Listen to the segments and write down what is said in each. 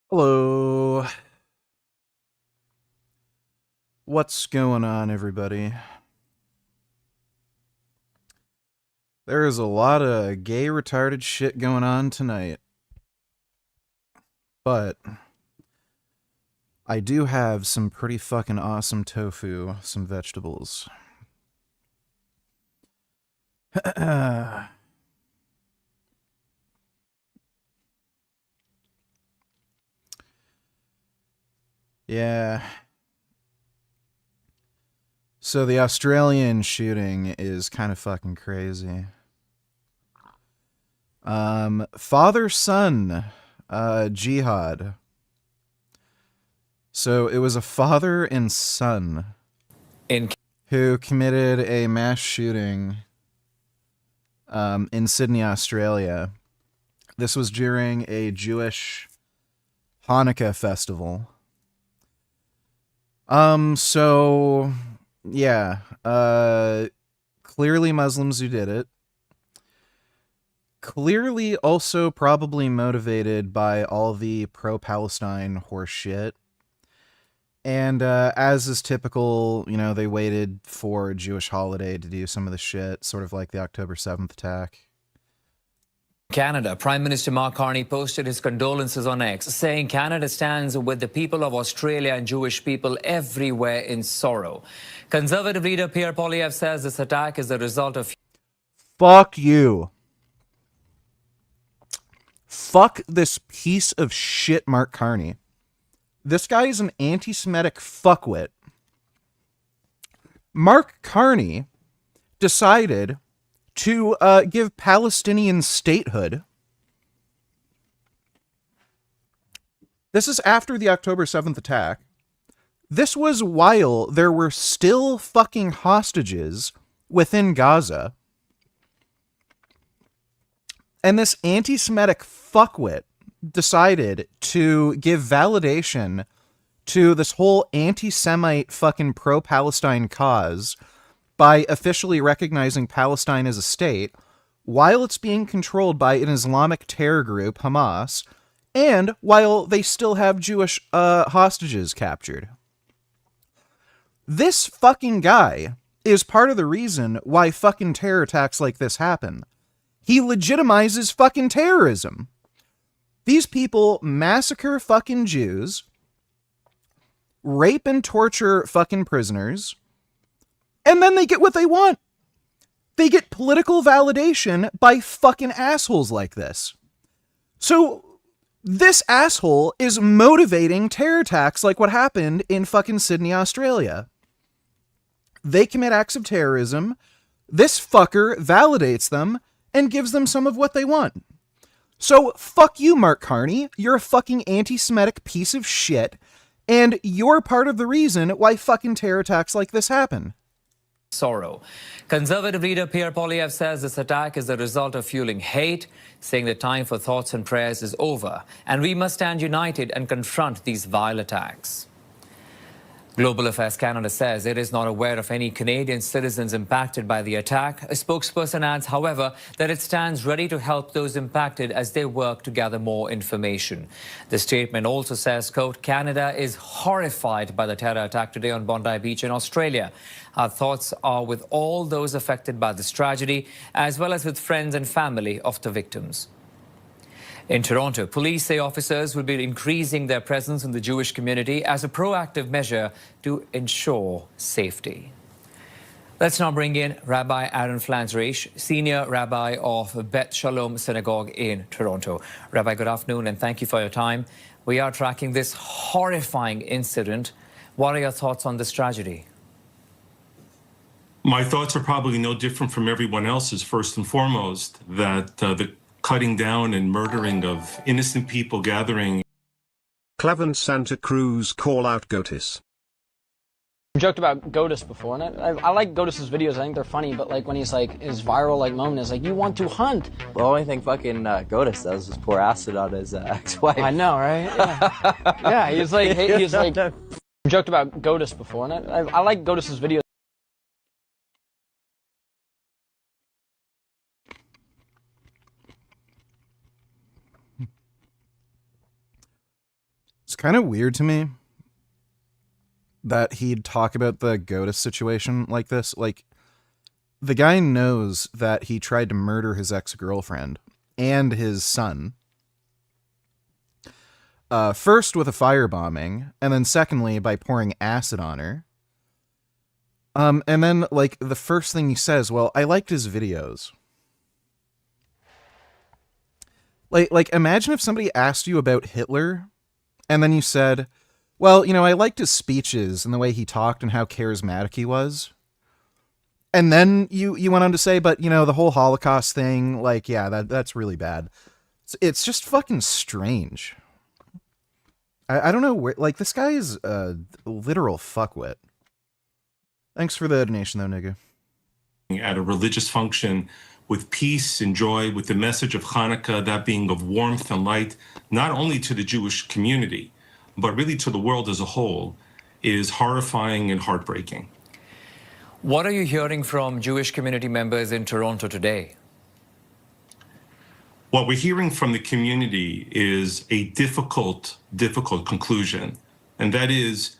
Hello. What's going on, everybody? There is a lot of gay retarded shit going on tonight. But I do have some pretty fucking awesome tofu, some vegetables. Yeah. So the Australian shooting is kind of fucking crazy. Father-son jihad. So it was a father and son who committed a mass shooting in Sydney, Australia. This was during a Jewish Hanukkah festival. So yeah, clearly Muslims who did it. Clearly also probably motivated by all the pro-Palestine horse shit. And as is typical, you know, they waited for a Jewish holiday to do some of the shit, sort of like the October 7th attack. Canada. Prime Minister Mark Carney posted his condolences on X, saying Canada stands with the people of Australia and Jewish people everywhere in sorrow. Conservative leader Pierre Poilievre says this attack is the result of... Fuck you. Fuck this piece of shit, Mark Carney. This guy is an anti-Semitic fuckwit. Mark Carney decided to give Palestinian statehood. This is after the October 7th attack. This was while there were still fucking hostages within Gaza. And this anti-Semitic fuckwit decided to give validation to this whole anti-Semite fucking pro-Palestine cause by officially recognizing Palestine as a state while it's being controlled by an Islamic terror group, Hamas, and while they still have Jewish hostages captured. This fucking guy is part of the reason why fucking terror attacks like this happen. He legitimizes fucking terrorism. These people massacre fucking Jews, rape and torture fucking prisoners, and then they get what they want. They get political validation by fucking assholes like this. So this asshole is motivating terror attacks like what happened in fucking Sydney, Australia. They commit acts of terrorism. This fucker validates them and gives them some of what they want. So fuck you, Mark Carney. You're a fucking anti-Semitic piece of shit, and you're part of the reason why fucking terror attacks like this happen. Sorrow. Conservative leader Pierre Poilievre says this attack is the result of fueling hate, saying the time for thoughts and prayers is over, and we must stand united and confront these vile attacks. Global Affairs Canada says it is not aware of any Canadian citizens impacted by the attack. A spokesperson adds, however, that it stands ready to help those impacted as they work to gather more information. The statement also says, quote, Canada is horrified by the terror attack today on Bondi Beach in Australia. Our thoughts are with all those affected by this tragedy, as well as with friends and family of the victims. In Toronto, police say officers will be increasing their presence in the Jewish community as a proactive measure to ensure safety. Let's now bring in Rabbi Aaron Flansreich, Senior Rabbi of Beth Shalom Synagogue in Toronto. Rabbi, good afternoon and thank you for your time. We are tracking this horrifying incident. What are your thoughts on this tragedy? My thoughts are probably no different from everyone else's. First and foremost, that the cutting down and murdering of innocent people gathering. Clavin Santa Cruz call out Gotis. I've joked about Gotis before, and I like Gotis's videos. I think they're funny, but like when he's like his viral like moment is like, "You want to hunt?" The only thing fucking Gotis does is pour acid on his ex-wife. I know, right? Yeah, yeah. He's like, I've joked about Gotis before, and I like Gotis's videos. It's kind of weird to me that he'd talk about the GOTUS situation like this. Like, the guy knows that he tried to murder his ex-girlfriend and his son. First with a firebombing, and then secondly by pouring acid on her. And then, like, the first thing he says, well, I liked his videos. Like, imagine if somebody asked you about Hitler, and then you said, well, you know, I liked his speeches and the way he talked and how charismatic he was. And then you went on to say, but, you know, the whole Holocaust thing, like, yeah, that's really bad. It's just fucking strange. I don't know where, like, this guy is a literal fuckwit. Thanks for the donation, though, nigga. At a religious function with peace and joy, with the message of Hanukkah, that being of warmth and light, not only to the Jewish community, but really to the world as a whole, is horrifying and heartbreaking. What are you hearing from Jewish community members in Toronto today? What we're hearing from the community is a difficult conclusion, and that is,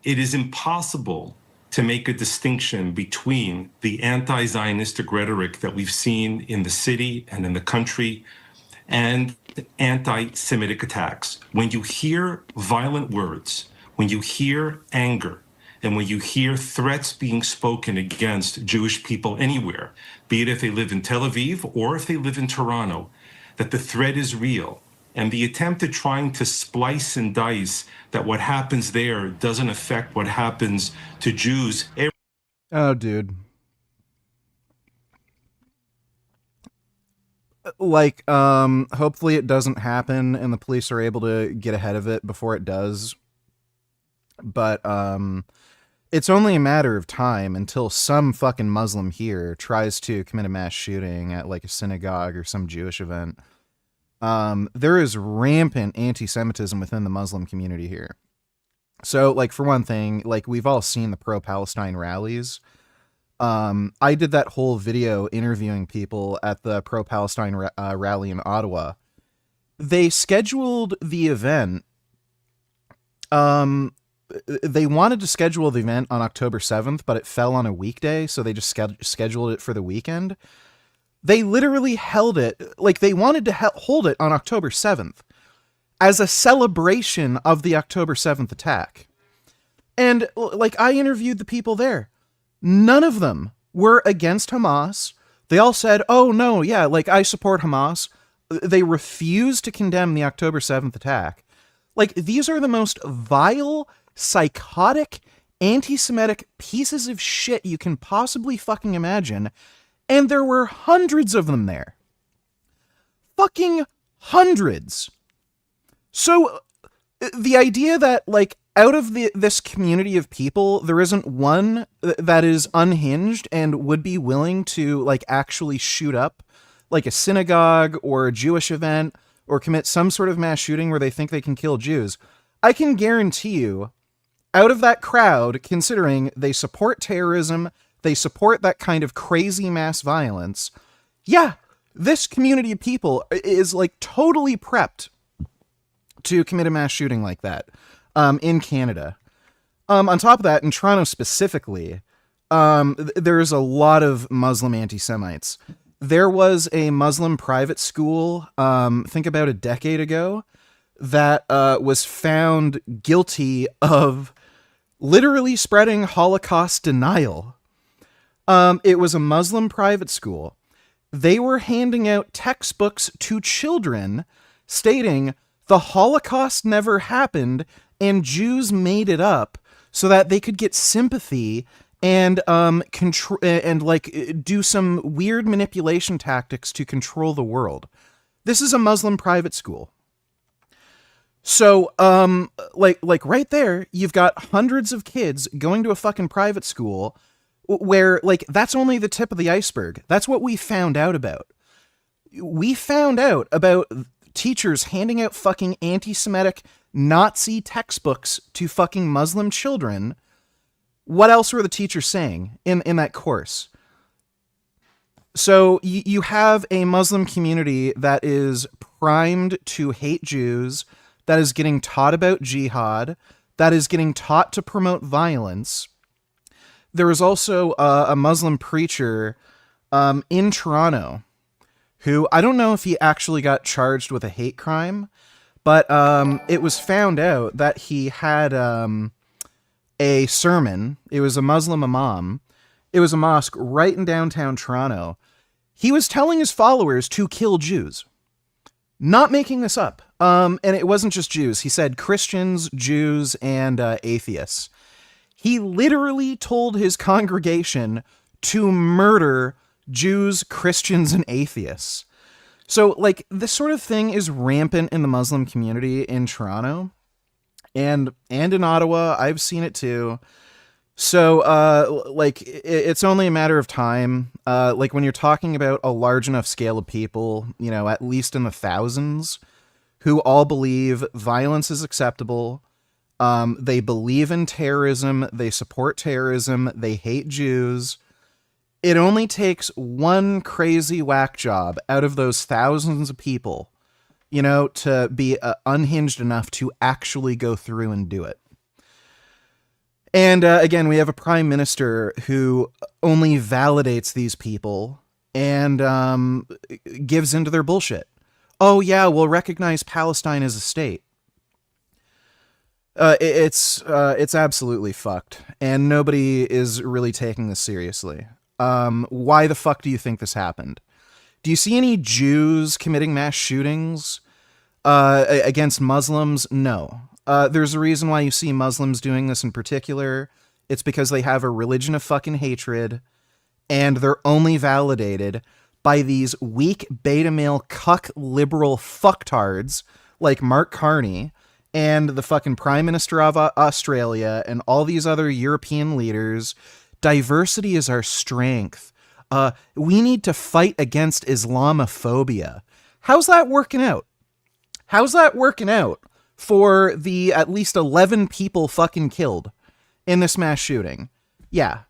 it is impossible to make a distinction between the anti-Zionistic rhetoric that we've seen in the city and in the country and anti-Semitic attacks. When you hear violent words, when you hear anger, and when you hear threats being spoken against Jewish people anywhere, be it if they live in Tel Aviv or if they live in Toronto, that the threat is real. And the attempt at trying to splice and dice that what happens there doesn't affect what happens to Jews. Oh, dude. Like, hopefully it doesn't happen and the police are able to get ahead of it before it does. But, it's only a matter of time until some fucking Muslim here tries to commit a mass shooting at, like, a synagogue or some Jewish event. There is rampant anti-Semitism within the Muslim community here. So, like, for one thing, like, we've all seen the pro-Palestine rallies. I did that whole video interviewing people at the pro-Palestine rally in Ottawa. They scheduled the event. They wanted to schedule the event on October 7th, but it fell on a weekday, so they just scheduled it for the weekend. They literally held it, like, they wanted to hold it on October 7th as a celebration of the October 7th attack. And, like, I interviewed the people there. None of them were against Hamas. They all said, oh, no, yeah, like, I support Hamas. They refused to condemn the October 7th attack. Like, these are the most vile, psychotic, anti-Semitic pieces of shit you can possibly fucking imagine. And there were hundreds of them there. Fucking hundreds. So, the idea that, like, out of this community of people, there isn't one that is unhinged and would be willing to, like, actually shoot up, like, a synagogue or a Jewish event or commit some sort of mass shooting where they think they can kill Jews, I can guarantee you, out of that crowd, considering they support terrorism, they support that kind of crazy mass violence, yeah, this community of people is, like, totally prepped to commit a mass shooting like that in Canada. On top of that, in Toronto specifically, there's a lot of Muslim anti-Semites. There was a Muslim private school, think about a decade ago, that was found guilty of literally spreading Holocaust denial. It was a Muslim private school. They were handing out textbooks to children stating the Holocaust never happened and Jews made it up so that they could get sympathy and do some weird manipulation tactics to control the world. This is a Muslim private school. So, like right there, you've got hundreds of kids going to a fucking private school where, like, that's only the tip of the iceberg. That's what we found out about. We found out about teachers handing out fucking anti-Semitic Nazi textbooks to fucking Muslim children. What else were the teachers saying in that course? So you have a Muslim community that is primed to hate Jews, that is getting taught about jihad, that is getting taught to promote violence. There was also a Muslim preacher in Toronto who, I don't know if he actually got charged with a hate crime, but it was found out that he had a sermon. It was a Muslim imam. It was a mosque right in downtown Toronto. He was telling his followers to kill Jews. Not making this up. And it wasn't just Jews. He said Christians, Jews, and atheists. He literally told his congregation to murder Jews, Christians, and atheists. So, like, this sort of thing is rampant in the Muslim community in Toronto. And in Ottawa, I've seen it too. So, like, it's only a matter of time. Like, when you're talking about a large enough scale of people, you know, at least in the thousands, who all believe violence is acceptable, they believe in terrorism, they support terrorism, they hate Jews. It only takes one crazy whack job out of those thousands of people, you know, to be unhinged enough to actually go through and do it. And again, we have a prime minister who only validates these people and gives into their bullshit. Oh yeah, we'll recognize Palestine as a state. It's absolutely fucked, and nobody is really taking this seriously. Why the fuck do you think this happened? Do you see any Jews committing mass shootings against Muslims? No. There's a reason why you see Muslims doing this in particular. It's because they have a religion of fucking hatred, and they're only validated by these weak beta male cuck liberal fucktards like Mark Carney and the fucking Prime Minister of Australia and all these other European leaders. Diversity is our strength. We need to fight against Islamophobia. How's that working out? How's that working out for the at least 11 people fucking killed in this mass shooting? Yeah,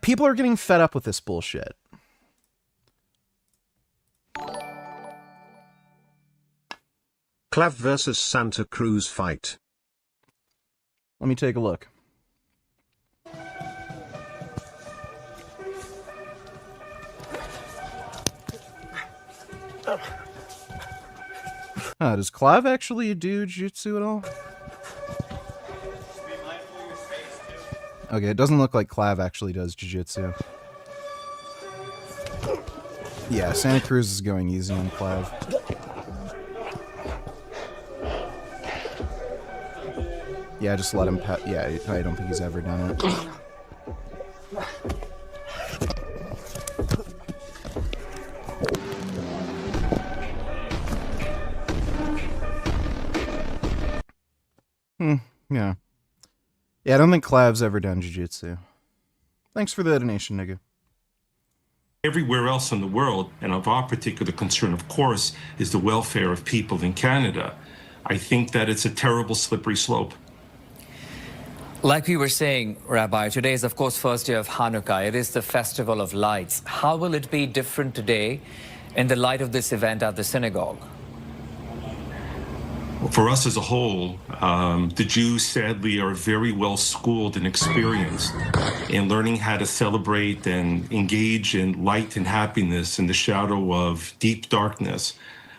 people are getting fed up with this bullshit. Clav versus Santa Cruz fight. Let me take a look. Does Clav actually do jiu-jitsu at all? Okay, it doesn't look like Clav actually does jiu-jitsu. Yeah, Santa Cruz is going easy on Clav. Yeah, just let him yeah, I don't think he's ever done it. Yeah. Yeah, I don't think Clav's ever done jiu-jitsu. Thanks for the donation, nigga. Everywhere else in the world, and of our particular concern, of course, is the welfare of people in Canada. I think that it's a terrible slippery slope. Like we were saying, Rabbi, today is, of course, first day of Hanukkah. It is the festival of lights. How will it be different today in the light of this event at the synagogue? For us as a whole, the Jews, sadly, are very well schooled and experienced in learning how to celebrate and engage in light and happiness in the shadow of deep darkness.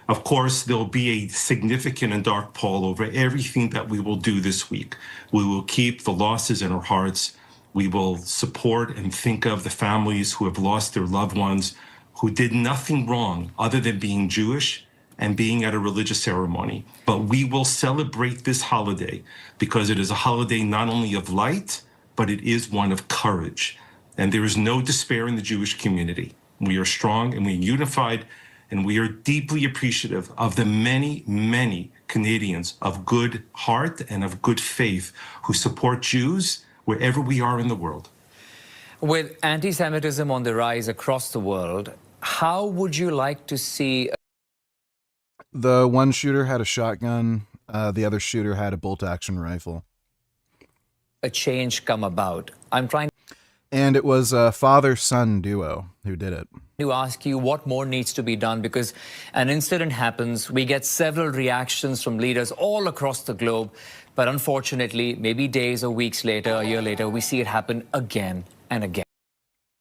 Of course, there'll be a significant and dark pall over everything that we will do this week. We will keep the losses in our hearts. We will support and think of the families who have lost their loved ones, who did nothing wrong other than being Jewish and being at a religious ceremony. But we will celebrate this holiday because it is a holiday not only of light, but it is one of courage. And there is no despair in the Jewish community. We are strong and we're unified, and we are deeply appreciative of the many, many Canadians of good heart and of good faith who support Jews wherever we are in the world. With anti-Semitism on the rise across the world, how would you like to see... The one shooter had a shotgun, the other shooter had a bolt-action rifle. a change come about? I'm trying... And it was a father-son duo who did it. to ask you what more needs to be done, because an incident happens, we get several reactions from leaders all across the globe, but unfortunately, maybe days or weeks later, a year later, we see it happen again and again.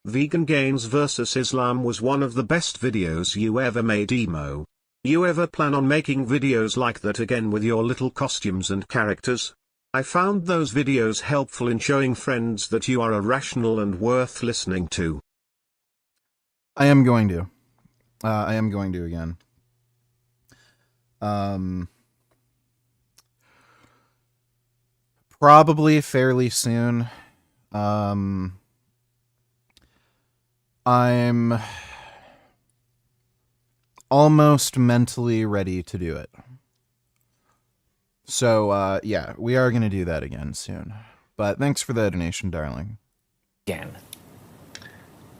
Vegangains vs Islam was one of the best videos you ever made, Emo. You ever plan on making videos like that again with your little costumes and characters? I found those videos helpful in showing friends that you are a rational and worth listening to. I am going to. I am going to again. Probably fairly soon. I'm almost mentally ready to do it. So, yeah, we are going to do that again soon. But thanks for the donation, darling. Again.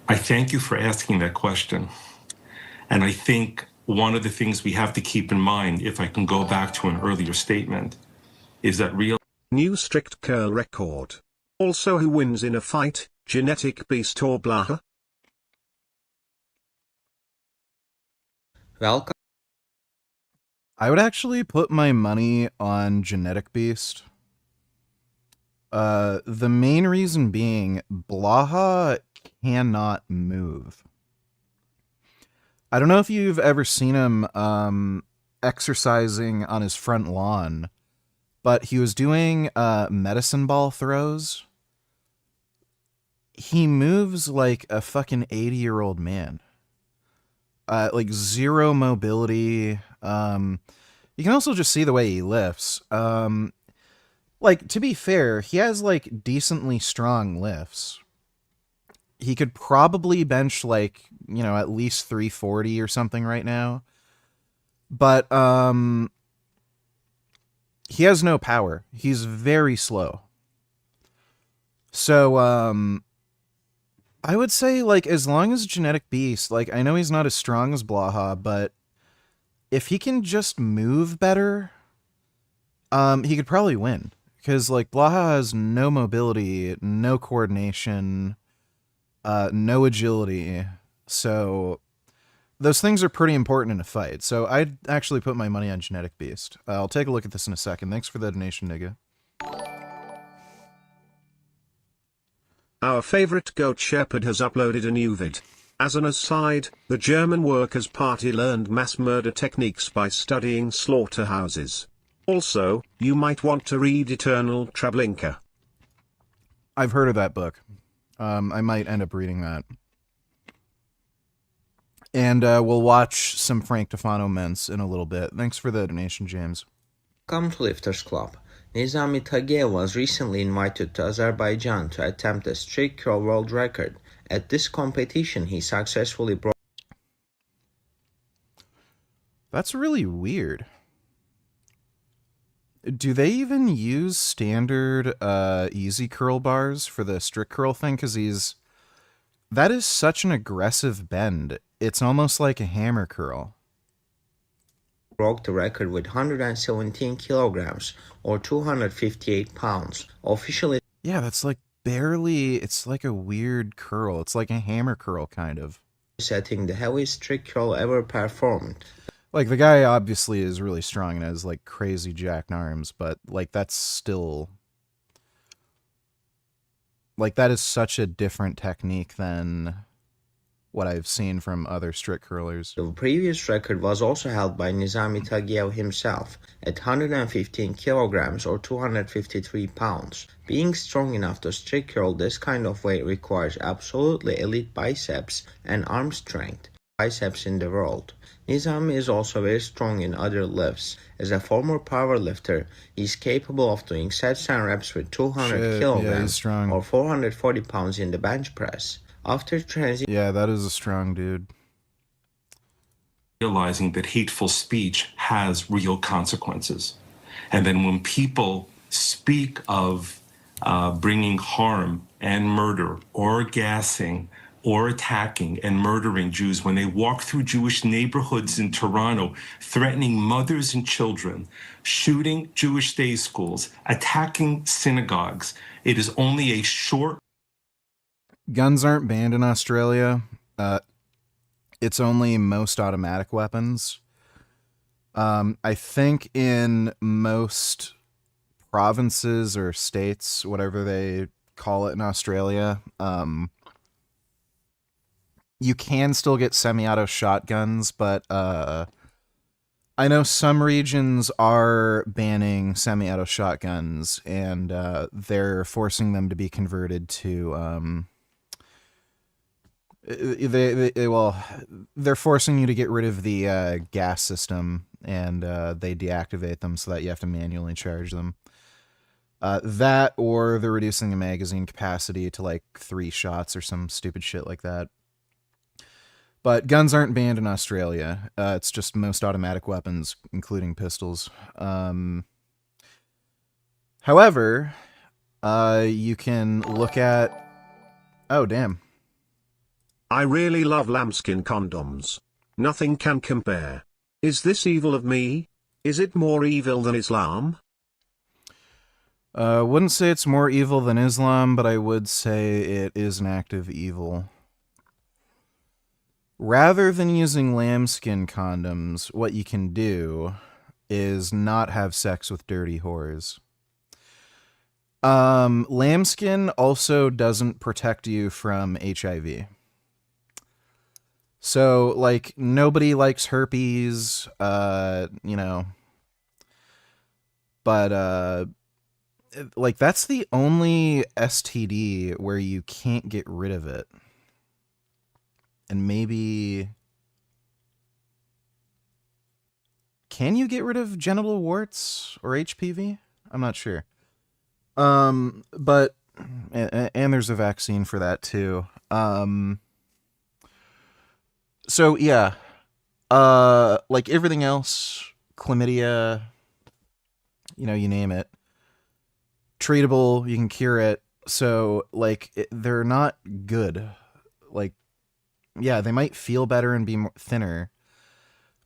I thank you for asking that question. And I think one of the things we have to keep in mind, if I can go back to an earlier statement, is that real New strict curl record. Also, who wins in a fight, genetic beast or blah? Welcome. I would actually put my money on Genetic Beast. The main reason being, Blaha cannot move. I don't know if you've ever seen him exercising on his front lawn, but he was doing medicine ball throws. He moves like a fucking 80-year-old man. Like zero mobility. You can also just see the way he lifts. Like, to be fair, he has like decently strong lifts. He could probably bench like, you know, at least 340 or something right now. But he has no power. He's very slow. So I would say, like, as long as Genetic Beast, like, I know he's not as strong as Blaha, but if he can just move better, he could probably win. Because, like, Blaha has no mobility, no coordination, no agility. So those things are pretty important in a fight. So I'd actually put my money on Genetic Beast. I'll take a look at this in a second. Thanks for the donation, nigga. Our favorite goat shepherd has uploaded a new vid. As an aside, the German Workers' Party learned mass murder techniques by studying slaughterhouses. Also, you might want to read Eternal Treblinka. I've heard of that book. I might end up reading that. And we'll watch some Frank Tufano Ments in a little bit. Thanks for the donation, James. Welcome to Lifters Club. Nizami Tagiev was recently invited to Azerbaijan to attempt a strict curl world record. At this competition, he successfully broke. That's really weird. Do they even use standard easy curl bars for the strict curl thing? Because that is such an aggressive bend. It's almost like a hammer curl. Broke the record with 117 kilograms or 258 pounds. Officially, yeah, that's like barely, it's like a weird curl. It's like a hammer curl, kind of. Setting the heaviest strict curl ever performed. Like, the guy obviously is really strong and has, like, crazy jacked arms, but, like, that's still... Like, that is such a different technique than what I've seen from other strict curlers. The previous record was also held by Nizami Tagiev himself at 115 kilograms or 253 pounds. Being strong enough to strict curl this kind of weight requires absolutely elite biceps and arm strength. Biceps in the world. Nizami is also very strong in other lifts. As a former powerlifter, he is capable of doing sets and reps with 200 kilograms or 440 pounds in the bench press. After transition, yeah, that is a strong dude. Realizing that hateful speech has real consequences. And then when people speak of bringing harm and murder or gassing or attacking and murdering Jews, when they walk through Jewish neighborhoods in Toronto, threatening mothers and children, shooting Jewish day schools, attacking synagogues, it is only a short... Guns aren't banned in Australia. it's only most automatic weapons. I think in most provinces or states, whatever they call it in Australia, you can still get semi-auto shotguns, but I know some regions are banning semi-auto shotguns, and they're forcing them to be converted to they're forcing you to get rid of the gas system, and they deactivate them so that you have to manually charge them. That, or they're reducing the magazine capacity to like 3 shots or some stupid shit like that. But guns aren't banned in Australia. It's just most automatic weapons, including pistols. However, you can look at... Oh, damn. I really love lambskin condoms. Nothing can compare. Is this evil of me? Is it more evil than Islam? Wouldn't say it's more evil than Islam, but I would say it is an act of evil. Rather than using lambskin condoms, what you can do is not have sex with dirty whores. Lambskin also doesn't protect you from HIV. So, like, nobody likes herpes, you know, but, like, that's the only STD where you can't get rid of it. And maybe... Can you get rid of genital warts or HPV? I'm not sure. But... And there's a vaccine for that, too. So, yeah. Like everything else, chlamydia, you know, you name it. Treatable, you can cure it. So, like, they're not good. Like, yeah, they might feel better and be more thinner,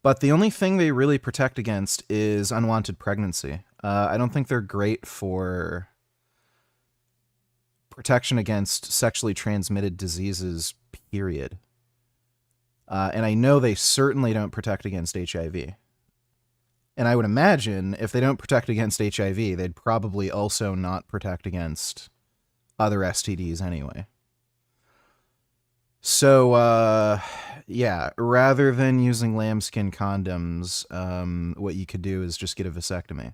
but the only thing they really protect against is unwanted pregnancy. I don't think they're great for protection against sexually transmitted diseases, period. And I know they certainly don't protect against HIV. And I would imagine if they don't protect against HIV, they'd probably also not protect against other STDs anyway. So, yeah, rather than using lambskin condoms, what you could do is just get a vasectomy,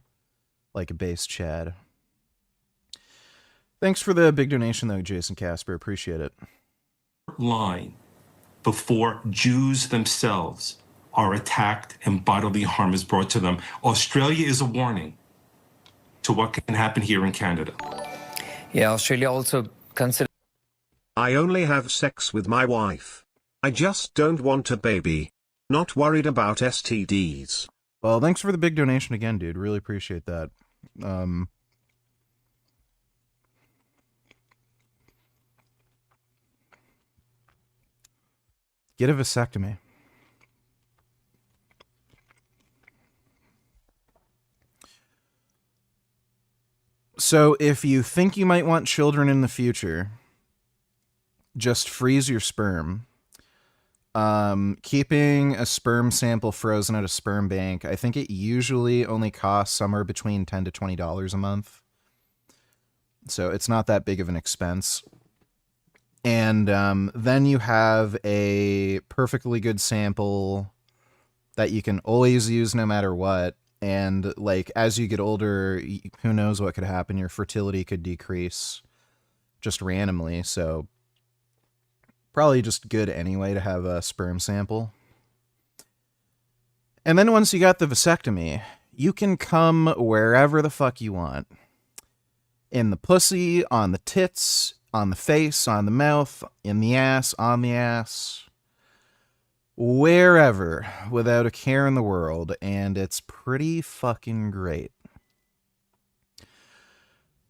like a base Chad. Thanks for the big donation, though, Jason Casper. Appreciate it. Line before Jews themselves are attacked and bodily harm is brought to them. Australia is a warning to what can happen here in Canada. Yeah, Australia also considers... I only have sex with my wife. I just don't want a baby. Not worried about STDs. Well, thanks for the big donation again, dude. Really appreciate that. Get a vasectomy. So if you think you might want children in the future, just freeze your sperm. Keeping a sperm sample frozen at a sperm bank, I think it usually only costs somewhere between $10 to $20 a month. So it's not that big of an expense. And then you have a perfectly good sample that you can always use no matter what. And like as you get older, who knows what could happen? Your fertility could decrease just randomly. So probably just good anyway to have a sperm sample. And then once you got the vasectomy, you can come wherever the fuck you want. In the pussy, on the tits, on the face, on the mouth, in the ass, on the ass. Wherever, without a care in the world, and it's pretty fucking great.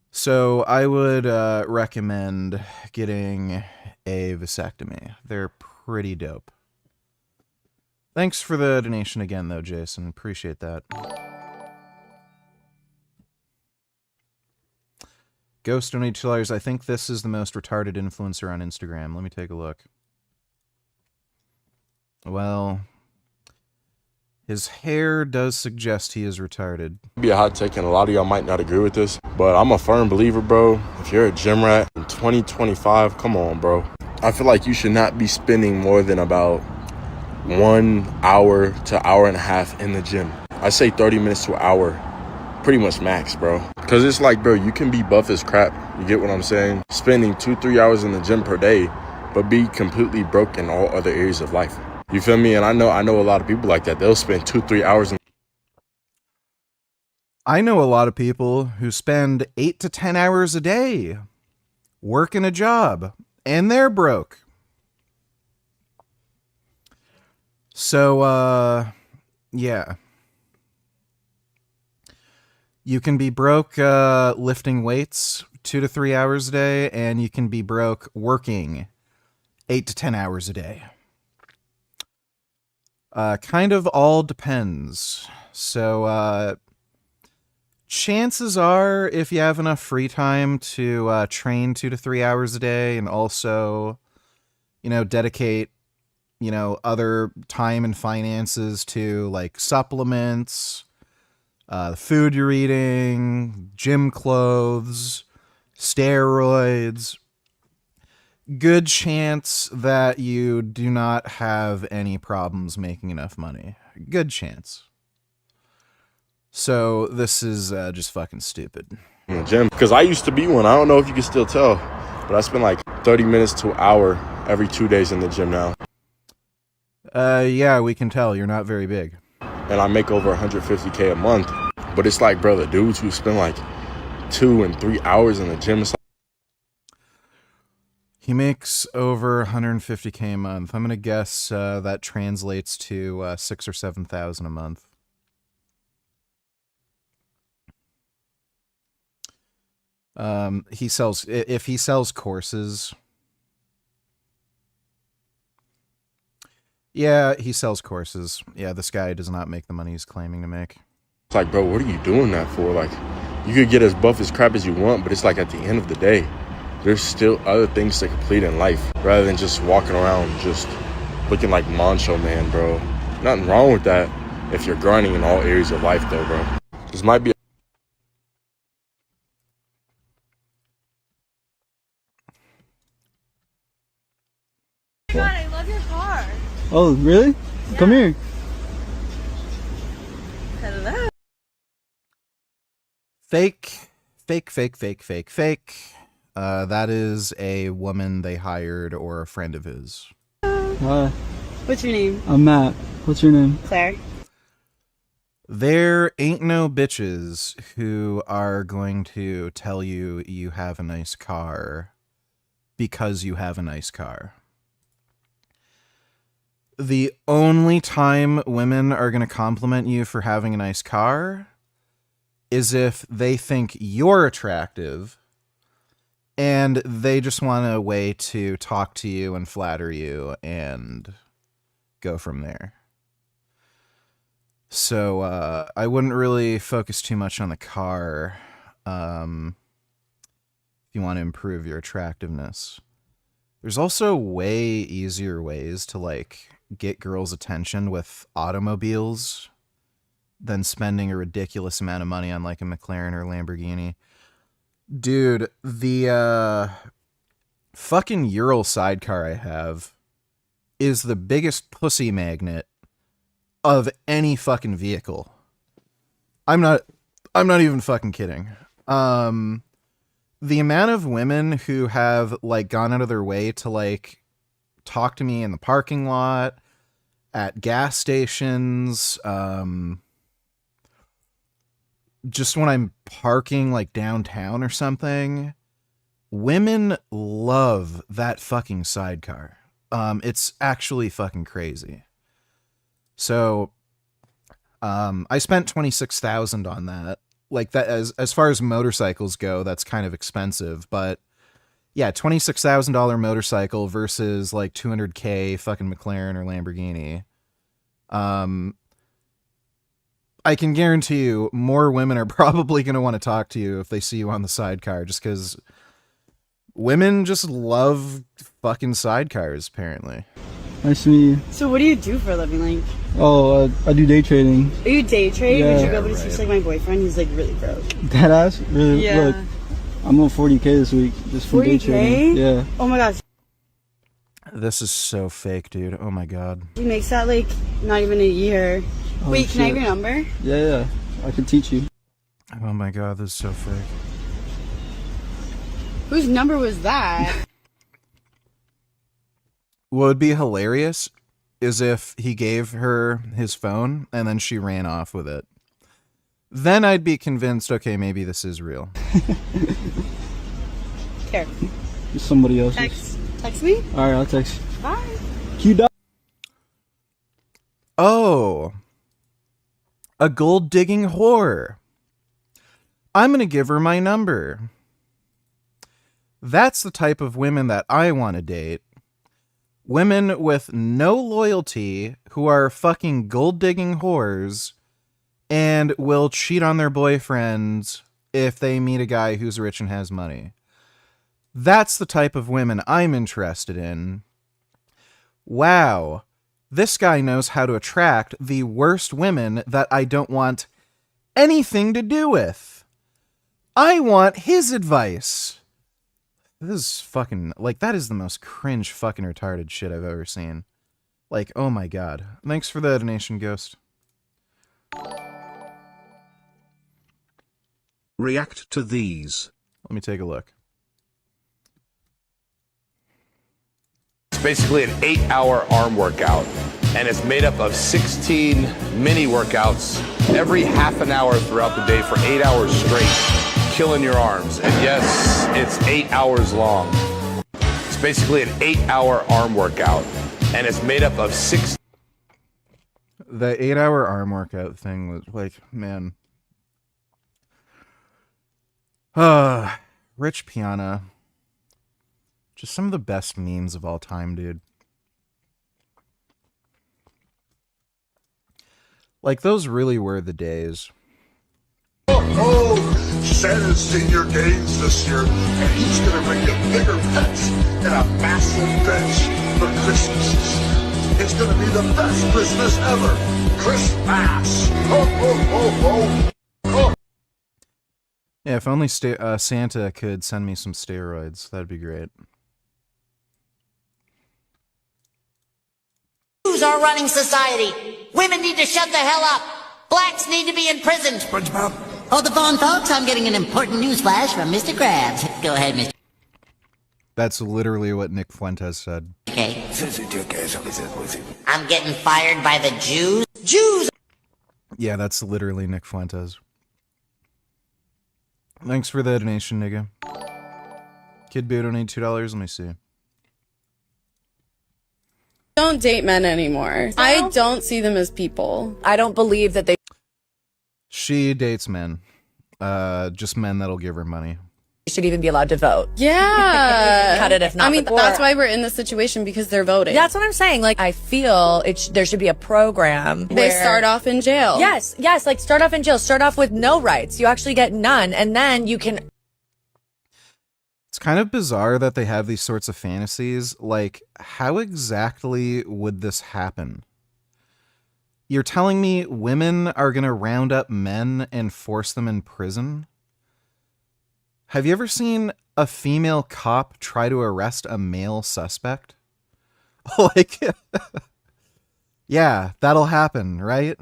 So I would recommend getting a vasectomy. They're pretty dope. Thanks for the donation again, though, Jason. Appreciate that. Ghost donated $2. I think this is the most retarded influencer on Instagram. Let me take a look. Well, his hair does suggest he is retarded. Be a hot take, and a lot of y'all might not agree with this, but I'm a firm believer, bro. If you're a gym rat in 2025, come on, bro. I feel like you should not be spending more than about 1 hour to hour and a half in the gym. I say 30 minutes to an hour, pretty much max, bro. Because it's like, bro, you can be buff as crap. You get what I'm saying? Spending 2-3 hours in the gym per day, but be completely broke in all other areas of life. You feel me? And I know a lot of people like that. They'll spend 2-3 hours in. I know a lot of people who spend 8 to 10 hours a day working a job, and they're broke. So, yeah. You can be broke lifting weights 2 to 3 hours a day, and you can be broke working 8 to 10 hours a day. Kind of all depends. So, chances are, if you have enough free time to train 2 to 3 hours a day and also, dedicate, other time and finances to like supplements, the food you're eating, gym clothes, steroids, good chance that you do not have any problems making enough money. Good chance. So this is just fucking stupid. In the gym, because I used to be one. I don't know if you can still tell, but I spend like 30 minutes to an hour every 2 days in the gym now. Yeah, we can tell you're not very big. And I make over 150K a month. But it's like, bro, the dudes who spend like 2 and 3 hours in the gym, it's like, he makes over 150K a month. I'm gonna guess that translates to 6,000 or 7,000 a month. If he sells courses. Yeah, he sells courses. Yeah, this guy does not make the money he's claiming to make. it's like, bro, what are you doing that for? Like, you could get as buff as crap as you want, but it's like at the end of the day, there's still other things to complete in life rather than just walking around just looking like Macho Man, bro. Nothing wrong with that if you're grinding in all areas of life, though, bro. This might be Oh my god, I love your car. Oh, really? Yeah. Come here. Hello. Fake. That is a woman they hired or a friend of his. Hi. What's your name? I'm Matt. What's your name? Claire. There ain't no bitches who are going to tell you you have a nice car because you have a nice car. The only time women are going to compliment you for having a nice car is if they think you're attractive and they just want a way to talk to you and flatter you and go from there. So I wouldn't really focus too much on the car if you want to improve your attractiveness. There's also way easier ways to like get girls' attention with automobiles than spending a ridiculous amount of money on like a McLaren or Lamborghini. Dude, the fucking Ural sidecar I have is the biggest pussy magnet of any fucking vehicle. I'm not even fucking kidding. The amount of women who have like gone out of their way to like talk to me in the parking lot, at gas stations, just when I'm parking like downtown or something, women love that fucking sidecar. It's actually fucking crazy. So, I spent 26,000 on that. Like that, as far as motorcycles go, that's kind of expensive, but yeah, $26,000 motorcycle versus like $200K fucking McLaren or Lamborghini. I can guarantee you more women are probably going to want to talk to you if they see you on the sidecar, just because women just love fucking sidecars, apparently. Nice to meet you. So what do you do for a living? Like, Oh, I do day trading. are you day trade? Yeah. Would you be able to teach like my boyfriend? He's like really broke. That ass? Really? Yeah. Look, I'm on 40K this week just from day 40K? trading. Yeah. Oh my gosh. This is so fake, dude. Oh my god. He makes that like not even a year. Oh, Wait, can I have shit. your number? Yeah, yeah. I can teach you. Oh my god, this is so fake. Whose number was that? What would be hilarious is if he gave her his phone and then she ran off with it. Then I'd be convinced, okay, maybe this is real. Here. Just somebody else's. Text me? Alright, I'll text you. Bye. Q. Oh, a gold digging whore. I'm going to give her my number. That's the type of women that I want to date. Women with no loyalty who are fucking gold digging whores and will cheat on their boyfriends if they meet a guy who's rich and has money. That's the type of women I'm interested in. Wow. This guy knows how to attract the worst women that I don't want anything to do with. I want his advice. This is fucking, like, that is the most cringe fucking retarded shit I've ever seen. Like, oh my god. Thanks for the donation, Ghost. React to these. Let me take a look. It's basically an 8-hour arm workout, and it's made up of 16 mini workouts every half an hour throughout the day for 8 hours straight, killing your arms. And yes, it's 8 hours long. It's basically an 8-hour arm workout, and it's made up of 6. The 8-hour arm workout thing was like, man. Rich Piana. Just some of the best memes of all time, dude. Like, those really were the days. Santa's senior gains this year, and he's going to bring you bigger pets and a massive bench for Christmas this year. It's going to be the best Christmas ever. Christmas! Ho, ho, ho, ho! Ho. Yeah, if only Santa could send me some steroids, that'd be great. Jews are running society. Women need to shut the hell up. Blacks need to be in prison. SpongeBob. Hold the phone, folks. I'm getting an important news flash from Mr. Krabs. Go ahead, Mr. That's literally what Nick Fuentes said. Okay. I'm getting fired by the Jews. Jews! Yeah, that's literally Nick Fuentes. Thanks for the donation, nigga. Kid Boo donated $2. Let me see. Don't date men anymore. I don't see them as people. I don't believe that they She dates men. Just men that'll give her money. should even be allowed to vote. Yeah. Cut it if not. I mean, before. that's why we're in this situation, because they're voting. That's what I'm saying. Like, I feel there should be a program They where start off in jail. Yes, like start off in jail. Start off with no rights. You actually get none, and then you can. It's kind of bizarre that they have these sorts of fantasies. Like, how exactly would this happen? You're telling me women are going to round up men and force them in prison? Have you ever seen a female cop try to arrest a male suspect? Like, yeah, that'll happen, right?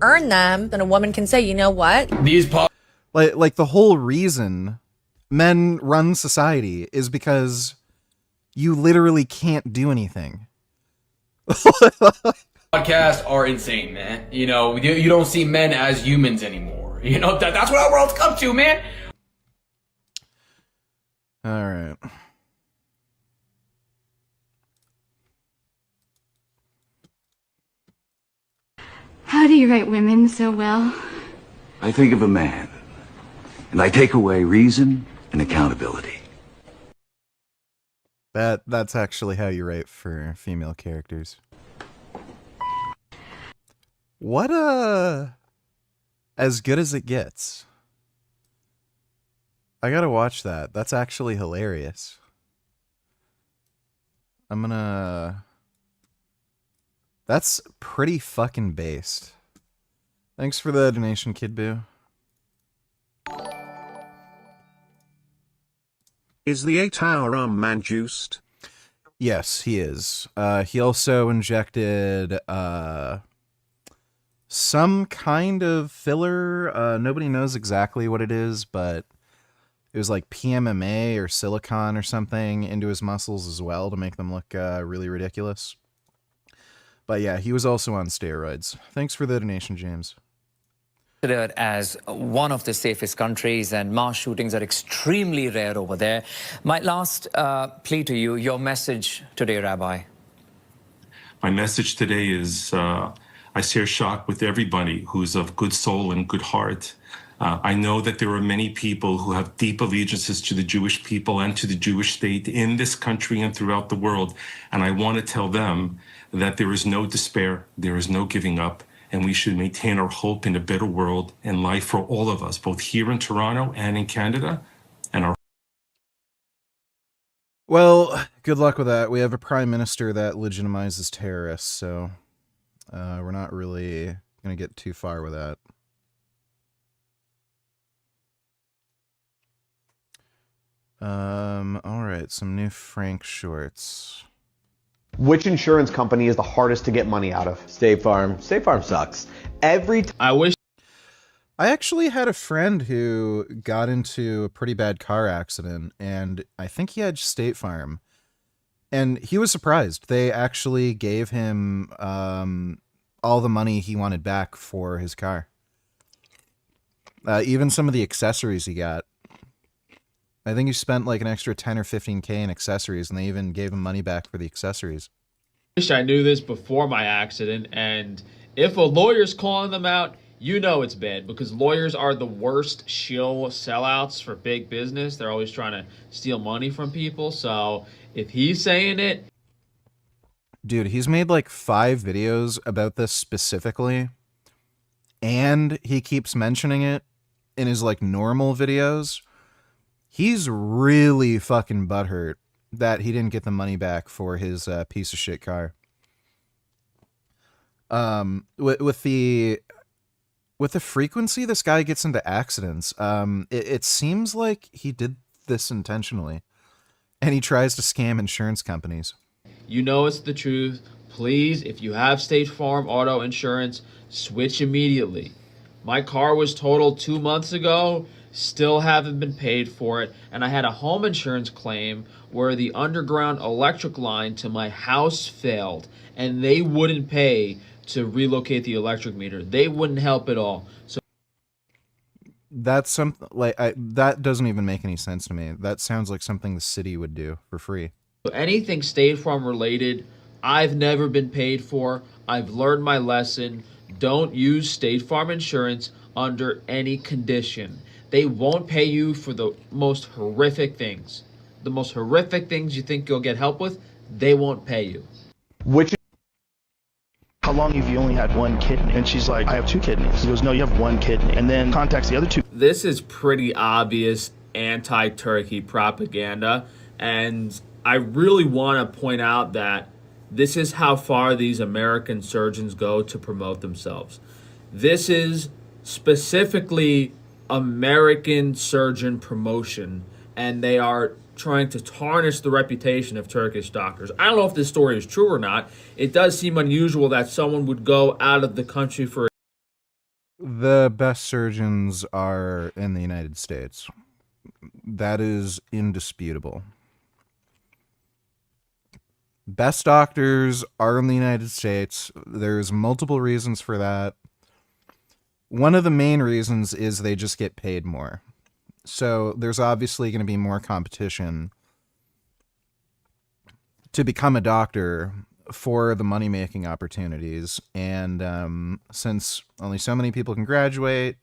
Earn them, then a woman can say, you know what? Like the whole reason men run society is because you literally can't do anything. Podcasts are insane, man. You know, you don't see men as humans anymore. You know, that's what our world's come to, man. All right. How do you write women so well? I think of a man, and I take away reason and accountability. That's actually how you write for female characters. What as good as it gets. I gotta watch that. That's actually hilarious. I'm gonna That's pretty fucking based. Thanks for the donation, Kid Boo. Is the 8-hour arm man juiced? Yes, he is. He also injected some kind of filler. Nobody knows exactly what it is, but it was like PMMA or silicon or something into his muscles as well to make them look really ridiculous. But yeah, he was also on steroids. Thanks for the donation, James. Considered as one of the safest countries, and mass shootings are extremely rare over there. My last plea to you, your message today, Rabbi. My message today is I share shock with everybody who's of good soul and good heart. I know that there are many people who have deep allegiances to the Jewish people and to the Jewish state in this country and throughout the world. And I want to tell them that there is no despair, there is no giving up, and we should maintain our hope in a better world and life for all of us, both here in Toronto and in Canada. And our Well, good luck with that. We have a prime minister that legitimizes terrorists, so we're not really going to get too far with that. All right, some new Frank shorts. Which insurance company is the hardest to get money out of? State Farm. State Farm sucks. I actually had a friend who got into a pretty bad car accident, and I think he had State Farm. And he was surprised. They actually gave him all the money he wanted back for his car. Even some of the accessories he got. I think he spent like an extra 10 or 15K in accessories, and they even gave him money back for the accessories. Wish I knew this before my accident, and if a lawyer's calling them out, you know it's bad, because lawyers are the worst shill sellouts for big business. They're always trying to steal money from people, so if he's saying it... Dude, he's made like 5 videos about this specifically, and he keeps mentioning it in his like normal videos. He's really fucking butthurt that he didn't get the money back for his piece of shit car. With the frequency this guy gets into accidents, it seems like he did this intentionally, and he tries to scam insurance companies. You know it's the truth. Please, if you have State Farm auto insurance, switch immediately. My car was totaled 2 months ago. Still haven't been paid for it, and I had a home insurance claim where the underground electric line to my house failed, and they wouldn't pay to relocate the electric meter. They wouldn't help at all. So that's something like that doesn't even make any sense to me. That sounds like something the city would do for free. anything State Farm related, I've never been paid for. I've learned my lesson. Don't use State Farm insurance under any condition. They won't pay you for the most horrific things. The most horrific things you think you'll get help with, they won't pay you. How long have you only had one kidney? And she's like, I have 2 kidneys. He goes, no, you have 1 kidney. And then contacts the other 2. This is pretty obvious anti-Turkey propaganda. And I really want to point out that this is how far these American surgeons go to promote themselves. This is specifically American surgeon promotion, and they are trying to tarnish the reputation of Turkish doctors. I don't know if this story is true or not. It does seem unusual that someone would go out of the country for... The best surgeons are in the United States. That is indisputable. Best doctors are in the United States. There's multiple reasons for that. One of the main reasons is they just get paid more. So there's obviously going to be more competition to become a doctor for the money-making opportunities. And since only so many people can graduate,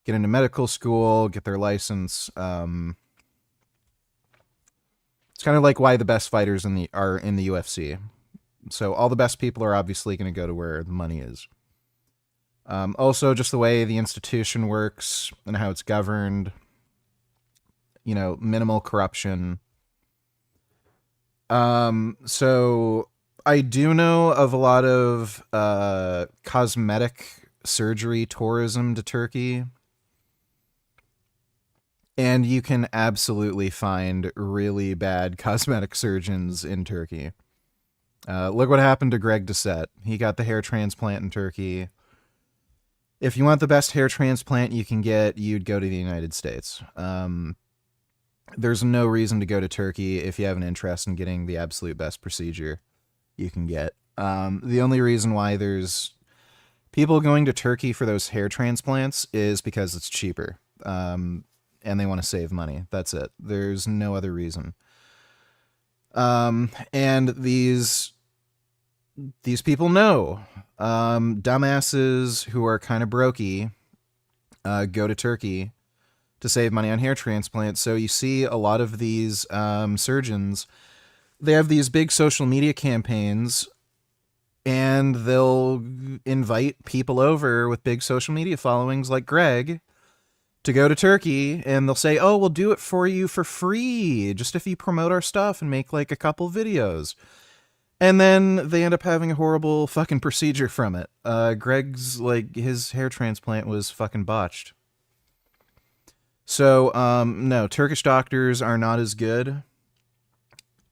get into medical school, get their license, it's kind of like why the best fighters are in the UFC. So all the best people are obviously going to go to where the money is. Also, just the way the institution works and how it's governed, minimal corruption. So I do know of a lot of cosmetic surgery tourism to Turkey. And you can absolutely find really bad cosmetic surgeons in Turkey. Look what happened to Greg Doucette. He got the hair transplant in Turkey. If you want the best hair transplant you can get, you'd go to the United States. There's no reason to go to Turkey if you have an interest in getting the absolute best procedure you can get. The only reason why there's people going to Turkey for those hair transplants is because it's cheaper. And they want to save money. That's it. There's no other reason. And these people know. Dumbasses who are kind of brokey go to Turkey to save money on hair transplants. So you see a lot of these surgeons, they have these big social media campaigns, and they'll invite people over with big social media followings like Greg to go to Turkey, and they'll say, oh, we'll do it for you for free, just if you promote our stuff and make like a couple videos. And then they end up having a horrible fucking procedure from it. Greg's, like, his hair transplant was fucking botched. So, no, Turkish doctors are not as good.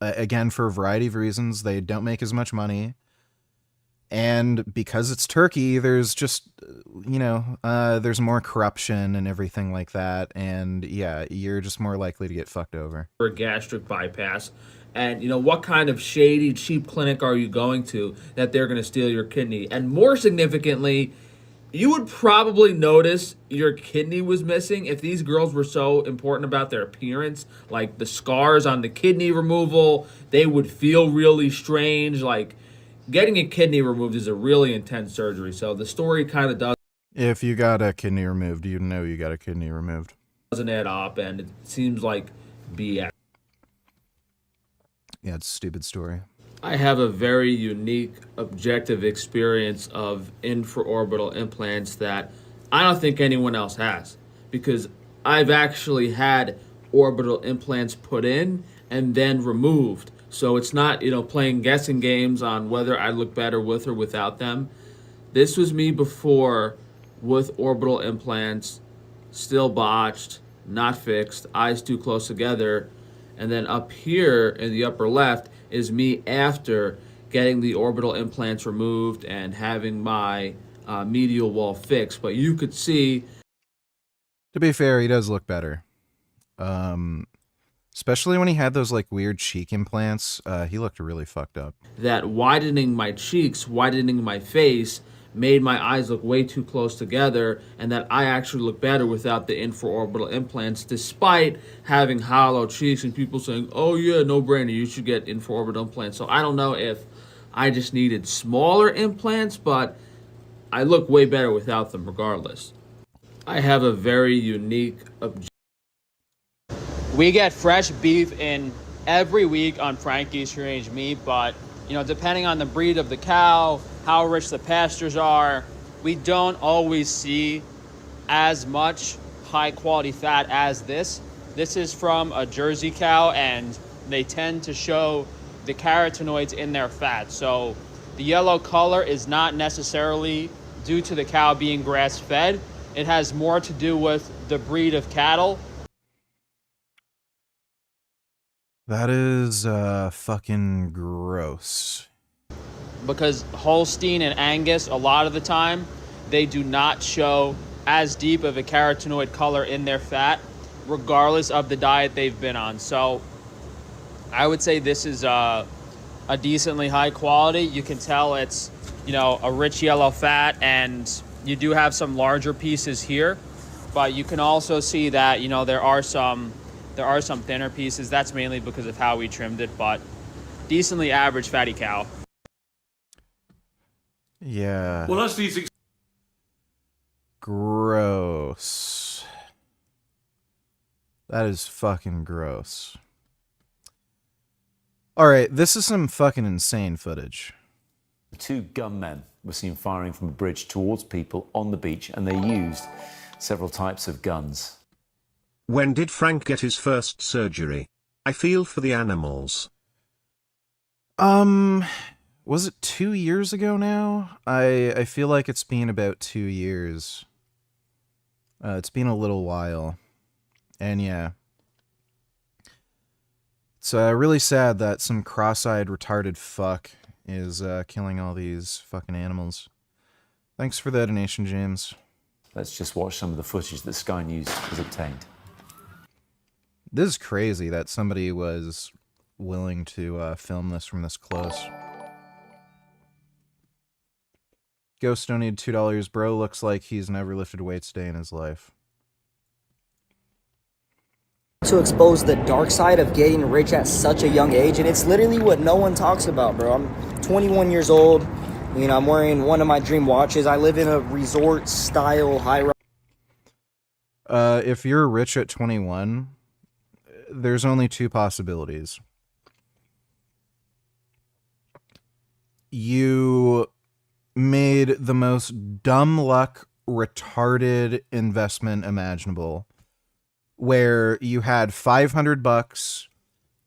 Again, for a variety of reasons. They don't make as much money. And because it's Turkey, there's just, there's more corruption and everything like that. And yeah, you're just more likely to get fucked over. For a gastric bypass. And, what kind of shady, cheap clinic are you going to that they're going to steal your kidney? And more significantly, you would probably notice your kidney was missing if these girls were so important about their appearance. Like the scars on the kidney removal, they would feel really strange. Like, getting a kidney removed is a really intense surgery. So the story kind of does. If you got a kidney removed, you know you got a kidney removed. Doesn't add up, and it seems like BS. Yeah, it's a stupid story. I have a very unique, objective experience of infraorbital implants that I don't think anyone else has. Because I've actually had orbital implants put in and then removed. So it's not, playing guessing games on whether I look better with or without them. This was me before with orbital implants, still botched, not fixed, eyes too close together. And then up here in the upper left is me after getting the orbital implants removed and having my medial wall fixed. But you could see... To be fair, he does look better. Especially when he had those like weird cheek implants. He looked really fucked up. That widening my cheeks, widening my face, made my eyes look way too close together, and that I actually look better without the infraorbital implants, despite having hollow cheeks and people saying, oh yeah, no brainer, you should get infraorbital implants. So I don't know if I just needed smaller implants, but I look way better without them regardless. I have a very unique objective. We get fresh beef in every week on Frankie's Free Range Meat, but depending on the breed of the cow, how rich the pastures are, we don't always see as much high quality fat as this. This is from a Jersey cow, and they tend to show the carotenoids in their fat. So the yellow color is not necessarily due to the cow being grass fed. It has more to do with the breed of cattle. That is fucking gross. Because Holstein and Angus, a lot of the time, they do not show as deep of a carotenoid color in their fat, regardless of the diet they've been on. So I would say this is a decently high quality. You can tell it's, a rich yellow fat, and you do have some larger pieces here, but you can also see that, there are some thinner pieces. That's mainly because of how we trimmed it, but decently average fatty cow. Yeah. Well, that's these. Gross. That is fucking gross. Alright, this is some fucking insane footage. Two gunmen were seen firing from a bridge towards people on the beach, and they used several types of guns. When did Frank get his first surgery? I feel for the animals. Was it 2 years ago now? I feel like it's been about 2 years. It's been a little while. And yeah. It's really sad that some cross-eyed retarded fuck is killing all these fucking animals. Thanks for the donation, James. Let's just watch some of the footage that Sky News has obtained. This is crazy that somebody was willing to film this from this close. Ghost donated $2. Bro looks like he's never lifted weights a day in his life. To expose the dark side of getting rich at such a young age, and it's literally what no one talks about, bro. I'm 21 years old. You know, I'm wearing one of my dream watches. I live in a resort style high-rise. If you're rich at 21, there's only two possibilities. You made the most dumb luck, retarded investment imaginable, where you had $500,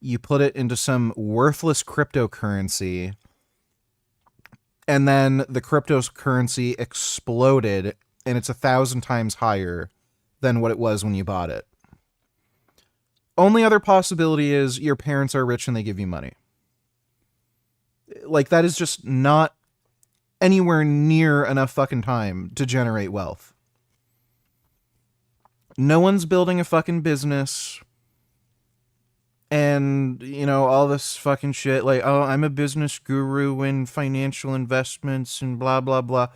you put it into some worthless cryptocurrency, and then the cryptocurrency exploded, and it's 1,000 times higher than what it was when you bought it. Only other possibility is your parents are rich and they give you money. Like, that is just not anywhere near enough fucking time to generate wealth. No one's building a fucking business. And, you know, all this fucking shit, like, oh, I'm a business guru in financial investments and blah, blah, blah.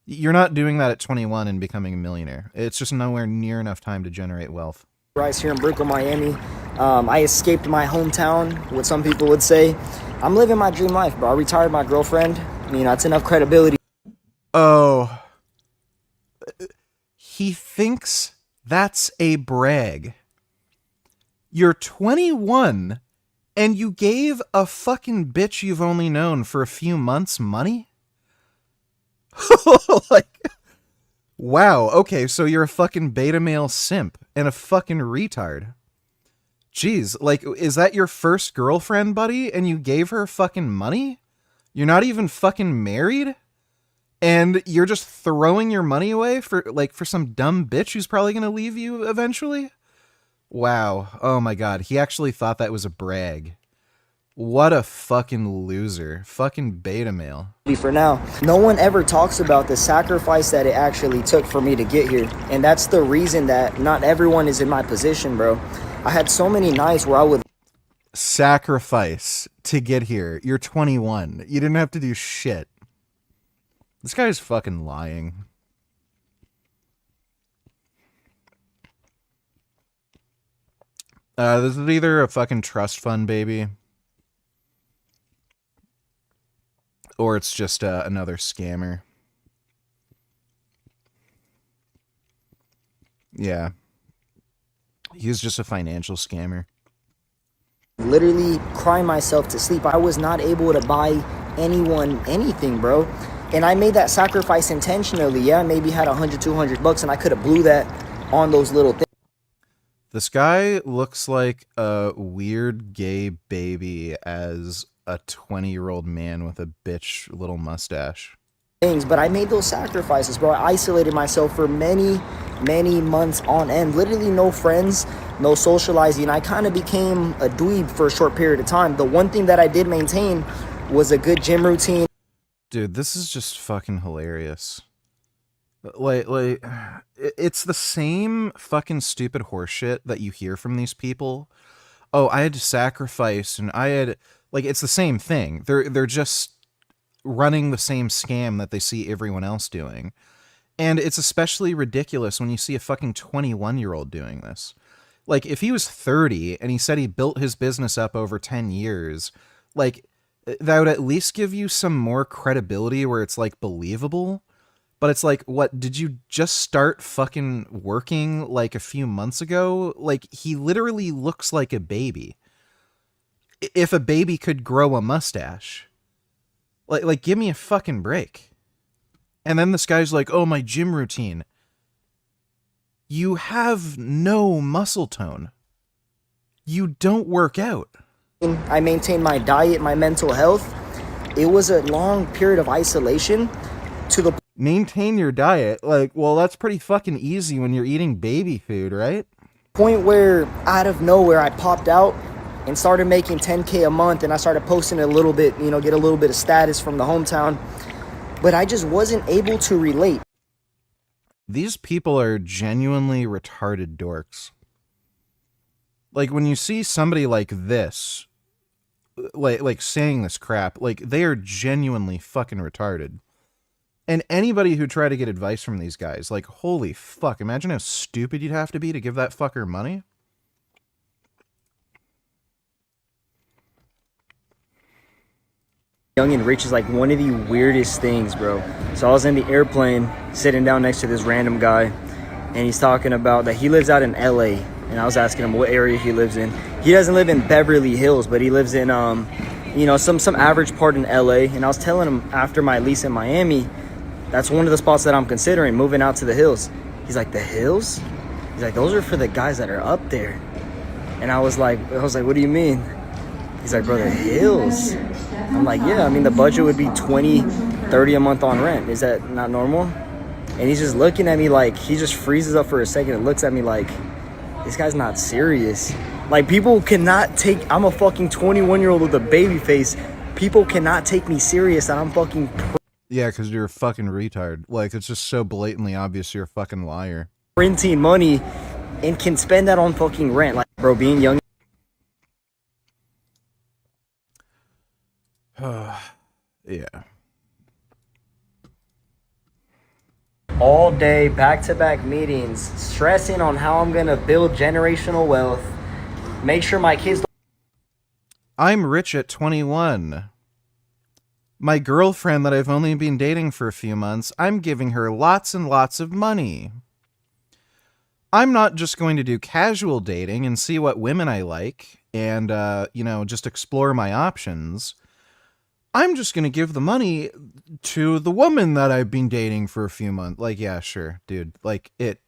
You're not doing that at 21 and becoming a millionaire. It's just nowhere near enough time to generate wealth. Rise here in Brooklyn, Miami. I escaped my hometown, what some people would say. I'm living my dream life, bro. I retired my girlfriend. You know, it's enough credibility. Oh. He thinks that's a brag. You're 21 and you gave a fucking bitch you've only known for a few months money? Like, wow, okay, so you're a fucking beta male simp and a fucking retard. Jeez, like, is that your first girlfriend, buddy, and you gave her fucking money? You're not even fucking married? And you're just throwing your money away for some dumb bitch who's probably gonna leave you eventually? Wow. Oh my god. He actually thought that was a brag. What a fucking loser. Fucking beta male. For now, no one ever talks about the sacrifice that it actually took for me to get here. And that's the reason that not everyone is in my position, bro. I had so many nights where I would sacrifice to get here. You're 21. You didn't have to do shit. This guy's fucking lying. This is either a fucking trust fund, baby, or it's just another scammer. Yeah. He's just a financial scammer. literally crying myself to sleep. I was not able to buy anyone anything, bro. And I made that sacrifice intentionally. Yeah, I maybe had $100-200 and I could have blew that on those little things. This guy looks like a weird gay baby as a 20-year-old man with a bitch little mustache. But I made those sacrifices, bro. I isolated myself for many months on end. Literally no friends, no socializing. I kind of became a dweeb for a short period of time. The one thing that I did maintain was a good gym routine. Dude, this is just fucking hilarious. Like, it's the same fucking stupid horseshit that you hear from these people. Oh, I had to sacrifice, and I had, like, it's the same thing. They're just running the same scam that they see everyone else doing. And it's especially ridiculous when you see a fucking 21-year-old doing this. Like, if he was 30 and he said he built his business up over 10 years, like, that would at least give you some more credibility where it's, like, believable. But it's like, what, did you just start fucking working, like, a few months ago? Like, he literally looks like a baby. If a baby could grow a mustache. Like, give me a fucking break. And then this guy's like, oh, my gym routine. You have no muscle tone. You don't work out. I maintain my diet, my mental health. it was a long period of isolation to the Maintain your diet. Like, well, that's pretty fucking easy when you're eating baby food, right? point where out of nowhere I popped out and started making 10K a month, and I started posting a little bit, you know, get a little bit of status from the hometown, but I just wasn't able to relate. These people are genuinely retarded dorks. Like, when you see somebody like this, like saying this crap, like, they are genuinely fucking retarded. And anybody who tried to get advice from these guys, like, holy fuck, imagine how stupid you'd have to be to give that fucker money. Young and rich is like one of the weirdest things, bro. So I was in the airplane sitting down next to this random guy, and he's talking about that he lives out in LA, and I was asking him what area he lives in. He doesn't live in Beverly Hills, but he lives in you know, some average part in LA. And I was telling him after my lease in Miami, that's one of the spots that I'm considering moving out to the hills. He's like, the hills? He's like, those are for the guys that are up there. And I was like, what do you mean? He's like, bro, the hills. I'm like, yeah, I mean, the budget would be $20, $30 a month on rent. Is that not normal? And he's just looking at me like, he just freezes up for a second and looks at me like, this guy's not serious. Like, people cannot take, I'm a fucking 21-year-old with a baby face. People cannot take me serious that I'm fucking... Yeah, because you're a fucking retard. Like, it's just so blatantly obvious you're a fucking liar. Printing money and can spend that on fucking rent. Like, bro, being young... Yeah. All day, back-to-back meetings, stressing on how I'm gonna build generational wealth, make sure my kids... I'm rich at 21. My girlfriend that I've only been dating for a few months, I'm giving her lots and lots of money. I'm not just going to do casual dating and see what women I like and, you know, just explore my options. I'm just going to give the money to the woman that I've been dating for a few months. Like, yeah, sure, dude. Like, it...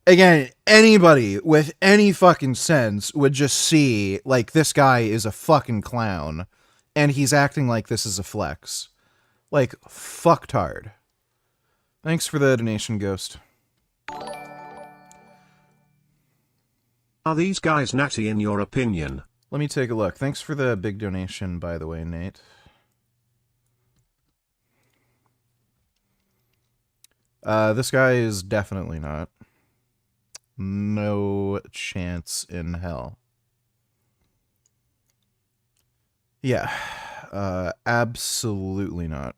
Again, anybody with any fucking sense would just see, like, this guy is a fucking clown, and he's acting like this is a flex. Like, fucktard. Thanks for the donation, Ghost. Are these guys natty in your opinion? Let me take a look. Thanks for the big donation, by the way, Nate. This guy is definitely not. No chance in hell. Yeah, absolutely not.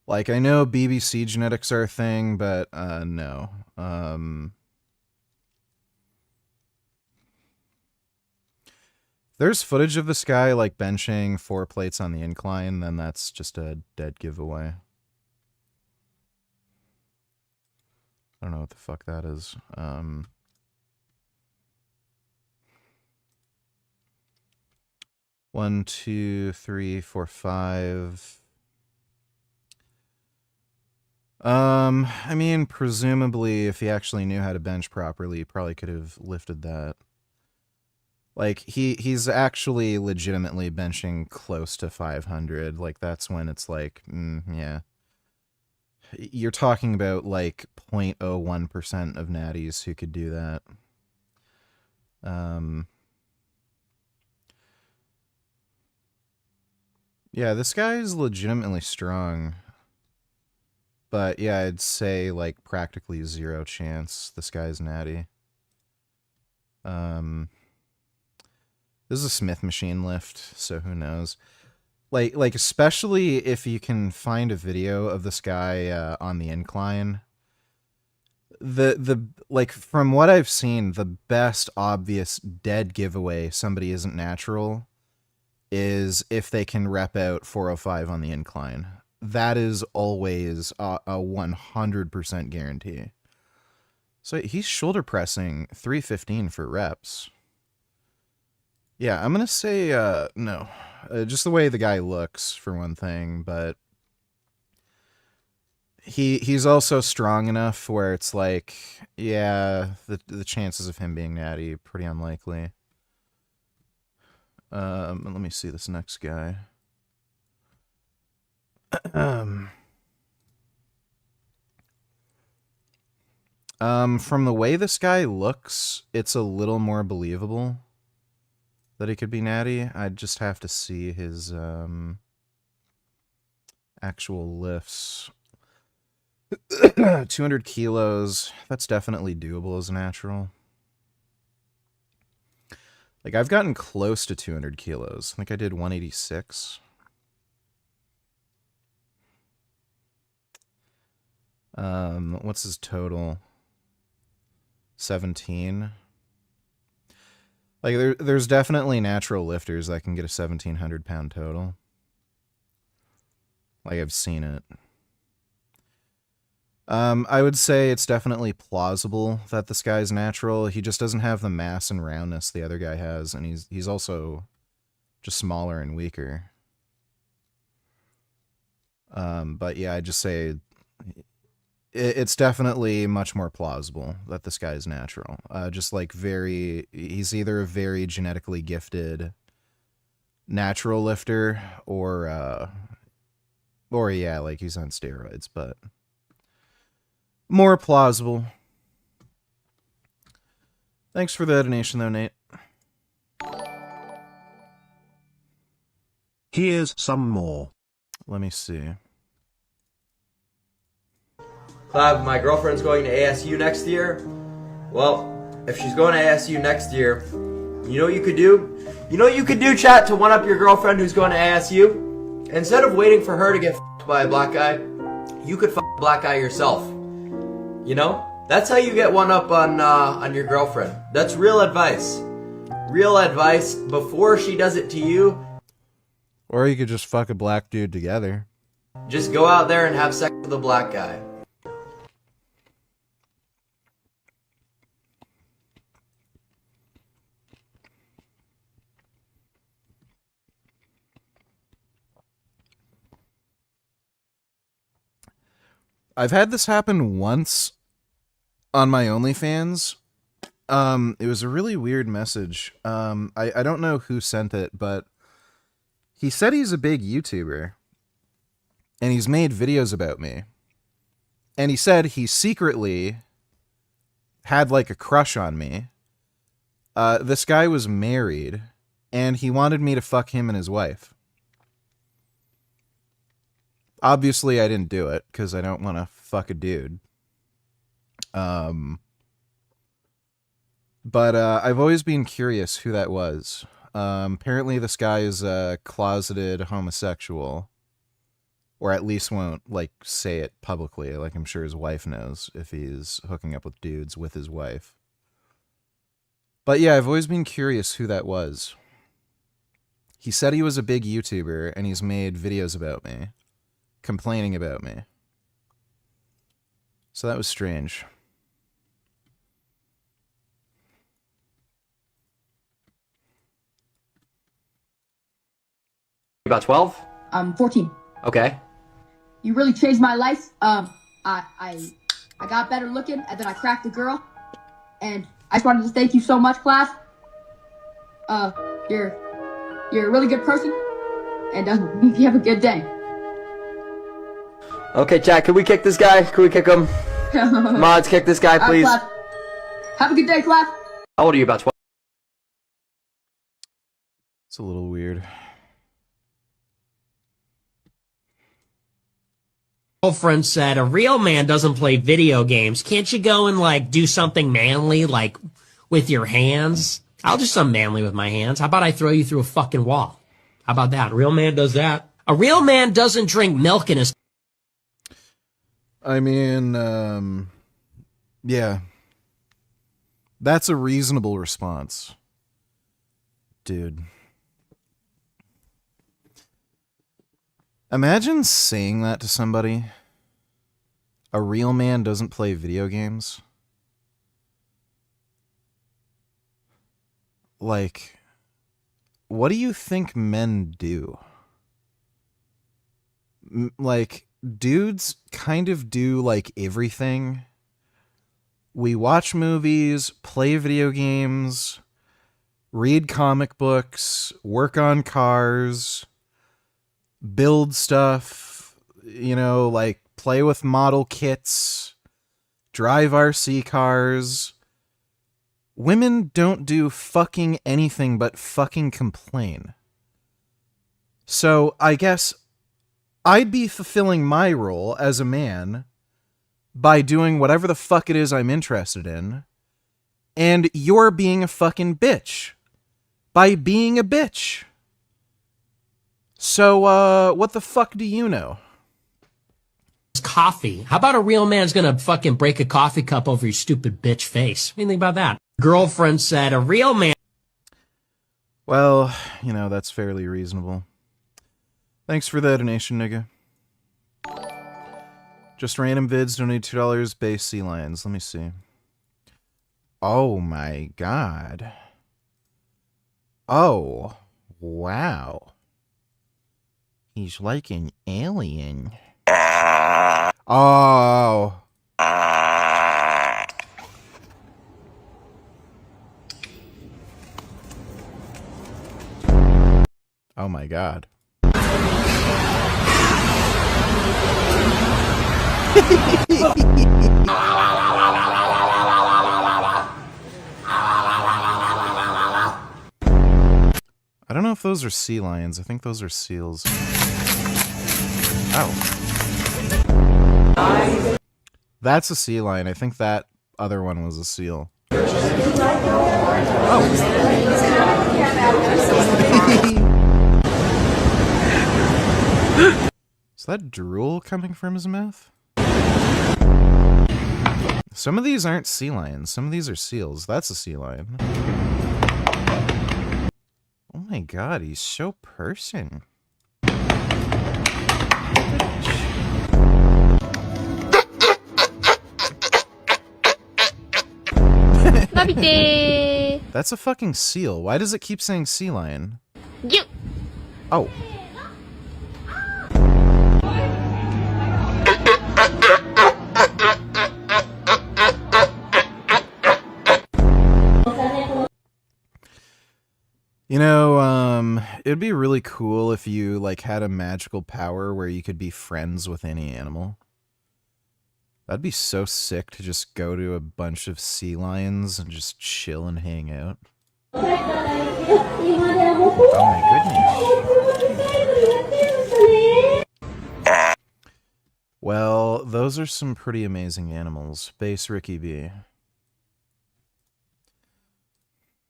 Like, I know BBC genetics are a thing, but, no. There's footage of this guy, like, benching 4 plates on the incline, then that's just a dead giveaway. I don't know what the fuck that is. 1, 2, 3, 4, 5. I mean, presumably, if he actually knew how to bench properly, he probably could have lifted that. Like, he's actually legitimately benching close to 500. Like, that's when it's like, yeah. You're talking about, like, 0.01% of natties who could do that. Yeah, this guy is legitimately strong. But, yeah, I'd say, like, practically 0 chance this guy's natty. This is a Smith machine lift, so who knows. Like especially if you can find a video of this guy on the incline. Like, from what I've seen, the best obvious dead giveaway somebody isn't natural is if they can rep out 405 on the incline. That is always a 100% guarantee. So he's shoulder pressing 315 for reps. Yeah, I'm going to say no. Just the way the guy looks, for one thing, but he's also strong enough where it's like, yeah, the chances of him being natty pretty unlikely. Let me see this next guy. From the way this guy looks, it's a little more believable that he could be natty. I'd just have to see his actual lifts. 200 kilos. That's definitely doable as a natural. Like, I've gotten close to 200 kilos. I think I did 186. What's his total? 17. Like, there's definitely natural lifters that can get a 1,700 pound total. Like, I've seen it. I would say it's definitely plausible that this guy's natural. He just doesn't have the mass and roundness the other guy has, and he's also just smaller and weaker. But yeah, I'd just say it's definitely much more plausible that this guy's natural. Just like he's either a very genetically gifted natural lifter or yeah, like he's on steroids, but more plausible. Thanks for the donation though, Nate. Here's some more. Let me see. Clive, my girlfriend's going to ASU next year. Well, if she's going to ASU next year, you know what you could do? You know what you could do, chat, to one-up your girlfriend who's going to ASU? Instead of waiting for her to get f***ed by a black guy, you could f*** a black guy yourself. You know? That's how you get one up on your girlfriend. That's real advice. Real advice before she does it to you. Or you could just fuck a black dude together. Just go out there and have sex with a black guy. I've had this happen once on my OnlyFans. It was a really weird message. I don't know who sent it, but he said he's a big YouTuber. And he's made videos about me. And he said he secretly had like a crush on me. This guy was married, and he wanted me to fuck him and his wife. Obviously, I didn't do it, because I don't want to fuck a dude. But I've always been curious who that was. Apparently, this guy is a closeted homosexual. Or at least won't, like, say it publicly. Like, I'm sure his wife knows if he's hooking up with dudes with his wife. But yeah, I've always been curious who that was. He said he was a big YouTuber, and he's made videos about me. Complaining about me. So that was strange. About 12? I'm 14. Okay. You really changed my life. I got better looking, and then I cracked a girl. And I just wanted to thank you so much, class. You're a really good person, and you have a good day. Okay, chat, can we kick this guy? Can we kick him? Mods, kick this guy, please. Class. Have a good day, class. How old are you? About 12? It's a little weird. Girlfriend said, a real man doesn't play video games. Can't you go and, like, do something manly, like, with your hands? I'll do something manly with my hands. How about I throw you through a fucking wall? How about that? A real man does that. A real man doesn't drink milk in his... I mean, yeah. That's a reasonable response. Dude. Imagine saying that to somebody. A real man doesn't play video games. Like, what do you think men do? Like, dudes kind of do, like, everything. We watch movies, play video games, read comic books, work on cars, build stuff, you know, like play with model kits, drive RC cars. Women don't do fucking anything but fucking complain. So I guess I'd be fulfilling my role as a man by doing whatever the fuck it is I'm interested in, and you're being a fucking bitch by being a bitch. So, what the fuck do you know? Coffee. How about a real man's gonna fucking break a coffee cup over your stupid bitch face? What do you think about that? Girlfriend said a real man. Well, you know, that's fairly reasonable. Thanks for the donation, nigga. Just random vids, donate $2, base sea lions. Let me see. Oh my god. Oh, wow. He's like an alien. Oh. Oh my god. I don't know if those are sea lions. I think those are seals. Oh. That's a sea lion. I think that other one was a seal. Oh. Is that drool coming from his mouth? Some of these aren't sea lions. Some of these are seals. That's a sea lion. Oh my god, he's so person. That's a fucking seal. Why does it keep saying sea lion? You. Oh. You know, it'd be really cool if you, like, had a magical power where you could be friends with any animal. That'd be so sick to just go to a bunch of sea lions and just chill and hang out. Oh my goodness. Well, those are some pretty amazing animals. Base Ricky B.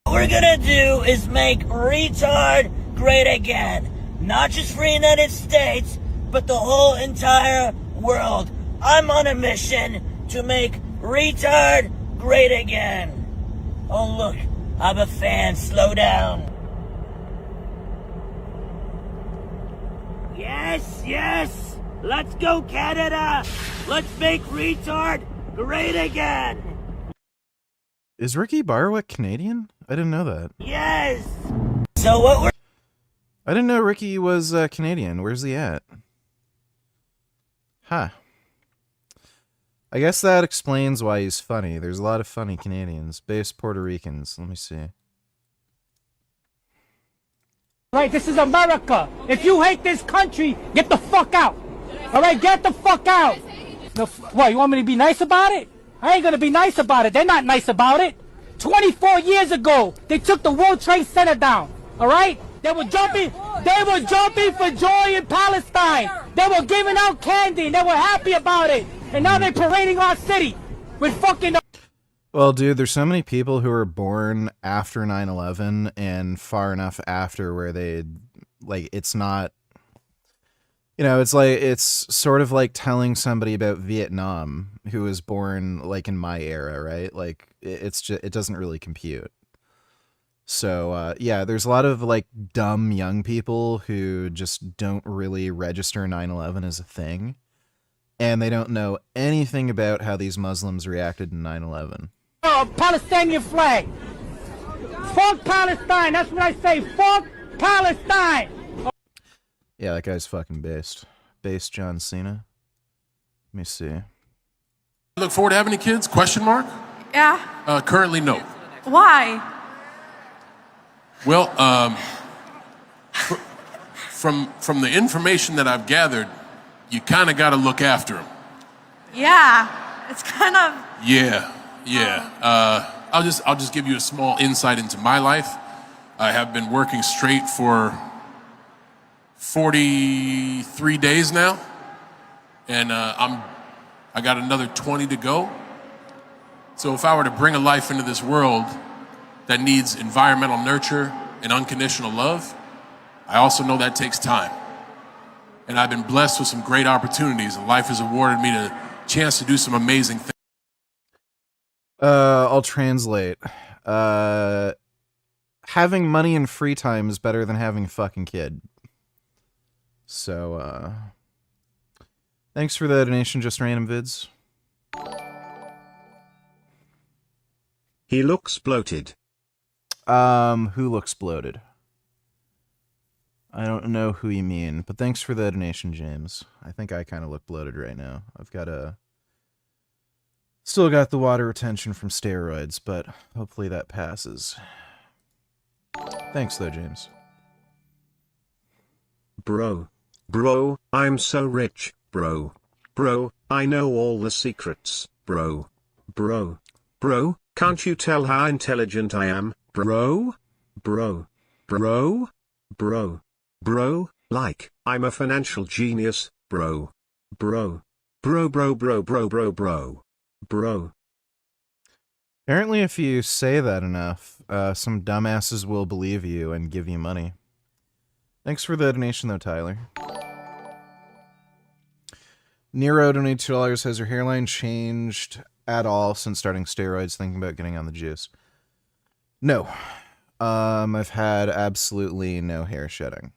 What we're gonna do is make retard great again. Not just for the United States, but the whole entire world. I'm on a mission to make retard great again. Oh look, I'm a fan, slow down. Yes, yes, let's go Canada. Let's make retard great again. Is Ricky Barwick Canadian? I didn't know that. Yes. So what we're... I didn't know Ricky was Canadian. Where's he at? Huh. I guess that explains why he's funny. There's a lot of funny Canadians. Base Puerto Ricans. Let me see. Right, this is America. If you hate this country, get the fuck out. All right, get the fuck out. What, you want me to be nice about it? I ain't gonna be nice about it. They're not nice about it. 24 years ago, they took the World Trade Center down. All right? They were jumping for joy in Palestine. They were giving out candy and they were happy about it. And now they're parading our city with fucking... Well, dude, there's so many people who were born after 9/11 and far enough after where they, like, it's not, you know, it's like, it's sort of like telling somebody about Vietnam who was born, like, in my era, right? Like, it's just, it doesn't really compute. So, yeah, there's a lot of, like, dumb young people who just don't really register 9/11 as a thing. And they don't know anything about how these Muslims reacted in 9/11. Palestinian flag. Fuck Palestine. That's what I say. Fuck Palestine. Yeah, that guy's fucking based. Based John Cena. Let me see. Look forward to having any kids? Question mark? Yeah. Currently, no. Why? Well, from the information that I've gathered, you kind of got to look after him. Yeah, it's kind of. Yeah. I'll just give you a small insight into my life. I have been working straight for 43 days now, and I got another 20 to go. So if I were to bring a life into this world that needs environmental nurture and unconditional love, I also know that takes time. And I've been blessed with some great opportunities, and life has awarded me the chance to do some amazing things. I'll translate. Having money and free time is better than having a fucking kid. So, thanks for the donation, Just Random Vids. He looks bloated. Who looks bloated? I don't know who you mean, but thanks for the donation, James. I think I kind of look bloated right now. I've got still got the water retention from steroids, but hopefully that passes. Thanks though, James. Bro, I'm so rich, bro, I know all the secrets, bro, can't you tell how intelligent I am, bro, like, I'm a financial genius, bro. Apparently if you say that enough, some dumbasses will believe you and give you money. Thanks for the donation though, Tyler. Nero donated $2. Has your hairline changed at all since starting steroids, thinking about getting on the juice? No. I've had absolutely no hair shedding.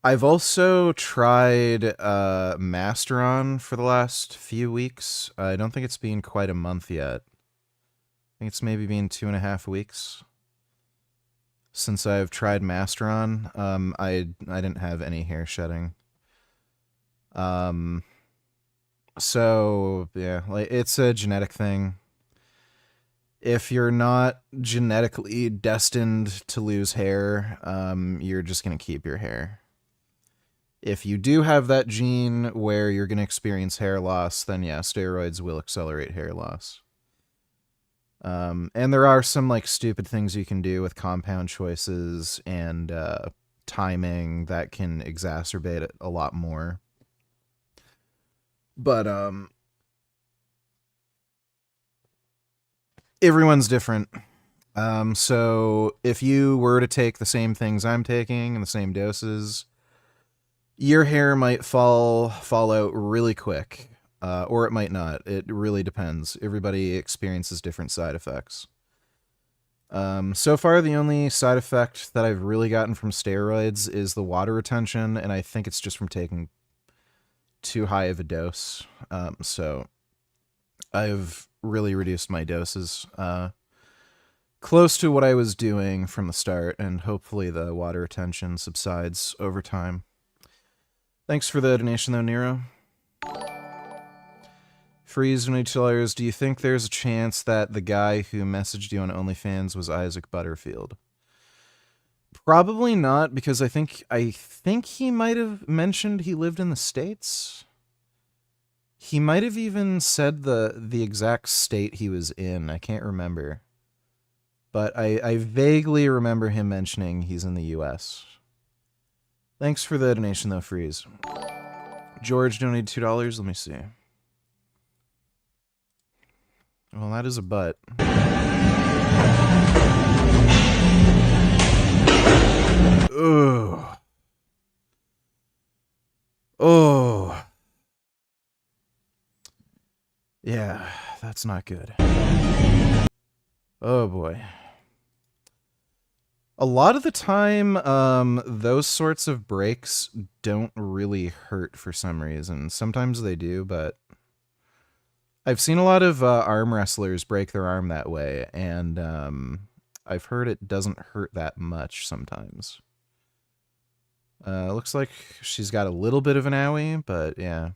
I've also tried Masteron for the last few weeks. I don't think it's been quite a month yet. I think it's maybe been 2.5 weeks since I've tried Masteron. I didn't have any hair shedding. So yeah, like it's a genetic thing. If you're not genetically destined to lose hair, you're just going to keep your hair. If you do have that gene where you're going to experience hair loss, then yeah, steroids will accelerate hair loss. And there are some like stupid things you can do with compound choices and timing that can exacerbate it a lot more. But everyone's different. So if you were to take the same things I'm taking and the same doses, your hair might fall out really quick, or it might not. It really depends. Everybody experiences different side effects. So far, the only side effect that I've really gotten from steroids is the water retention, and I think it's just from taking too high of a dose. So I've really reduced my doses close to what I was doing from the start, and hopefully the water retention subsides over time. Thanks for the donation though, Nero. Freeze $2. Do you think there's a chance that the guy who messaged you on OnlyFans was Isaac Butterfield? Probably not, because I think he might have mentioned he lived in the States. He might have even said the exact state he was in. I can't remember. But I vaguely remember him mentioning he's in the US. Thanks for the donation though, Freeze. George donated $2. Let me see. Well, that is a butt. Ugh. Oh. Yeah, that's not good. Oh boy. A lot of the time, those sorts of breaks don't really hurt for some reason. Sometimes they do, but I've seen a lot of arm wrestlers break their arm that way, and I've heard it doesn't hurt that much sometimes. Looks like she's got a little bit of an owie, but yeah.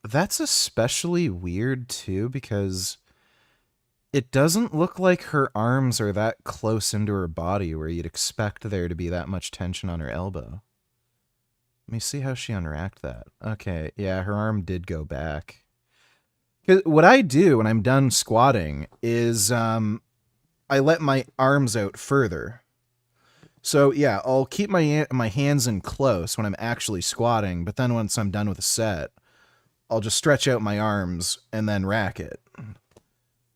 That's especially weird too, because it doesn't look like her arms are that close into her body where you'd expect there to be that much tension on her elbow. Let me see how she unracked that. Okay, yeah, her arm did go back. 'Cause what I do when I'm done squatting is I let my arms out further. So yeah, I'll keep my hands in close when I'm actually squatting, but then once I'm done with a set, I'll just stretch out my arms and then rack it.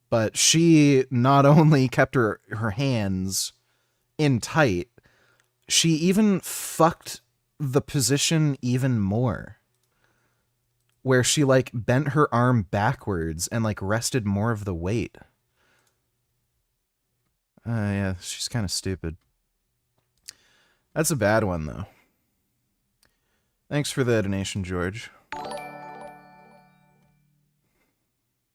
But she not only kept her hands in tight, she even fucked the position even more. Where she like bent her arm backwards and like rested more of the weight. Yeah, she's kind of stupid. That's a bad one though. Thanks for the donation, George.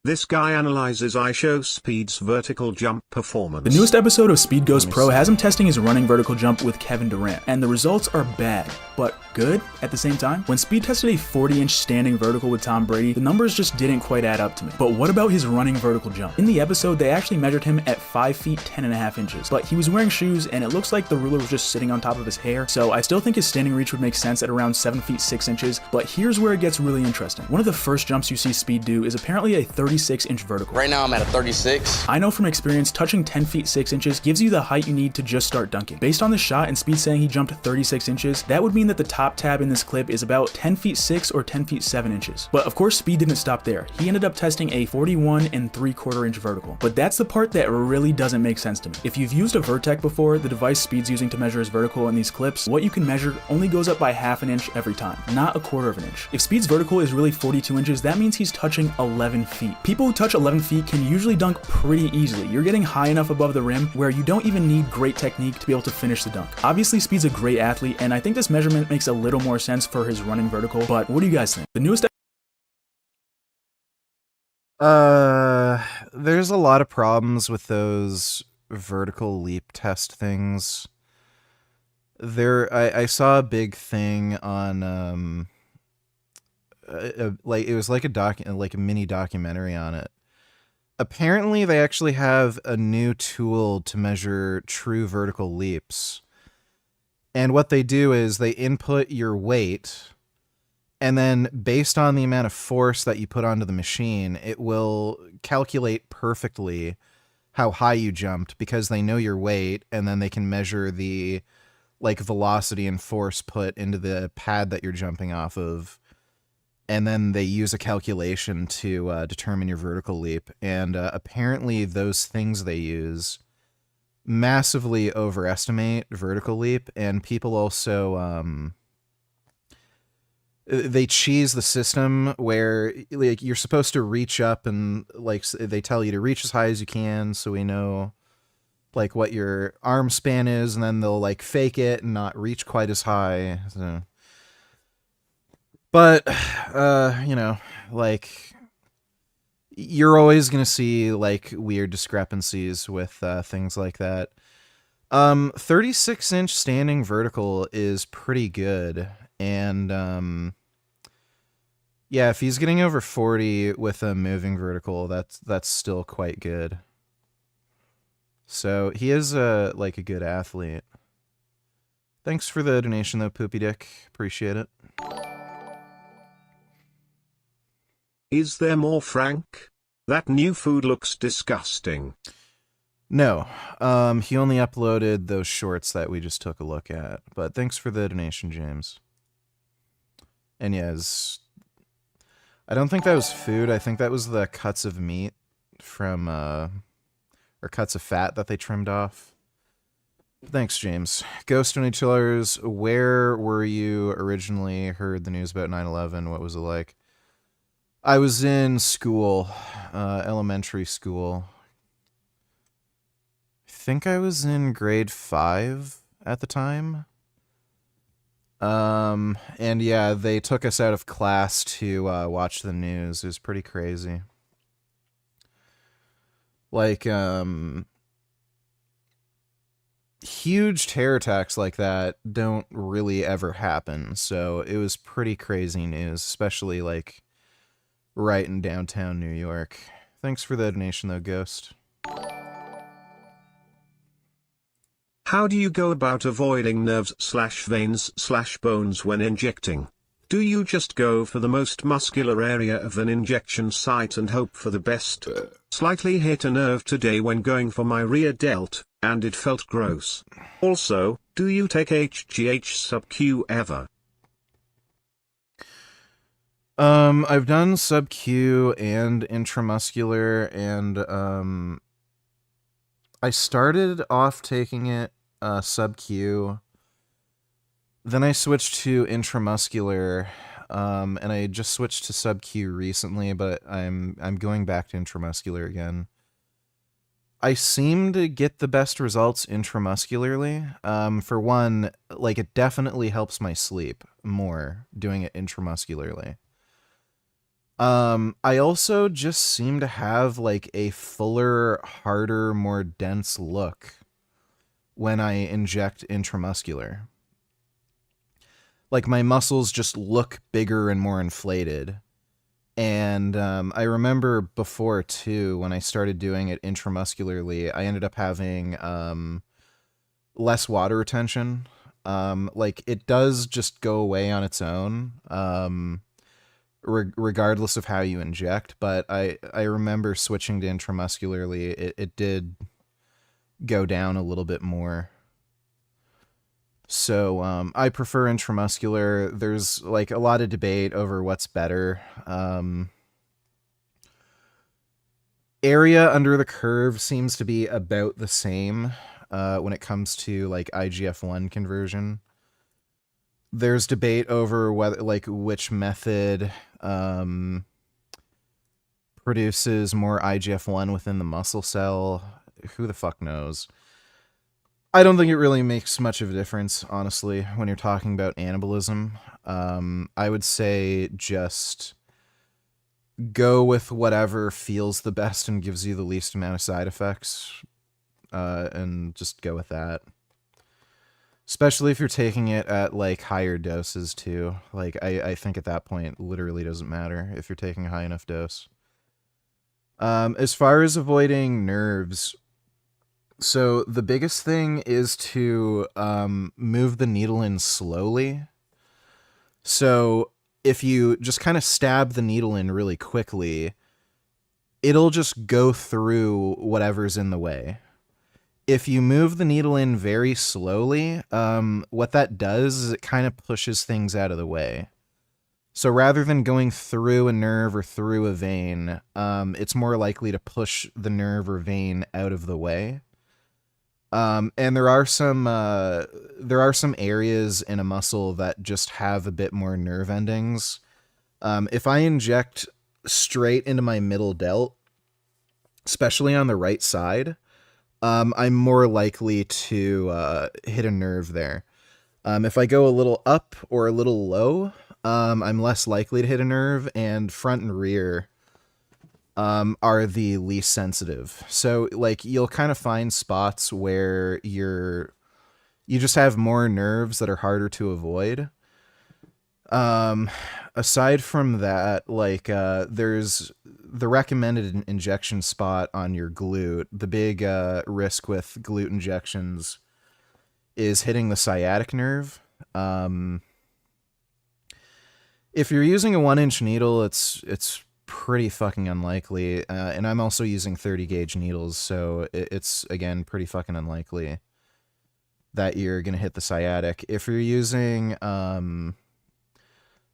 This guy analyzes iShowSpeed's vertical jump performance. The newest episode of Speed Goes Pro has him testing his running vertical jump with Kevin Durant, and the results are bad, but good at the same time. When Speed tested a 40-inch standing vertical with Tom Brady, the numbers just didn't quite add up to me. But what about his running vertical jump? In the episode, they actually measured him at 5 feet 10.5 inches, but he was wearing shoes and it looks like the ruler was just sitting on top of his hair, so I still think his standing reach would make sense at around 7 feet 6 inches, but here's where it gets really interesting. One of the first jumps you see Speed do is apparently a 36-inch vertical. Right now I'm at a 36. I know from experience, touching 10 feet 6 inches gives you the height you need to just start dunking. Based on the shot and Speed saying he jumped 36 inches, that would mean that the top tab in this clip is about 10 feet 6 or 10 feet 7 inches. But of course Speed didn't stop there. He ended up testing a 41 3/4 inch vertical. But that's the part that really doesn't make sense to me. If you've used a Vertec before, the device Speed's using to measure his vertical in these clips, what you can measure only goes up by 1/2 inch every time, not 1/4 inch. If Speed's vertical is really 42 inches, that means he's touching 11 feet. People who touch 11 feet can usually dunk pretty easily. You're getting high enough above the rim where you don't even need great technique to be able to finish the dunk. Obviously Speed's a great athlete, and I think this measurement makes a little more sense for his running vertical, but what do you guys think? The newest There's a lot of problems with those vertical leap test things. I saw a big thing on like it was like a mini documentary on it. Apparently they actually have a new tool to measure true vertical leaps. And what they do is they input your weight, and then based on the amount of force that you put onto the machine, it will calculate perfectly how high you jumped because they know your weight, and then they can measure the like velocity and force put into the pad that you're jumping off of. And then they use a calculation to determine your vertical leap. And apparently those things they use massively overestimate vertical leap, and people also they cheese the system where like you're supposed to reach up and like they tell you to reach as high as you can so we know like what your arm span is, and then they'll like fake it and not reach quite as high. So. But you know, like you're always going to see like weird discrepancies with things like that. 36-inch standing vertical is pretty good. And yeah, if he's getting over 40 with a moving vertical, that's still quite good. So he is like a good athlete. Thanks for the donation though, Poopy Dick. Appreciate it. Is there more, Frank? That new food looks disgusting. No, he only uploaded those shorts that we just took a look at. But thanks for the donation, James. And yes, I don't think that was food. I think that was the cuts of meat from, or cuts of fat that they trimmed off. Thanks, James. Ghost Only Chillers, where were you originally? Heard the news about 9/11. What was it like? I was in school, elementary school. I think I was in grade 5 at the time. And yeah, they took us out of class to watch the news. It was pretty crazy. Like, huge terror attacks like that don't really ever happen. So it was pretty crazy news, especially like right in downtown New York. Thanks for the donation though, Ghost. How do you go about avoiding nerves/veins/bones when injecting? Do you just go for the most muscular area of an injection site and hope for the best? Slightly hit a nerve today when going for my rear delt, and it felt gross. Also, do you take HGH sub-Q ever? I've done sub-Q and intramuscular, and I started off taking it sub-Q. Then I switched to intramuscular, and I just switched to sub-Q recently, but I'm going back to intramuscular again. I seem to get the best results intramuscularly. For one, like, it definitely helps my sleep more doing it intramuscularly. I also just seem to have like a fuller, harder, more dense look when I inject intramuscular. Like, my muscles just look bigger and more inflated. And I remember before too, when I started doing it intramuscularly, I ended up having less water retention. Like, it does just go away on its own. Regardless of how you inject, but I remember switching to intramuscularly, it did go down a little bit more. So I prefer intramuscular. There's like a lot of debate over what's better. Area under the curve seems to be about the same when it comes to like IGF-1 conversion. There's debate over whether, like, which method produces more IGF-1 within the muscle cell. Who the fuck knows? I don't think it really makes much of a difference, honestly, when you're talking about anabolism. I would say just go with whatever feels the best and gives you the least amount of side effects, and just go with that. Especially if you're taking it at, like, higher doses, too. Like, I think at that point, it literally doesn't matter if you're taking a high enough dose. As far as avoiding nerves, so the biggest thing is to move the needle in slowly. So if you just kind of stab the needle in really quickly, it'll just go through whatever's in the way. If you move the needle in very slowly, what that does is it kind of pushes things out of the way. So rather than going through a nerve or through a vein, it's more likely to push the nerve or vein out of the way. And there are some areas in a muscle that just have a bit more nerve endings. If I inject straight into my middle delt, especially on the right side, I'm more likely to hit a nerve there. If I go a little up or a little low, I'm less likely to hit a nerve, and front and rear are the least sensitive. So, like, you'll kind of find spots where you just have more nerves that are harder to avoid. Aside from that, like, there's the recommended injection spot on your glute. The big risk with glute injections is hitting the sciatic nerve. If you're using a 1-inch needle, it's pretty fucking unlikely. And I'm also using 30 gauge needles, so it's, again, pretty fucking unlikely that you're gonna hit the sciatic. If you're using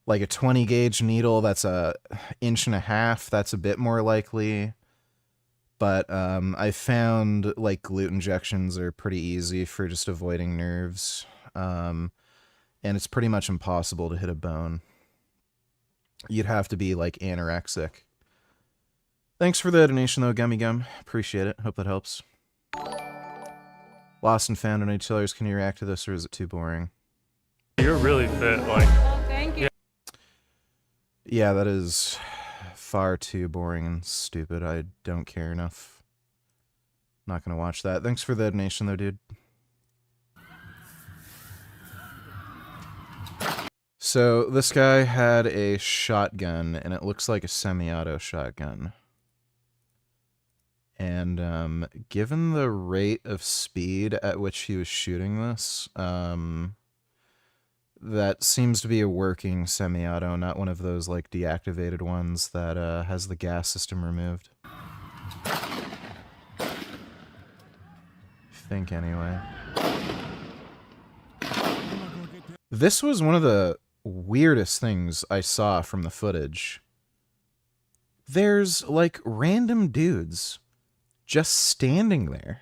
like a 20 gauge needle that's a 1.5 inches, that's a bit more likely. But I found, like, glute injections are pretty easy for just avoiding nerves. And it's pretty much impossible to hit a bone. You'd have to be, like, anorexic. Thanks for the donation, though, Gummy Gum. Appreciate it. Hope that helps. Lost and Found on H-Tellers, can you react to this, or is it too boring? You're really fit, like... Thank you. Yeah, that is far too boring and stupid. I don't care enough. Not gonna watch that. Thanks for the donation, though, dude. So this guy had a shotgun, and it looks like a semi-auto shotgun. And given the rate of speed at which he was shooting this, that seems to be a working semi-auto, not one of those like deactivated ones that has the gas system removed. I think anyway. This was one of the weirdest things I saw from the footage. There's like random dudes just standing there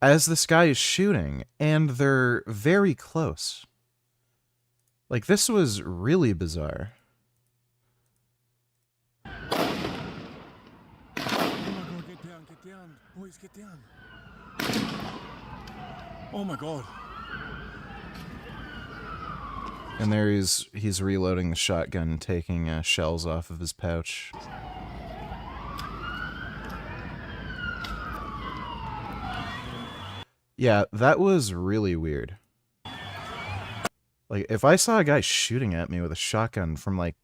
as this guy is shooting, and they're very close. Like, this was really bizarre. Oh my god, get down, boys, get down. Oh my god. And there he's reloading the shotgun, taking shells off of his pouch. Yeah, that was really weird. Like, if I saw a guy shooting at me with a shotgun from, like,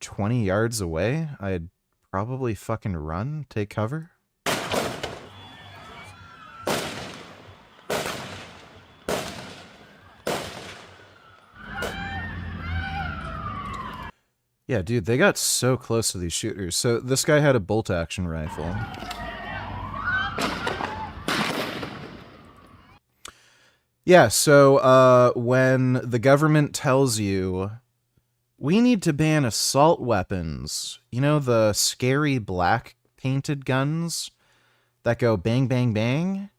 20 yards away, I'd probably fucking run, take cover. Yeah, dude, they got so close to these shooters. So this guy had a bolt-action rifle. Yeah, so when the government tells you, we need to ban assault weapons, you know, the scary black painted guns that go bang, bang, bang?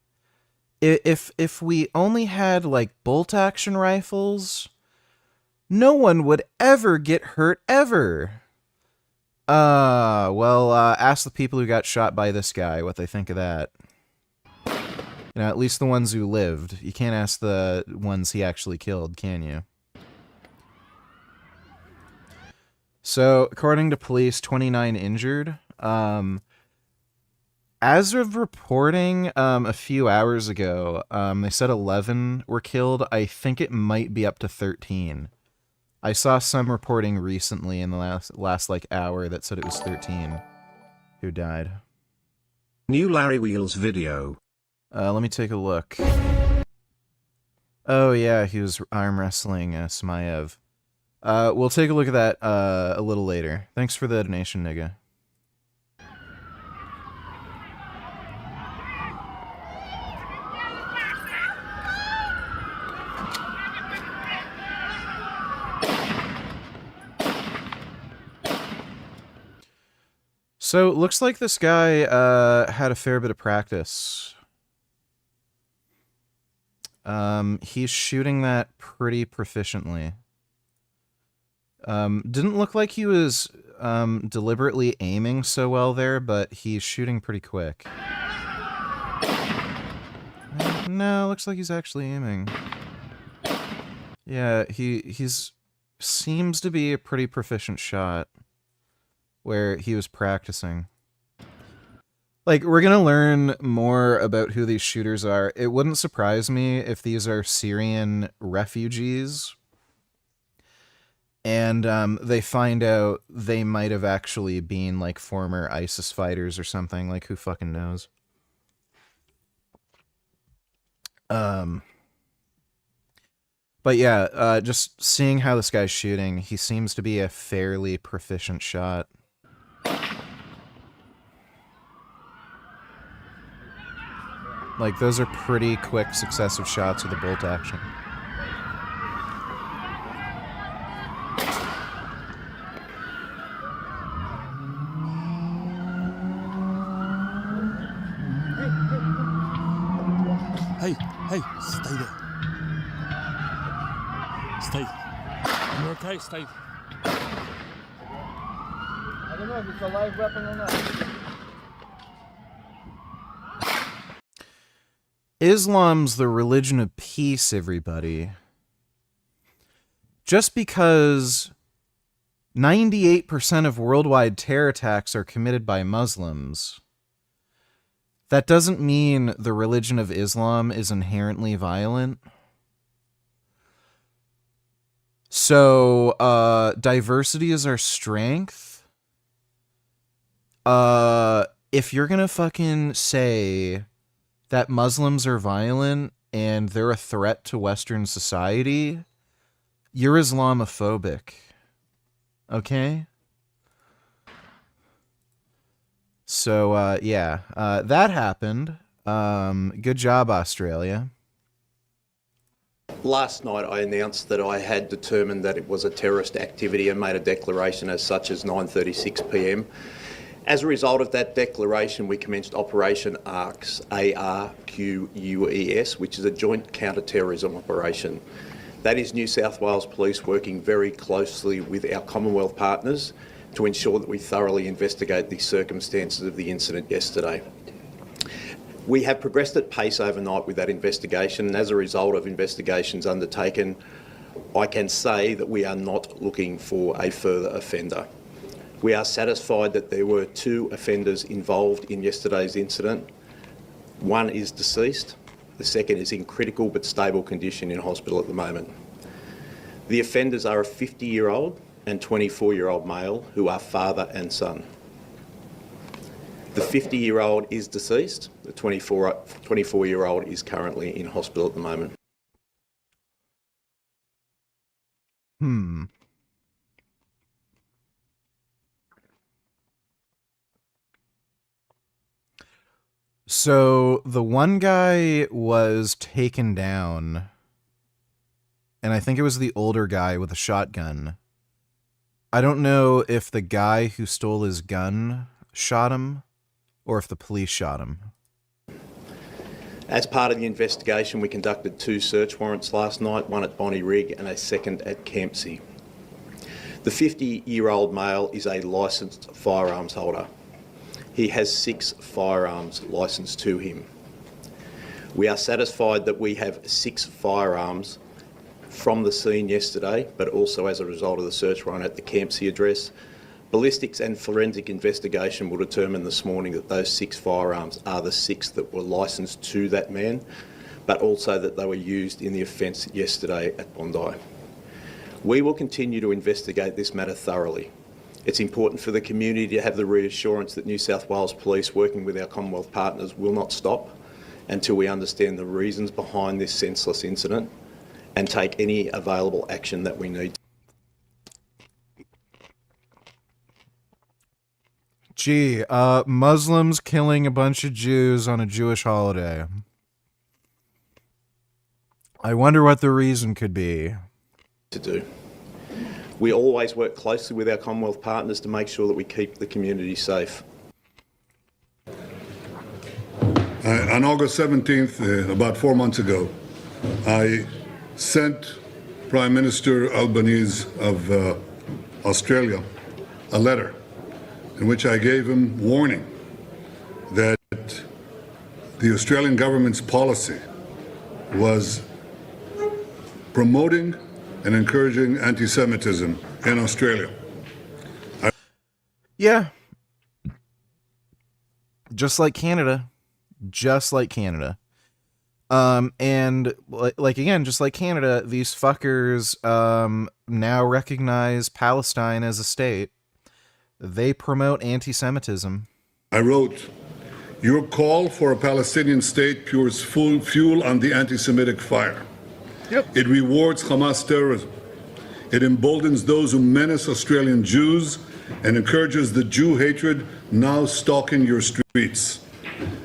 If we only had, like, bolt-action rifles, no one would ever get hurt, ever. Ask the people who got shot by this guy what they think of that. You know, at least the ones who lived. You can't ask the ones he actually killed, can you? So, according to police, 29 injured. As of reporting a few hours ago, they said 11 were killed. I think it might be up to 13. I saw some reporting recently in the last like hour that said it was 13 who died. New Larry Wheels video. Let me take a look. Oh yeah, he was arm wrestling Smaev. We'll take a look at that a little later. Thanks for the donation, nigga. So, looks like this guy had a fair bit of practice. He's shooting that pretty proficiently. Didn't look like he was deliberately aiming so well there, but he's shooting pretty quick. No, looks like he's actually aiming. Yeah, he's seems to be a pretty proficient shot where he was practicing. Like, we're gonna learn more about who these shooters are. It wouldn't surprise me if these are Syrian refugees. And they find out they might have actually been, like, former ISIS fighters or something. Like, who fucking knows? But yeah, just seeing how this guy's shooting, he seems to be a fairly proficient shot. Like, those are pretty quick successive shots with a bolt action. Hey, stay there. Stay. You're okay, stay. I don't know if it's a live weapon or not. Islam's the religion of peace, everybody. Just because 98% of worldwide terror attacks are committed by Muslims, that doesn't mean the religion of Islam is inherently violent. So, diversity is our strength. If you're gonna fucking say that Muslims are violent and they're a threat to Western society, you're Islamophobic. Okay? So, yeah, that happened. Good job, Australia. Last night I announced that I had determined that it was a terrorist activity and made a declaration as such as 9:36 p.m. As a result of that declaration, we commenced Operation ARQUS, ARQUES, which is a joint counter-terrorism operation. That is New South Wales Police working very closely with our Commonwealth partners to ensure that we thoroughly investigate the circumstances of the incident yesterday. We have progressed at pace overnight with that investigation, and as a result of investigations undertaken, I can say that we are not looking for a further offender. We are satisfied that there were 2 offenders involved in yesterday's incident. One is deceased, the second is in critical but stable condition in hospital at the moment. The offenders are a 50-year-old and 24-year-old male who are father and son. The 50-year-old is deceased. The 24-year-old is currently in hospital at the moment. So the one guy was taken down, and I think it was the older guy with a shotgun. I don't know if the guy who stole his gun shot him or if the police shot him. As part of the investigation, we conducted 2 search warrants last night, one at Bonnie Rig and a second at Campsie. The 50-year-old male is a licensed firearms holder. He has 6 firearms licensed to him. We are satisfied that we have 6 firearms from the scene yesterday, but also as a result of the search warrant at the Campsie address. Ballistics and forensic investigation will determine this morning that those 6 firearms are the 6 that were licensed to that man, but also that they were used in the offence yesterday at Bondi. We will continue to investigate this matter thoroughly. It's important for the community to have the reassurance that New South Wales Police, working with our Commonwealth partners, will not stop until we understand the reasons behind this senseless incident and take any available action that we need. Gee, Muslims killing a bunch of Jews on a Jewish holiday. I wonder what the reason could be. To do. We always work closely with our Commonwealth partners to make sure that we keep the community safe. On August 17th, about 4 months ago, I sent Prime Minister Albanese of Australia a letter in which I gave him warning that the Australian government's policy was promoting and encouraging anti-Semitism in Australia. Yeah. Just like Canada. Just like Canada. And like again, just like Canada, these fuckers now recognize Palestine as a state. They promote anti-Semitism. I wrote, your call for a Palestinian state pours full fuel on the anti-Semitic fire. Yep. It rewards Hamas terrorism. It emboldens those who menace Australian Jews and encourages the Jew hatred now stalking your streets.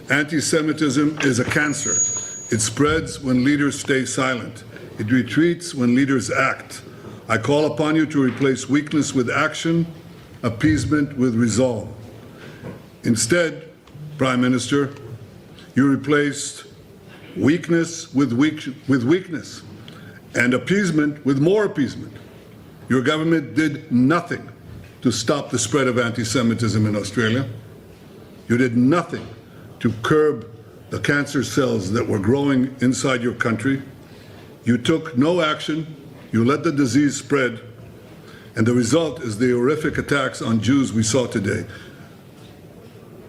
Anti-Semitism is a cancer. It spreads when leaders stay silent. It retreats when leaders act. I call upon you to replace weakness with action, appeasement with resolve. Instead, Prime Minister, you replaced weakness with weakness and appeasement with more appeasement. Your government did nothing to stop the spread of anti-Semitism in Australia. You did nothing to curb the cancer cells that were growing inside your country. You took no action. You let the disease spread. And the result is the horrific attacks on Jews we saw today.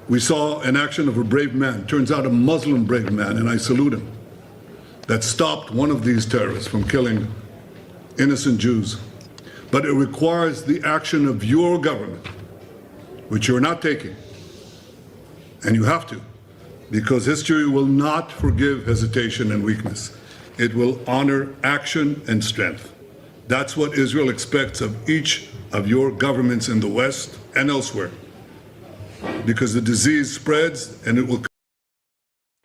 We saw an action of a brave man, turns out a Muslim brave man, and I salute him, that stopped one of these terrorists from killing innocent Jews. but it requires the action of your government, which you're not taking. And you have to, because history will not forgive hesitation and weakness. It will honor action and strength. That's what Israel expects of each of your governments in the West and elsewhere, because the disease spreads and it will.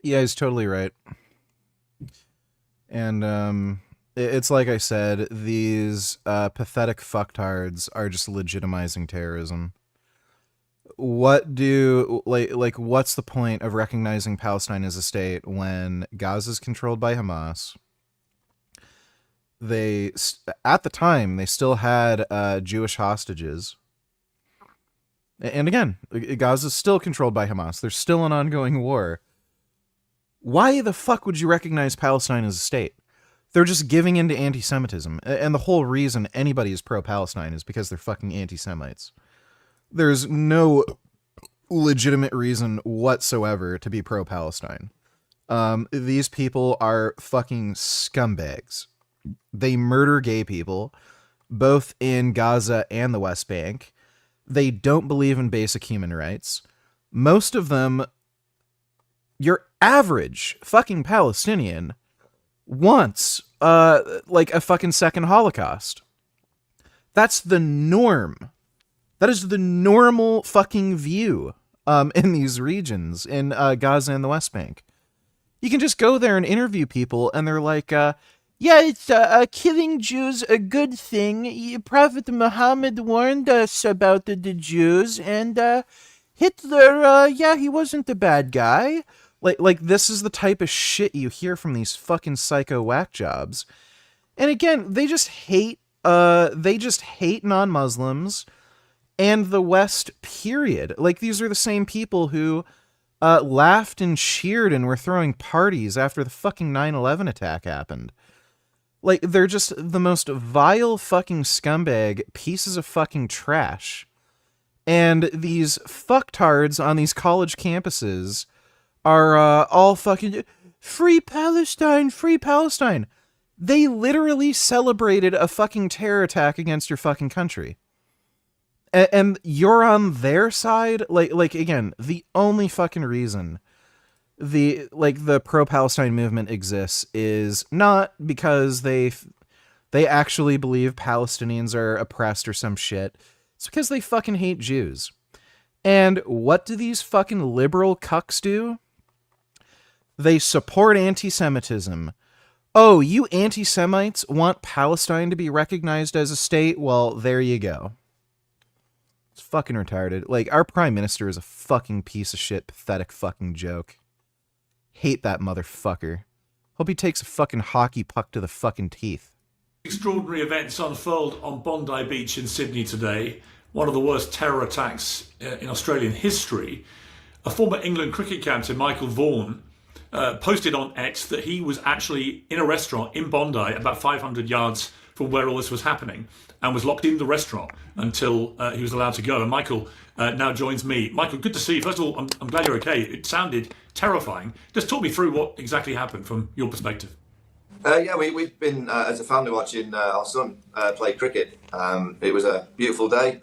Yeah, he's totally right. And it's like I said, these pathetic fucktards are just legitimizing terrorism. What's the point of recognizing Palestine as a state when Gaza is controlled by Hamas? At the time, they still had Jewish hostages. And again, Gaza is still controlled by Hamas. There's still an ongoing war. Why the fuck would you recognize Palestine as a state? They're just giving in to anti-Semitism. And the whole reason anybody is pro-Palestine is because they're fucking anti-Semites. There's no legitimate reason whatsoever to be pro-Palestine. These people are fucking scumbags. They murder gay people, both in Gaza and the West Bank. They don't believe in basic human rights. Most of them, your average fucking Palestinian, wants like a fucking second Holocaust. That's the norm. That is the normal fucking view in these regions, in Gaza and the West Bank. You can just go there and interview people, and they're like, yeah, it's killing Jews a good thing. Prophet Muhammad warned us about the Jews, and Hitler, yeah, he wasn't the bad guy. Like this is the type of shit you hear from these fucking psycho whack jobs. And again, they just hate non-Muslims and the West, period. Like, these are the same people who laughed and cheered and were throwing parties after the fucking 9/11 attack happened. Like, they're just the most vile fucking scumbag pieces of fucking trash. And these fucktards on these college campuses are all fucking free Palestine, free Palestine. They literally celebrated a fucking terror attack against your fucking country. And you're on their side? Like again, the only fucking reason the pro-Palestine movement exists is not because they actually believe Palestinians are oppressed or some shit. It's because they fucking hate Jews. And what do these fucking liberal cucks do? They support anti-Semitism. Oh, you anti-Semites want Palestine to be recognized as a state? Well, there you go. It's fucking retarded. Like, our prime minister is a fucking piece of shit, pathetic fucking joke. Hate that motherfucker. Hope he takes a fucking hockey puck to the fucking teeth. Extraordinary events unfold on Bondi Beach in Sydney today. One of the worst terror attacks in Australian history. A former England cricket captain, Michael Vaughan, posted on X that he was actually in a restaurant in Bondi about 500 yards from where all this was happening and was locked in the restaurant until he was allowed to go. And Michael now joins me. Michael, good to see you. First of all, I'm glad you're okay. It sounded terrifying. Just talk me through what exactly happened from your perspective. Yeah, we've been, as a family, watching our son play cricket. It was a beautiful day.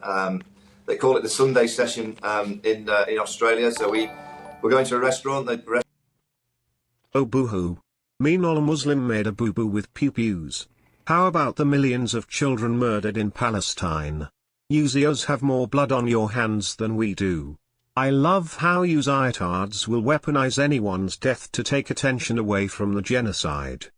They call it the Sunday session in Australia. So we're going to a restaurant. Oh boo-hoo. Meanwhile, Muslim made a boo-boo with pew-pews. How about the millions of children murdered in Palestine? You Zios have more blood on your hands than we do. I love how you Ziotards will weaponize anyone's death to take attention away from the genocide.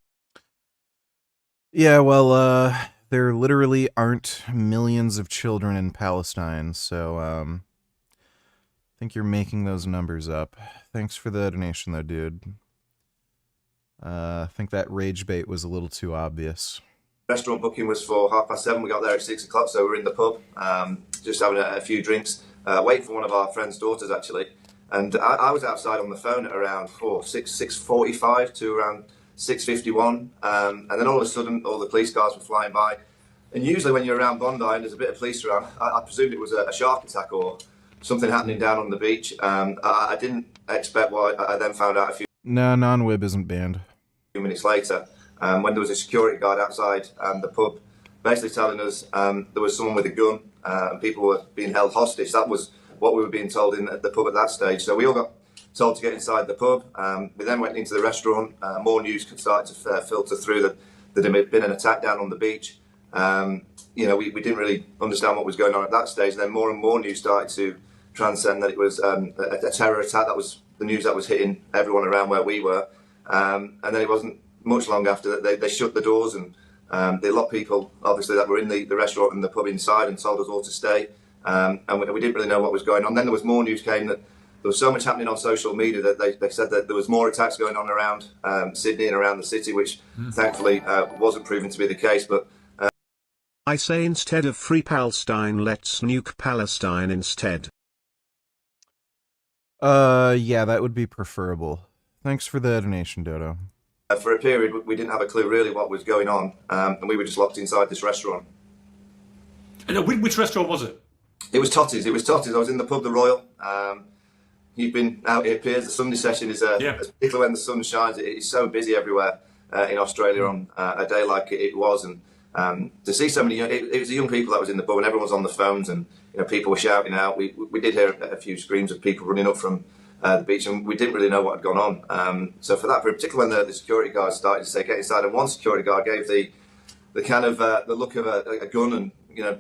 Yeah, well, there literally aren't millions of children in Palestine, so, I think you're making those numbers up. Thanks for the donation, though, dude. I think that rage bait was a little too obvious. Restaurant booking was for 7:30. We got there at 6 o'clock, so we're in the pub, just having a few drinks, waiting for one of our friend's daughters, actually. And I was outside on the phone at around 6:45 to around 6:51, and then all of a sudden, all the police cars were flying by. And usually when you're around Bondi and there's a bit of police around, I presumed it was a shark attack or something happening down on the beach. I didn't expect what I then found out a few non-wib isn't banned. minutes later, when there was a security guard outside the pub basically telling us there was someone with a gun and people were being held hostage. That was what we were being told at the pub at that stage. So we all got told to get inside the pub. We then went into the restaurant. More news started to filter through that there had been an attack down on the beach. We didn't really understand what was going on at that stage. Then more and more news started to transcend that it was a terror attack. That was the news that was hitting everyone around where we were. And then it wasn't much long after that they shut the doors and they locked people, obviously, that were in the restaurant and the pub inside and told us all to stay. And we didn't really know what was going on. Then there was more news came that there was so much happening on social media that they said that there was more attacks going on around Sydney and around the city, which thankfully wasn't proven to be the case. But I say instead of free Palestine, let's nuke Palestine instead. Yeah, that would be preferable. Thanks for the donation, Dodo. For a period, we didn't have a clue really what was going on, and we were just locked inside this restaurant. And which restaurant was it? It was Totti's. I was in the pub, the Royal. You've been out here, Piers. The Sunday session is particularly when the sun shines. It's so busy everywhere in Australia on a day like it was, and to see so many, it was the young people that was in the pub, and everyone was on the phones, and people were shouting out. We did hear a few screams of people running up from the beach, and we didn't really know what had gone on. So for that, particularly when the security guards started to say get inside, and one security guard gave the kind of the look of a gun, and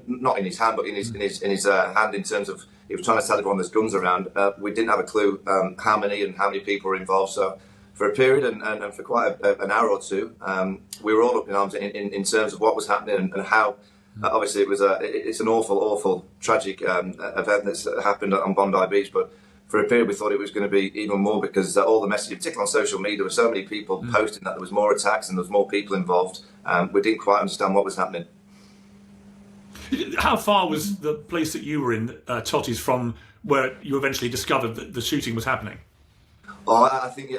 not in his hand, but in his hand, in terms of he was trying to tell everyone there's guns around. We didn't have a clue how many people were involved. So for a period and for quite an hour or two, we were all up in arms in terms of what was happening and how. Obviously, it's an awful, tragic event that's happened on Bondi Beach, but for a period we thought it was going to be even more because all the messaging, particularly on social media, there were so many people posting that there was more attacks and there was more people involved. We didn't quite understand what was happening. How far was the place that you were in, Totti's, from where you eventually discovered that the shooting was happening? Oh, I think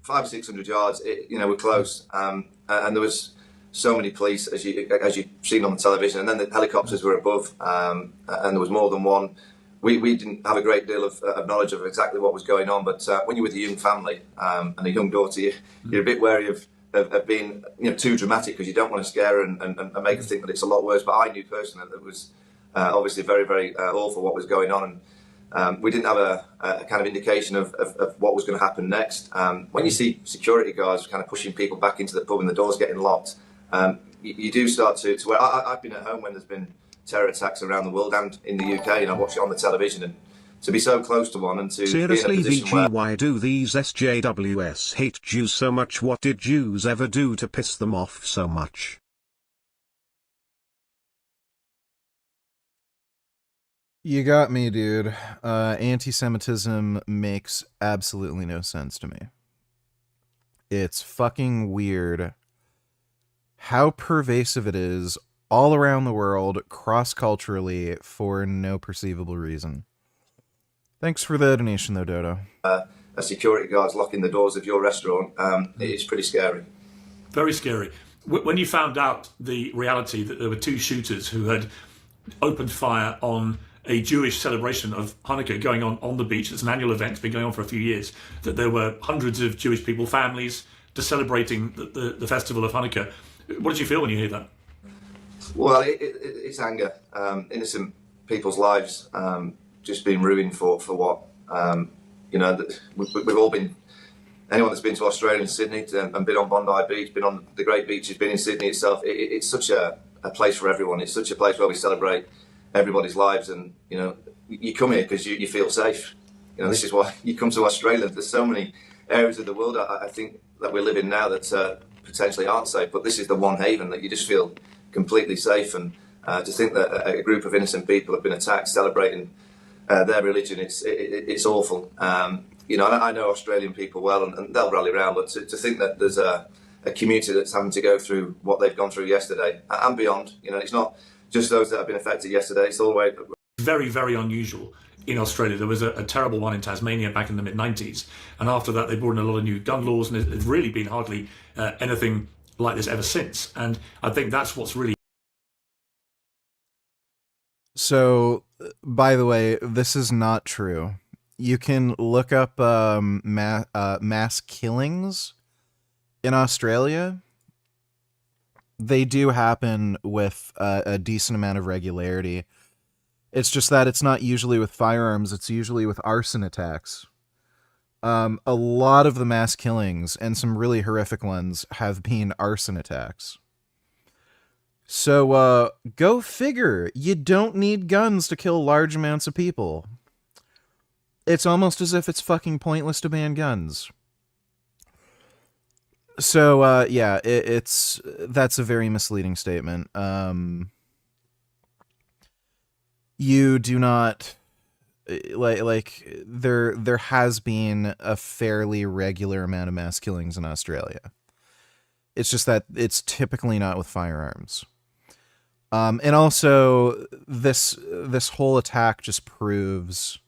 500 or 600 yards. We're close, and there was so many police, as you've seen on the television, and then the helicopters were above, and there was more than one. We didn't have a great deal of knowledge of exactly what was going on, but when you're with a young family and a young daughter, you're a bit wary of being too dramatic because you don't want to scare her and make her think that it's a lot worse. But I knew personally that it was obviously very, very awful what was going on, and we didn't have a kind of indication of what was going to happen next. When you see security guards kind of pushing people back into the pub and the doors getting locked, you do start to where I've been at home when there's been terror attacks around the world and in the UK, and I watch it on the television, and to be so close to one and to seriously, be in a position where... why do these SJWs hate Jews so much? What did Jews ever do to piss them off so much? You got me, dude. Anti-Semitism makes absolutely no sense to me. It's fucking weird how pervasive it is all around the world, cross-culturally, for no perceivable reason. Thanks for the donation, though, Dodo. A security guard's locking the doors of your restaurant. It's pretty scary. Very scary. When you found out the reality that there were two shooters who had opened fire on a Jewish celebration of Hanukkah going on the beach, it's an annual event, it's been going on for a few years, that there were hundreds of Jewish people, families, just celebrating the festival of Hanukkah. What did you feel when you hear that? Well, it's anger. Innocent people's lives just being ruined for what? We've all been... Anyone that's been to Australia and Sydney and been on Bondi Beach, been on the great beaches, been in Sydney itself, it's such a place for everyone. It's such a place where we celebrate everybody's lives, and you come here because you feel safe. This is why you come to Australia. There's so many areas of the world I think that we live in now that potentially aren't safe, but this is the one haven that you just feel completely safe. And to think that a group of innocent people have been attacked celebrating their religion, it's awful. I know Australian people well, and they'll rally around, but to think that there's a community that's having to go through what they've gone through yesterday and beyond, it's not just those that have been affected yesterday, it's all the way... Very, very unusual in Australia. There was a terrible one in Tasmania back in the mid-90s, and after that they brought in a lot of new gun laws, and it's really been hardly anything like this ever since. And I think that's what's really... So, by the way, this is not true. You can look up mass killings in Australia, They do happen with a decent amount of regularity. It's just that it's not usually with firearms, it's usually with arson attacks. A lot of the mass killings, and some really horrific ones, have been arson attacks. So, go figure. You don't need guns to kill large amounts of people. It's almost as if it's fucking pointless to ban guns. So, yeah, that's a very misleading statement. You do not... Like there has been a fairly regular amount of mass killings in Australia. It's just that it's typically not with firearms. And also this whole attack just proves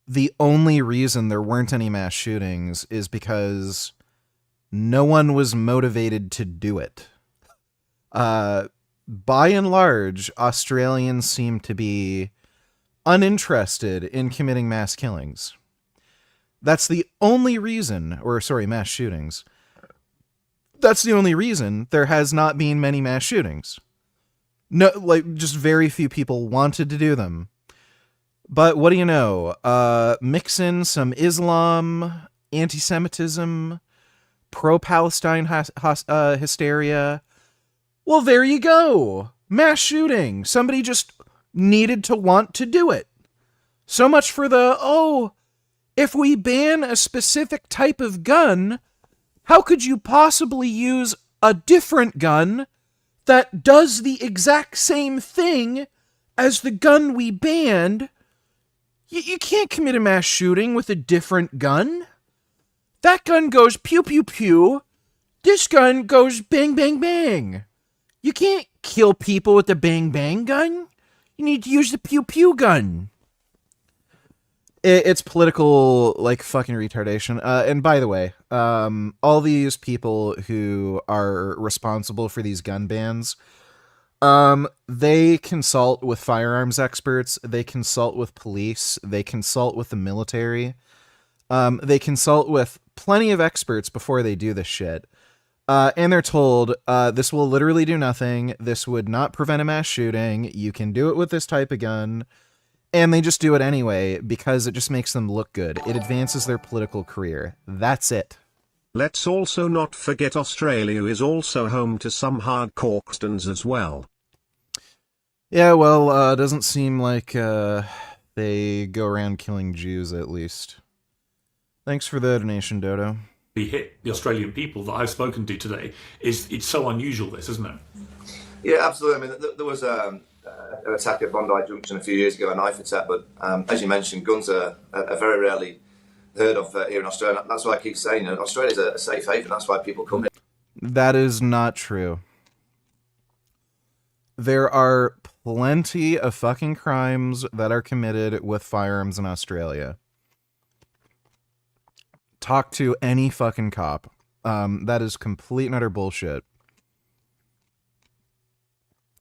the only reason there weren't any mass shootings is because no one was motivated to do it. By and large, Australians seem to be uninterested in committing mass killings. That's the only reason, mass shootings. That's the only reason there has not been many mass shootings. No, just very few people wanted to do them. But what do you know? Mix in some Islam, anti-Semitism, pro-Palestine hysteria. Well, there you go. Mass shooting. Somebody just needed to want to do it. So much for if we ban a specific type of gun, how could you possibly use a different gun that does the exact same thing as the gun we banned? You can't commit a mass shooting with a different gun. That gun goes pew pew pew. This gun goes bang bang bang. You can't kill people with the bang bang gun. You need to use the pew-pew gun. It's political, fucking retardation. And by the way, all these people who are responsible for these gun bans, they consult with firearms experts, they consult with police, they consult with the military, they consult with plenty of experts before they do this shit. And they're told, this will literally do nothing. This would not prevent a mass shooting. You can do it with this type of gun. And they just do it anyway because it just makes them look good. It advances their political career. That's it. Let's also not forget Australia is also home to some hardcore Christians as well. Yeah, well, it doesn't seem like they go around killing Jews, at least. Thanks for the donation, Dodo. Hit the Australian people that I've spoken to today it's so unusual, this, isn't it? Yeah, absolutely. I mean, there was an attack at Bondi Junction a few years ago, a knife attack, but as you mentioned, guns are very rarely heard of here in Australia. That's why I keep saying, Australia's a safe haven. That's why people come here. That is not true. There are plenty of fucking crimes that are committed with firearms in Australia. Talk to any fucking cop. That is complete and utter bullshit.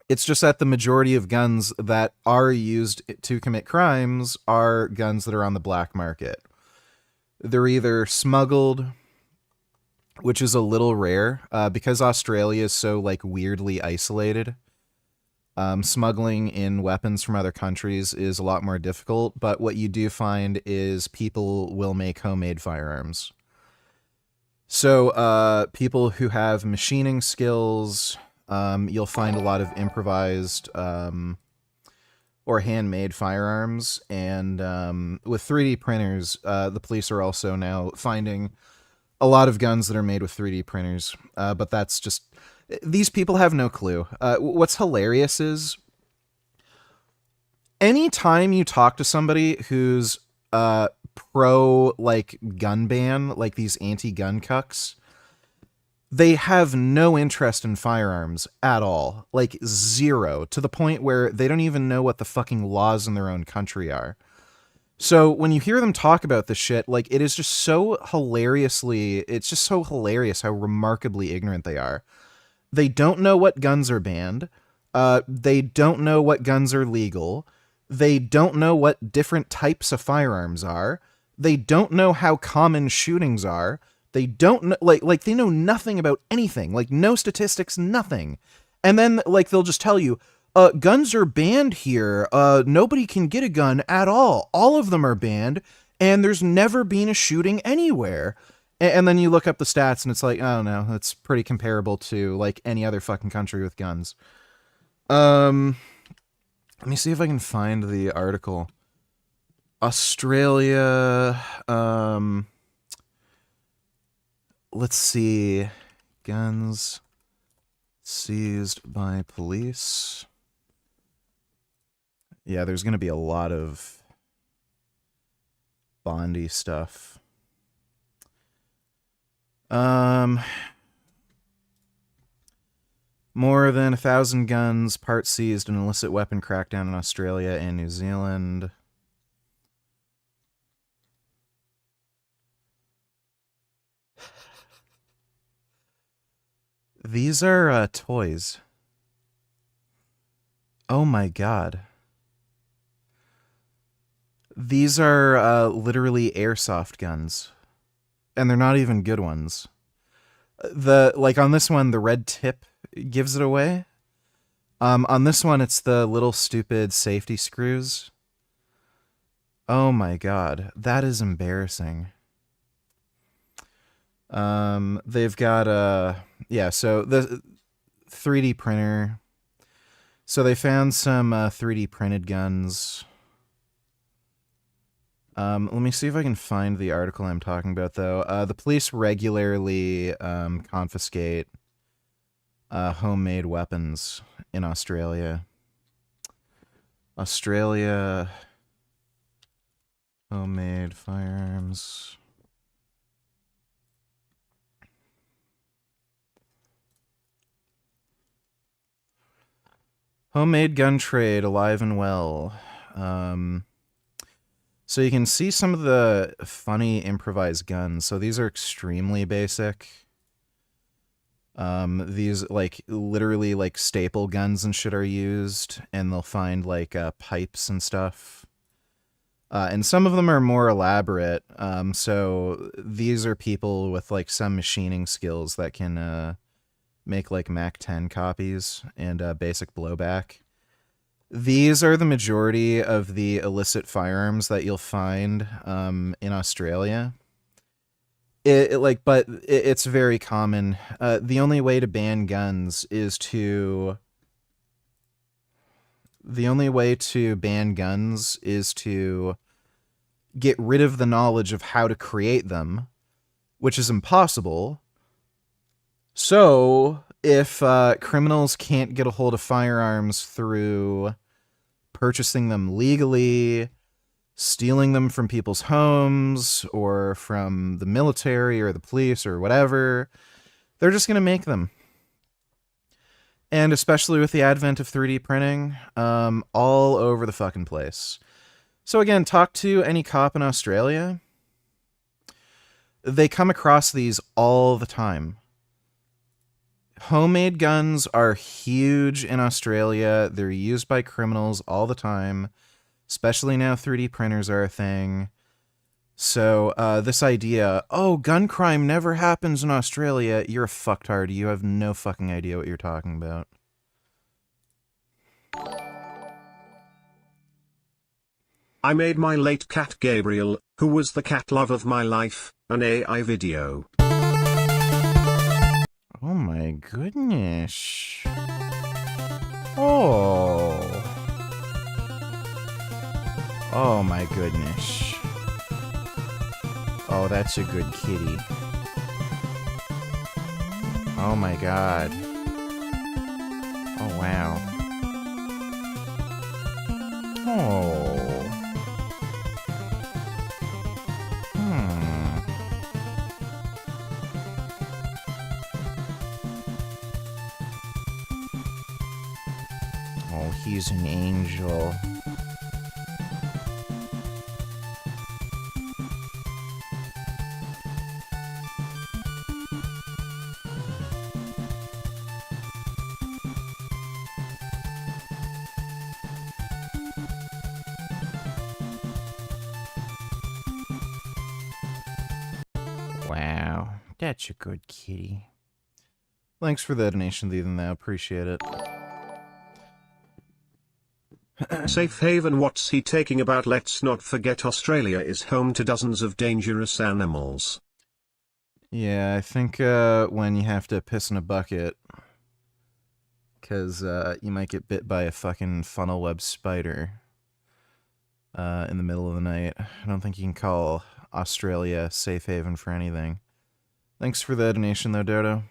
It's just that the majority of guns that are used to commit crimes are guns that are on the black market. They're either smuggled, which is a little rare, because Australia is so, weirdly isolated. Smuggling in weapons from other countries is a lot more difficult, but what you do find is people will make homemade firearms. So, people who have machining skills, you'll find a lot of improvised or handmade firearms, and with 3D printers, the police are also now finding a lot of guns that are made with 3D printers, but that's just... These people have no clue. What's hilarious is anytime you talk to somebody who's pro gun ban, these anti-gun cucks, they have no interest in firearms at all. Zero. To the point where they don't even know what the fucking laws in their own country are. So when you hear them talk about this shit, it is just so it's just so hilarious how remarkably ignorant they are. They don't know what guns are banned. They don't know what guns are legal. They don't know what different types of firearms are. They don't know how common shootings are. They don't know, like they know nothing about anything, like no statistics, nothing. And then like they'll just tell you, guns are banned here. Nobody can get a gun at all. All of them are banned, and there's never been a shooting anywhere. And then you look up the stats, and it's like, I don't know, it's pretty comparable to like any other fucking country with guns. Let me see if I can find the article. Australia, let's see, guns seized by police. Yeah, there's going to be a lot of Bondy stuff. More than 1,000 guns, parts seized, an illicit weapon crackdown in Australia and New Zealand. These are toys. Oh my god. These are literally airsoft guns. And they're not even good ones. Like on this one, the red tip gives it away. On this one, it's the little stupid safety screws. Oh my god. That is embarrassing. They've got yeah, so the 3D printer. So they found some 3D printed guns. Let me see if I can find the article I'm talking about, though. The police regularly confiscate homemade weapons in Australia. Australia, homemade firearms. Homemade gun trade alive and well. So you can see some of the funny improvised guns. So these are extremely basic. These like literally like staple guns and shit are used, and they'll find like pipes and stuff. And some of them are more elaborate. So these are people with like some machining skills that can make like Mac 10 copies and basic blowback. These are the majority of the illicit firearms that you'll find in Australia. It's very common. The only way to ban guns is to get rid of the knowledge of how to create them, which is impossible. So, if criminals can't get a hold of firearms through purchasing them legally, stealing them from people's homes, or from the military or the police or whatever, they're just going to make them. And especially with the advent of 3D printing, all over the fucking place. So again, talk to any cop in Australia. They come across these all the time. Homemade guns are huge in Australia. They're used by criminals all the time, especially now 3D printers are a thing. So this idea, oh, gun crime never happens in Australia, you're a fucktard. You have no fucking idea what you're talking about. I made my late cat Gabriel, who was the cat love of my life, an AI video. Oh my goodness. Oh. Oh my goodness. Oh, that's a good kitty. Oh my god. Oh wow. Oh. Oh, he's an angel. Wow. That's a good kitty. Thanks for the donation, Ethan, though. Appreciate it. Safe haven, what's he taking about? Let's not forget Australia is home to dozens of dangerous animals. Yeah, I think when you have to piss in a bucket, because you might get bit by a fucking funnel web spider in the middle of the night. I don't think you can call Australia safe haven for anything. Thanks for the donation, though, Dodo.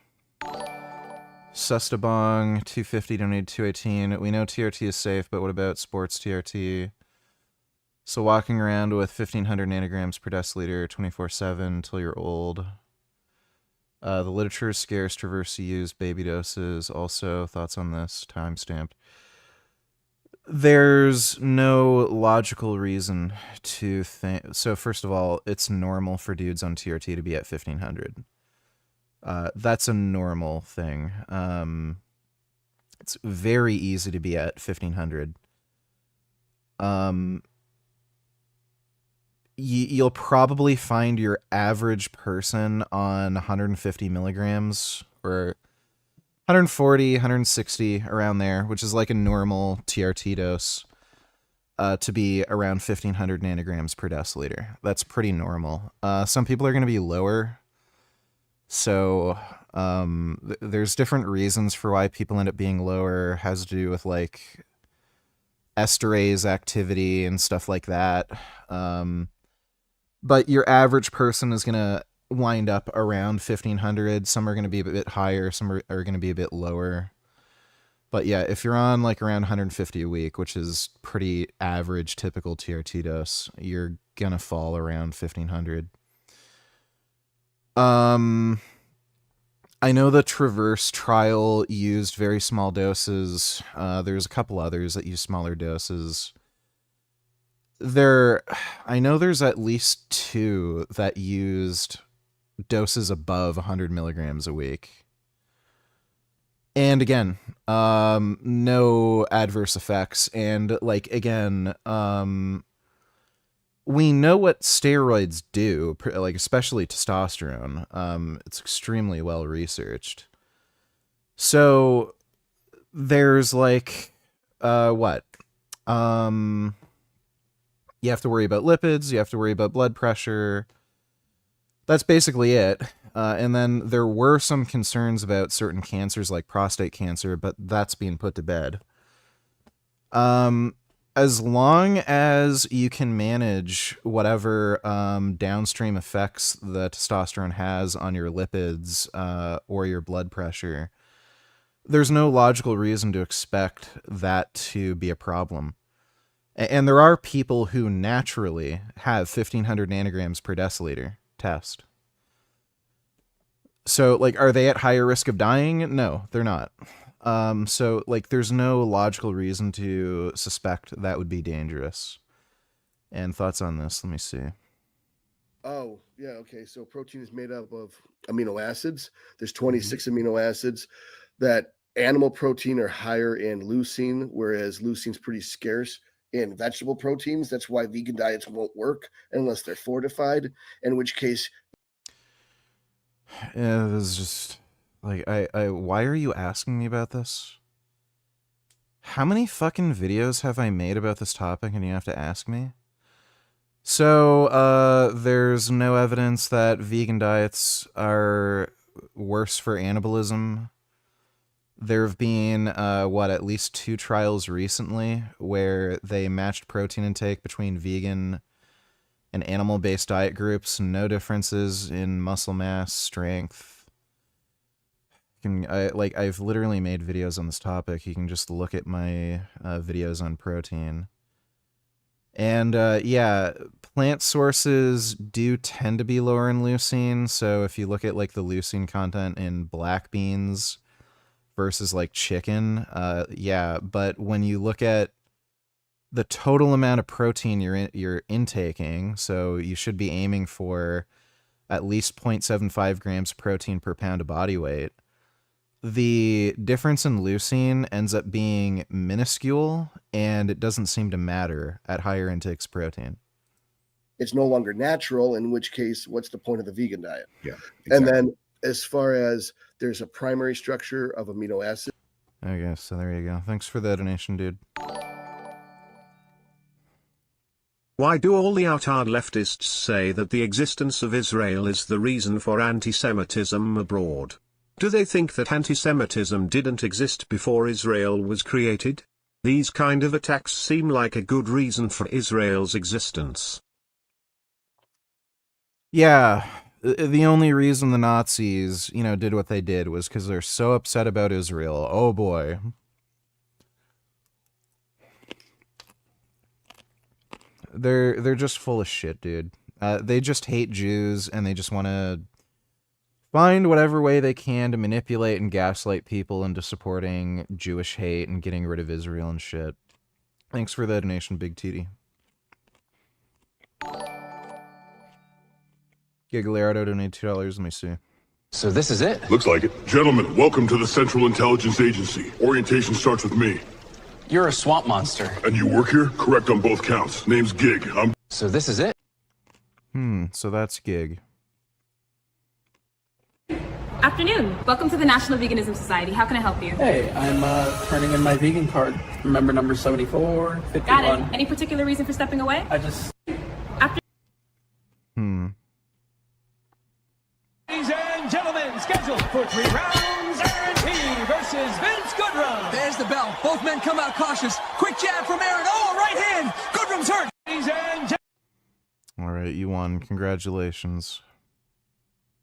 Sustabong, 250, donated 218. We know TRT is safe, but what about sports TRT? So walking around with 1,500 nanograms per deciliter 24/7 until you're old. The literature is scarce. Traverse use baby doses. Also, thoughts on this? Timestamped. There's no logical reason to think. So first of all, it's normal for dudes on TRT to be at 1,500. That's a normal thing. It's very easy to be at 1,500. You'll probably find your average person on 150 milligrams or 140, 160, around there, which is like a normal TRT dose, to be around 1,500 nanograms per deciliter. That's pretty normal. Some people are going to be lower. So there's different reasons for why people end up being lower. It has to do with like esterase activity and stuff like that. But your average person is going to wind up around 1,500. Some are going to be a bit higher. Some are going to be a bit lower. But yeah, if you're on like around 150 a week, which is pretty average, typical TRT dose, you're going to fall around 1,500. I know the Traverse trial used very small doses. There's a couple others that use smaller doses. I know there's at least 2 that used doses above 100 milligrams a week. And again, no adverse effects. And like, again, we know what steroids do, like especially testosterone. It's extremely well researched. So there's like, what? You have to worry about lipids. You have to worry about blood pressure. That's basically it. And then there were some concerns about certain cancers like prostate cancer, but that's being put to bed. As long as you can manage whatever downstream effects the testosterone has on your lipids or your blood pressure, there's no logical reason to expect that to be a problem. And there are people who naturally have 1,500 nanograms per deciliter test. So, like, are they at higher risk of dying? No, they're not. So, like, there's no logical reason to suspect that would be dangerous. And thoughts on this? Let me see. Oh, yeah, okay. So protein is made up of amino acids. There's 26 amino acids. That animal protein are higher in leucine, whereas leucine's pretty scarce in vegetable proteins. That's why vegan diets won't work unless they're fortified, in which case... Yeah, this is just... Like, why are you asking me about this? How many fucking videos have I made about this topic and you have to ask me? So, there's no evidence that vegan diets are worse for anabolism. There have been, at least 2 trials recently where they matched protein intake between vegan and animal-based diet groups. No differences in muscle mass, strength. I've literally made videos on this topic. You can just look at my videos on protein. And, yeah, plant sources do tend to be lower in leucine. So if you look at, like, the leucine content in black beans versus like chicken, yeah, but when you look at the total amount of protein you're intaking, so you should be aiming for at least 0.75 grams of protein per pound of body weight. The difference in leucine ends up being minuscule, and it doesn't seem to matter at higher intakes of protein. it's no longer natural, in which case, what's the point of the vegan diet? Yeah. And then as far as there's a primary structure of amino acids. Okay, so there you go. Thanks for the donation, dude. Why do all the out-hard leftists say that the existence of Israel is the reason for anti-Semitism abroad? Do they think that anti-Semitism didn't exist before Israel was created? These kind of attacks seem like a good reason for Israel's existence. Yeah, the only reason the Nazis, did what they did was because they're so upset about Israel. Oh boy. They're just full of shit, dude. They just hate Jews, and they just want to find whatever way they can to manipulate and gaslight people into supporting Jewish hate and getting rid of Israel and shit. Thanks for the donation, Big Titty. Gigliardo donated $2. Let me see. So this is it? Looks like it. Gentlemen, welcome to the Central Intelligence Agency. Orientation starts with me. You're a swamp monster. And you work here? Correct on both counts. Name's Gig. So this is it? So that's Gig. Afternoon. Welcome to the National Veganism Society. How can I help you? Hey, I'm turning in my vegan card. Remember number 74, 51. Got it. Any particular reason for stepping away? Ladies and gentlemen, scheduled for 3 rounds, Aaron P. versus Vince Goodrum. There's the bell. Both men come out cautious. Quick jab from Aaron. Oh, right hand. Goodrum's hurt. Ladies and gentlemen. All right, you won. Congratulations.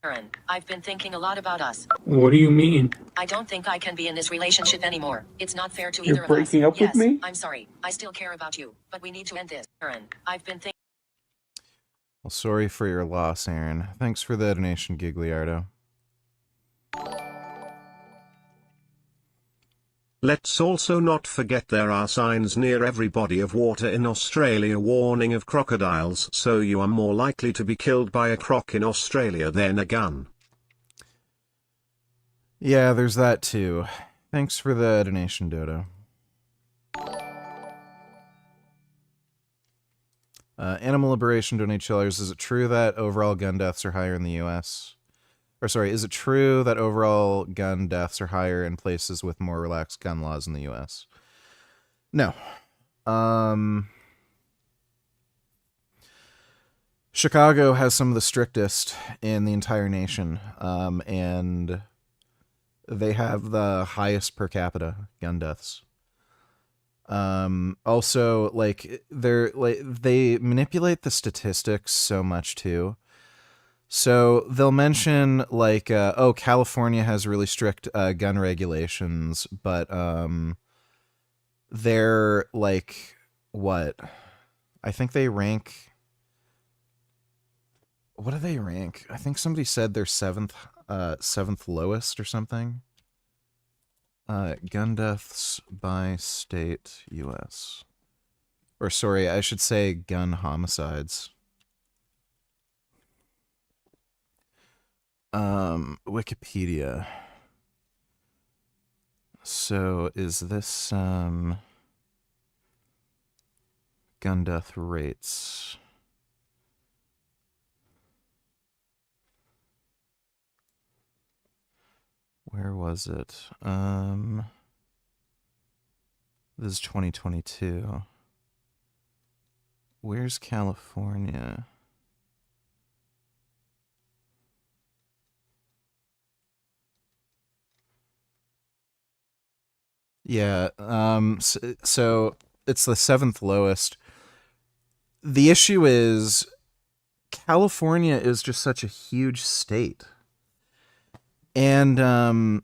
Aaron, I've been thinking a lot about us. What do you mean? I don't think I can be in this relationship anymore. It's not fair to You're either of us. breaking up with me? I'm sorry. I still care about you, but we need to end this. Aaron, I've been thinking. Well, sorry for your loss, Aaron. Thanks for the donation, Gigliardo. Let's also not forget there are signs near every body of water in Australia warning of crocodiles, so you are more likely to be killed by a croc in Australia than a gun. Yeah, there's that too. Thanks for the donation, Dodo. Animal Liberation donate $2. Is it true that overall gun deaths are higher in the U.S.? Is it true that overall gun deaths are higher in places with more relaxed gun laws in the U.S.? No. Chicago has some of the strictest in the entire nation, and they have the highest per capita gun deaths. Also, they manipulate the statistics so much too. So they'll mention California has really strict gun regulations, but they're what? I think they rank. What do they rank? I think somebody said they're seventh lowest or something. Gun deaths by state, U.S. Or sorry, I should say gun homicides. Wikipedia. So is this gun death rates? Where was it? This is 2022. Where's California? Yeah, so it's the 7th lowest. The issue is California is just such a huge state. And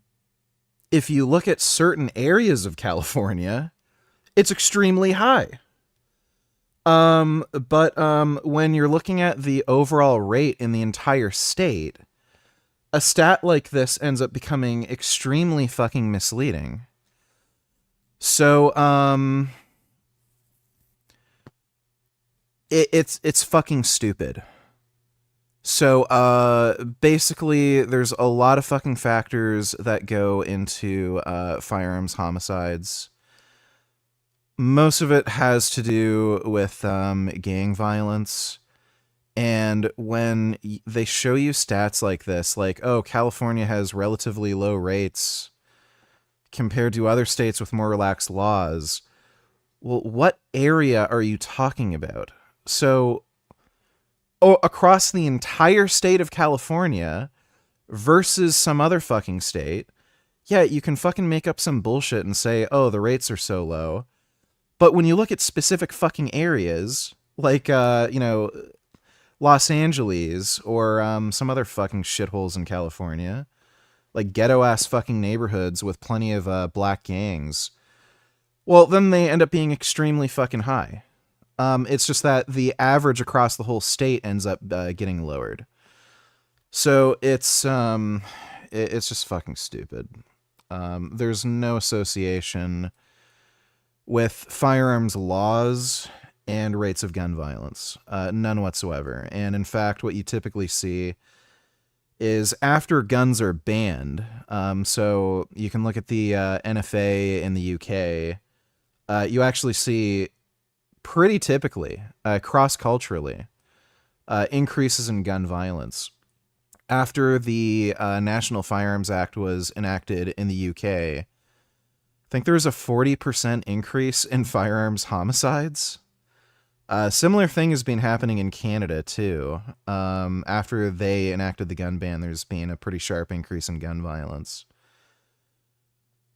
if you look at certain areas of California, it's extremely high. But when you're looking at the overall rate in the entire state, a stat like this ends up becoming extremely fucking misleading. So, it's fucking stupid. So, basically, there's a lot of fucking factors that go into, firearms homicides. Most of it has to do with, gang violence. And when they show you stats like this, like, oh, California has relatively low rates compared to other states with more relaxed laws, well, what area are you talking about? So, across the entire state of California versus some other fucking state, yeah, you can fucking make up some bullshit and say, oh, the rates are so low. But when you look at specific fucking areas, like, Los Angeles or some other fucking shitholes in California, like ghetto-ass fucking neighborhoods with plenty of black gangs, well, then they end up being extremely fucking high. It's just that the average across the whole state ends up getting lowered. So it's just fucking stupid. There's no association with firearms laws and rates of gun violence. None whatsoever. And in fact, what you typically see is after guns are banned, so you can look at the NFA in the UK, you actually see pretty typically, cross-culturally, increases in gun violence. After the National Firearms Act was enacted in the UK, I think there was a 40% increase in firearms homicides. Similar thing has been happening in Canada, too. After they enacted the gun ban, there's been a pretty sharp increase in gun violence.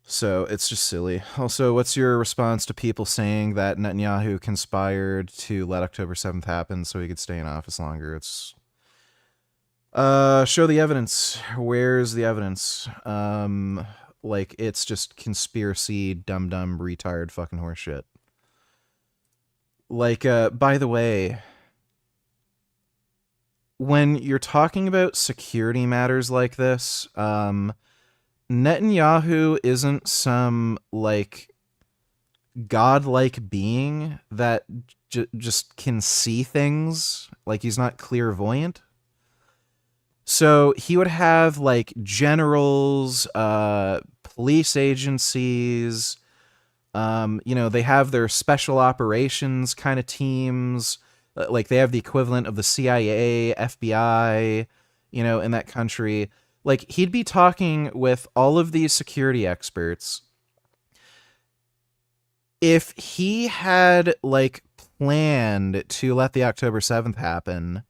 So it's just silly. Also, what's your response to people saying that Netanyahu conspired to let October 7th happen so he could stay in office longer? It's... show the evidence. Where's the evidence? Like, it's just conspiracy, dumb, retard, fucking horseshit. Like, by the way, when you're talking about security matters like this, Netanyahu isn't some, like, godlike being that just can see things. Like, he's not clairvoyant. So he would have, like, generals, police agencies, they have their special operations kind of teams, like they have the equivalent of the CIA, FBI, in that country. Like, he'd be talking with all of these security experts. If he had, like, planned to let the October 7th happen,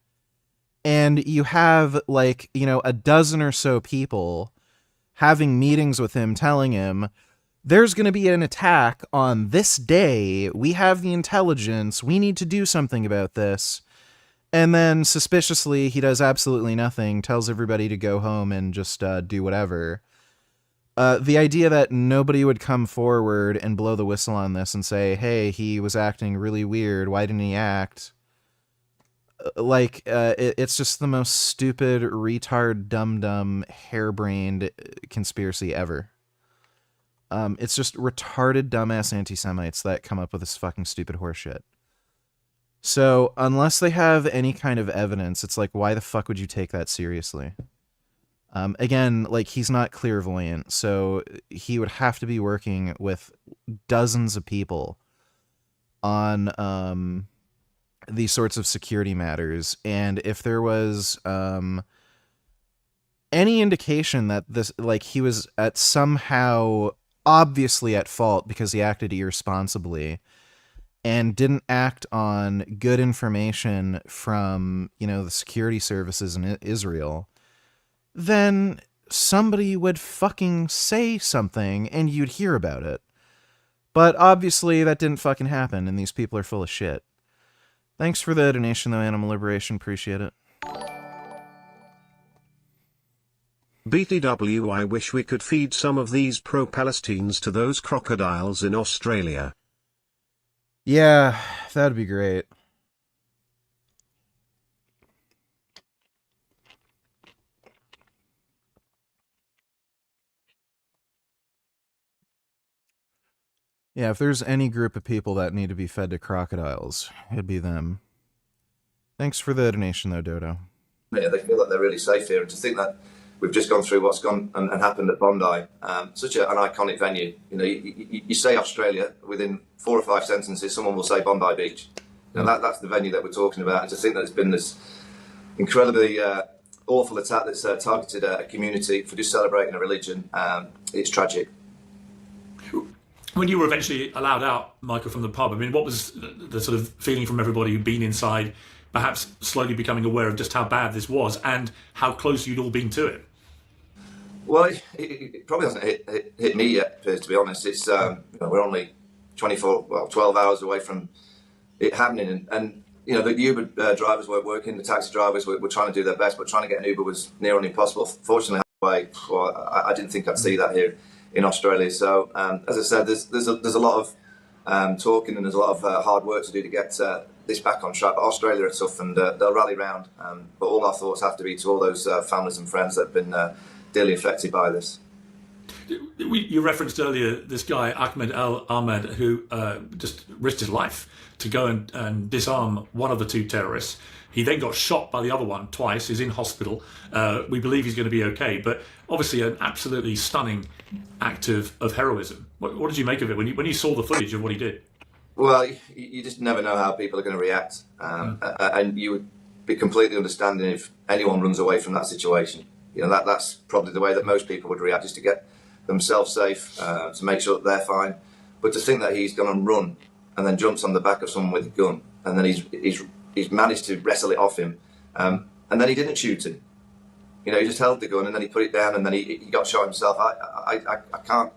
and you have, like, a dozen or so people having meetings with him telling him, there's going to be an attack on this day, we have the intelligence, we need to do something about this. And then, suspiciously, he does absolutely nothing, tells everybody to go home and just do whatever. The idea that nobody would come forward and blow the whistle on this and say, hey, he was acting really weird, why didn't he act? It's just the most stupid, retard, dumb, harebrained conspiracy ever. It's just retarded, dumbass anti-Semites that come up with this fucking stupid horseshit. So, unless they have any kind of evidence, it's like, why the fuck would you take that seriously? Again, like, he's not clairvoyant, so he would have to be working with dozens of people on these sorts of security matters. And if there was any indication that this, like, he was somehow obviously at fault because he acted irresponsibly and didn't act on good information from, the security services in Israel, then somebody would fucking say something and you'd hear about it. But obviously that didn't fucking happen, and these people are full of shit. Thanks for the donation, though, Animal Liberation. Appreciate it. BTW, I wish we could feed some of these pro-Palestines to those crocodiles in Australia. Yeah, that'd be great. Yeah, if there's any group of people that need to be fed to crocodiles, it'd be them. Thanks for the donation, though, Dodo. Yeah, they feel like they're really safe here, and to think that we've just gone through what's gone and happened at Bondi, such an iconic venue. You say Australia, within 4 or 5 sentences, someone will say Bondi Beach. And that's the venue that we're talking about. And to think that it's been this incredibly awful attack that's targeted a community for just celebrating a religion. It's tragic. When you were eventually allowed out, Michael, from the pub, I mean, what was the sort of feeling from everybody who'd been inside, perhaps slowly becoming aware of just how bad this was and how close you'd all been to it? Well, it probably hasn't hit me yet, Piers, to be honest. It's we're only 12 hours away from it happening, and the Uber drivers weren't working, the taxi drivers were trying to do their best, but trying to get an Uber was near on impossible. Fortunately, I didn't think I'd see that here in Australia. So, as I said, there's a lot of talking and there's a lot of hard work to do to get this back on track. But Australia are tough and they'll rally round. But all our thoughts have to be to all those families and friends that have been dearly affected by this. You referenced earlier this guy, Ahmed Al-Ahmed, who just risked his life to go and disarm one of the two terrorists. He then got shot by the other one twice. He's in hospital. We believe he's going to be okay. But obviously an absolutely stunning act of heroism. What did you make of it when you saw the footage of what he did? Well, you just never know how people are going to react. And you would be completely understanding if anyone runs away from that situation. That's probably the way that most people would react, is to get themselves safe, to make sure that they're fine. But to think that he's going to run and then jumps on the back of someone with a gun, and then he's managed to wrestle it off him, and then he didn't shoot him. He just held the gun and then he put it down and then he got shot himself. I can't,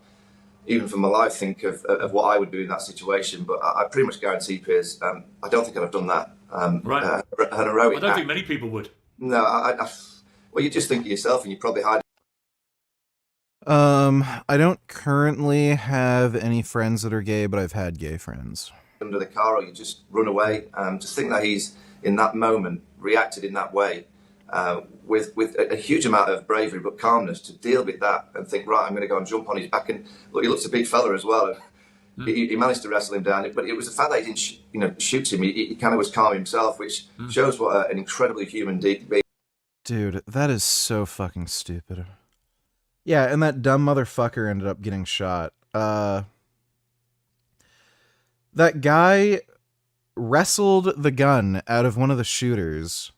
even for my life, think of what I would do in that situation. But I pretty much guarantee, Piers, I don't think I'd have done that. Right. An heroic I don't act. think many people would. No, well, you just think of yourself and you probably hide. I don't currently have any friends that are gay, but I've had gay friends. Under the car, or you just run away. Just think that he's, in that moment, reacted in that way, with a huge amount of bravery but calmness to deal with that and think, right, I'm going to go and jump on his back. And look, he looks a big fella as well. He managed to wrestle him down, but it was the fact that he didn't shoot him. He kind of was calm himself, which shows what an incredibly human being. Dude, that is so fucking stupid. Yeah, and that dumb motherfucker ended up getting shot. That guy wrestled the gun out of one of the shooters,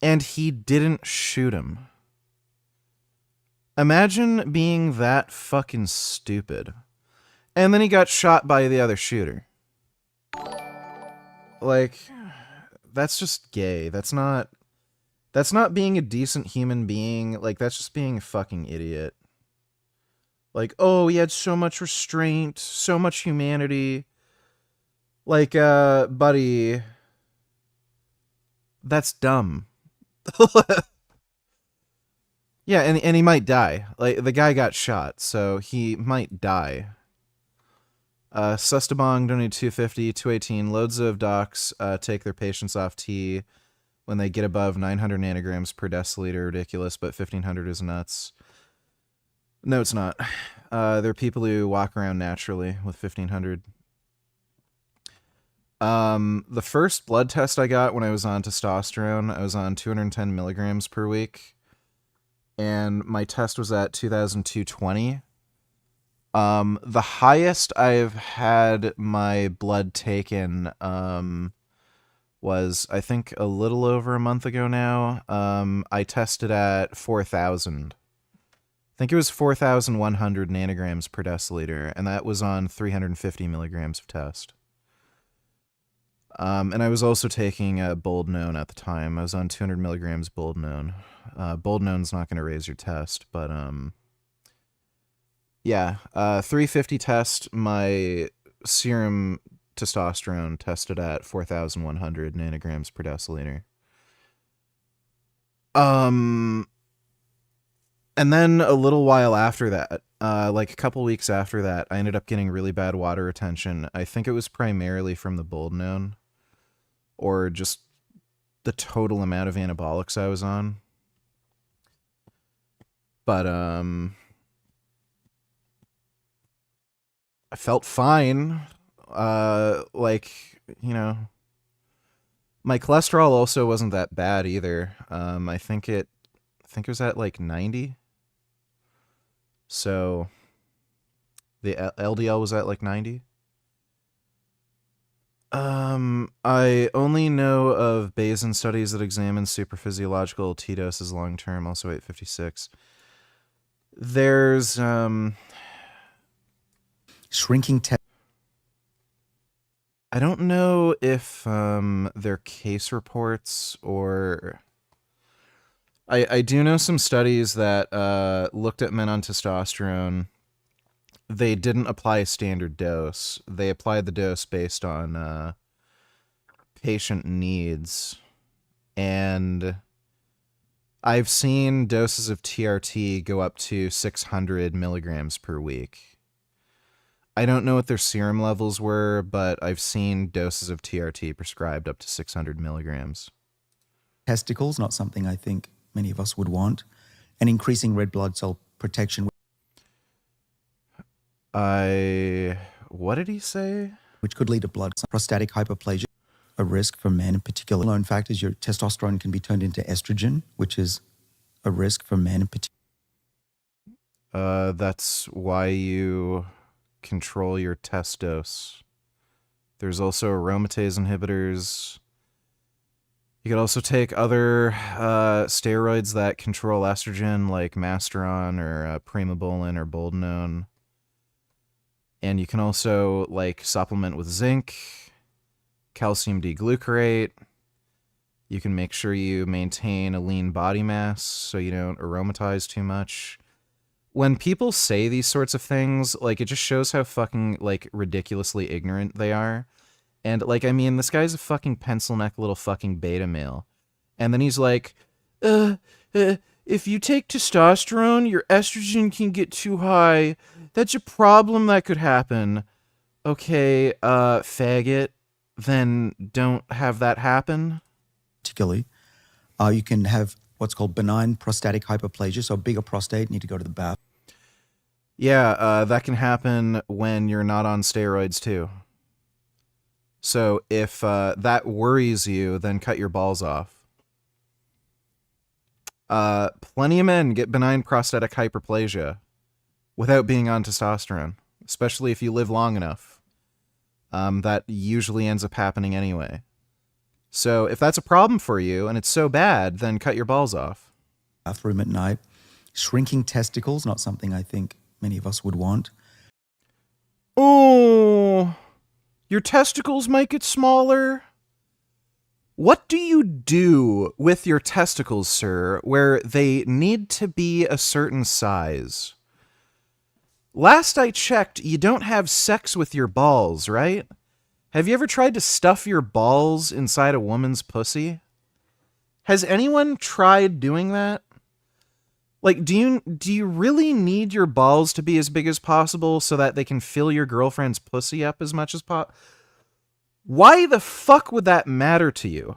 and he didn't shoot him. Imagine being that fucking stupid. And then he got shot by the other shooter. Like, that's just gay. That's not being a decent human being. Like, that's just being a fucking idiot. Like, oh, he had so much restraint, so much humanity. Like, buddy, that's dumb. Yeah, and he might die. Like, the guy got shot, so he might die. Sustabong donated 250, 218. Loads of docs take their patients off tea when they get above 900 nanograms per deciliter. Ridiculous, but 1500 is nuts. No, it's not. There are people who walk around naturally with 1500. The first blood test I got when I was on testosterone, I was on 210 milligrams per week, and my test was at 2,220. The highest I've had my blood taken, was, I think, a little over a month ago now. I tested at 4,000. I think it was 4,100 nanograms per deciliter, and that was on 350 milligrams of test. And I was also taking Boldnone at the time. I was on 200 milligrams Boldnone. Boldnone's not going to raise your test, but yeah, 350 test, my serum testosterone tested at 4,100 nanograms per deciliter. And then a little while after that, like a couple weeks after that, I ended up getting really bad water retention. I think it was primarily from the Boldnone, or just the total amount of anabolics I was on. But, I felt fine. Like, you know, my cholesterol also wasn't that bad either. I think it was at like 90. So the LDL was at like 90. I only know of Bayesian studies that examine supraphysiological T doses long term, also 856. There's shrinking I don't know if they're case reports or I do know some studies that looked at men on testosterone. They didn't apply a standard dose. They applied the dose based on patient needs. And I've seen doses of TRT go up to 600 milligrams per week. I don't know what their serum levels were, but I've seen doses of TRT prescribed up to 600 milligrams. testicles, not something I think many of us would want, and increasing red blood cell protection. What did he say? Which could lead to prostatic hyperplasia, a risk for men in particular. Known fact is your testosterone can be turned into estrogen, which is a risk for men in particular. That's why you control your test dose. There's also aromatase inhibitors. You could also take other steroids that control estrogen, like Masteron or Primobolan or Boldenone. And you can also like supplement with zinc, calcium D-glucarate. You can make sure you maintain a lean body mass so you don't aromatize too much. When people say these sorts of things, like, it just shows how fucking, like, ridiculously ignorant they are. And, like, I mean, this guy's a fucking pencil neck little fucking beta male. And then he's like, if you take testosterone, your estrogen can get too high. That's a problem that could happen. Okay, faggot, then don't have that happen. Particularly, you can have what's called benign prostatic hyperplasia, so a bigger prostate, need to go to the bath. Yeah, that can happen when you're not on steroids too. So if that worries you, then cut your balls off. Plenty of men get benign prostatic hyperplasia without being on testosterone, especially if you live long enough. That usually ends up happening anyway. So if that's a problem for you and it's so bad, then cut your balls off. Bathroom at night. Shrinking testicles, not something I think many of us would want. Oh, your testicles might get smaller. What do you do with your testicles, sir, where they need to be a certain size? Last I checked, you don't have sex with your balls, right? Have you ever tried to stuff your balls inside a woman's pussy? Has anyone tried doing that? Like, do you really need your balls to be as big as possible so that they can fill your girlfriend's pussy up as much as possible? Why the fuck would that matter to you?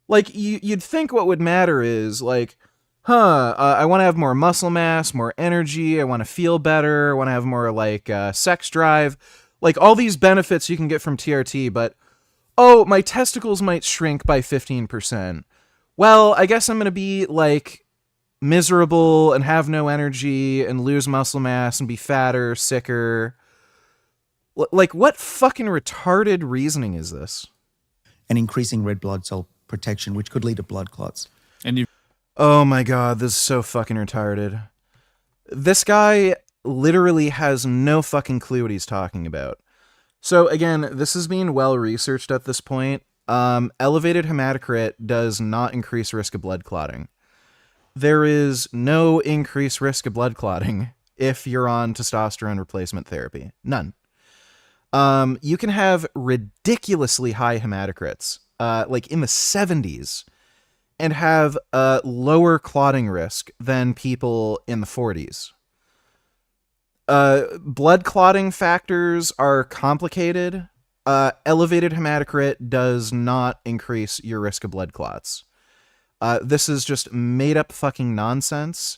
Like, you'd think what would matter is, like, I want to have more muscle mass, more energy, I want to feel better, I want to have more, like, sex drive. Like, all these benefits you can get from TRT, but, oh, my testicles might shrink by 15%. Well, I guess I'm going to be, like, miserable and have no energy and lose muscle mass and be fatter, sicker. Like, what fucking retarded reasoning is this? And increasing red blood cell protection, which could lead to blood clots. And you... Oh my god, this is so fucking retarded. This guy literally has no fucking clue what he's talking about. So again, this is being well researched at this point. Elevated hematocrit does not increase risk of blood clotting. There is no increased risk of blood clotting if you're on testosterone replacement therapy. None. You can have ridiculously high hematocrits, like in the 70s, and have a lower clotting risk than people in the 40s. Blood clotting factors are complicated. Elevated hematocrit does not increase your risk of blood clots. This is just made up fucking nonsense.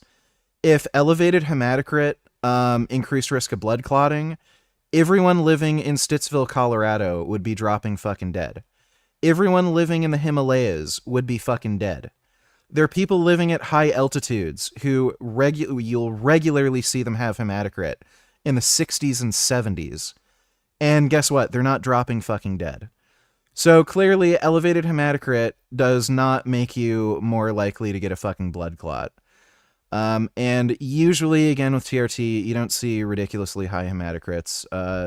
If elevated hematocrit increased risk of blood clotting, everyone living in Stittsville, Colorado would be dropping fucking dead. Everyone living in the Himalayas would be fucking dead. There are people living at high altitudes who you'll regularly see them have hematocrit in the 60s and 70s. And guess what? They're not dropping fucking dead. So clearly, elevated hematocrit does not make you more likely to get a fucking blood clot. And usually, again, with TRT, you don't see ridiculously high hematocrits.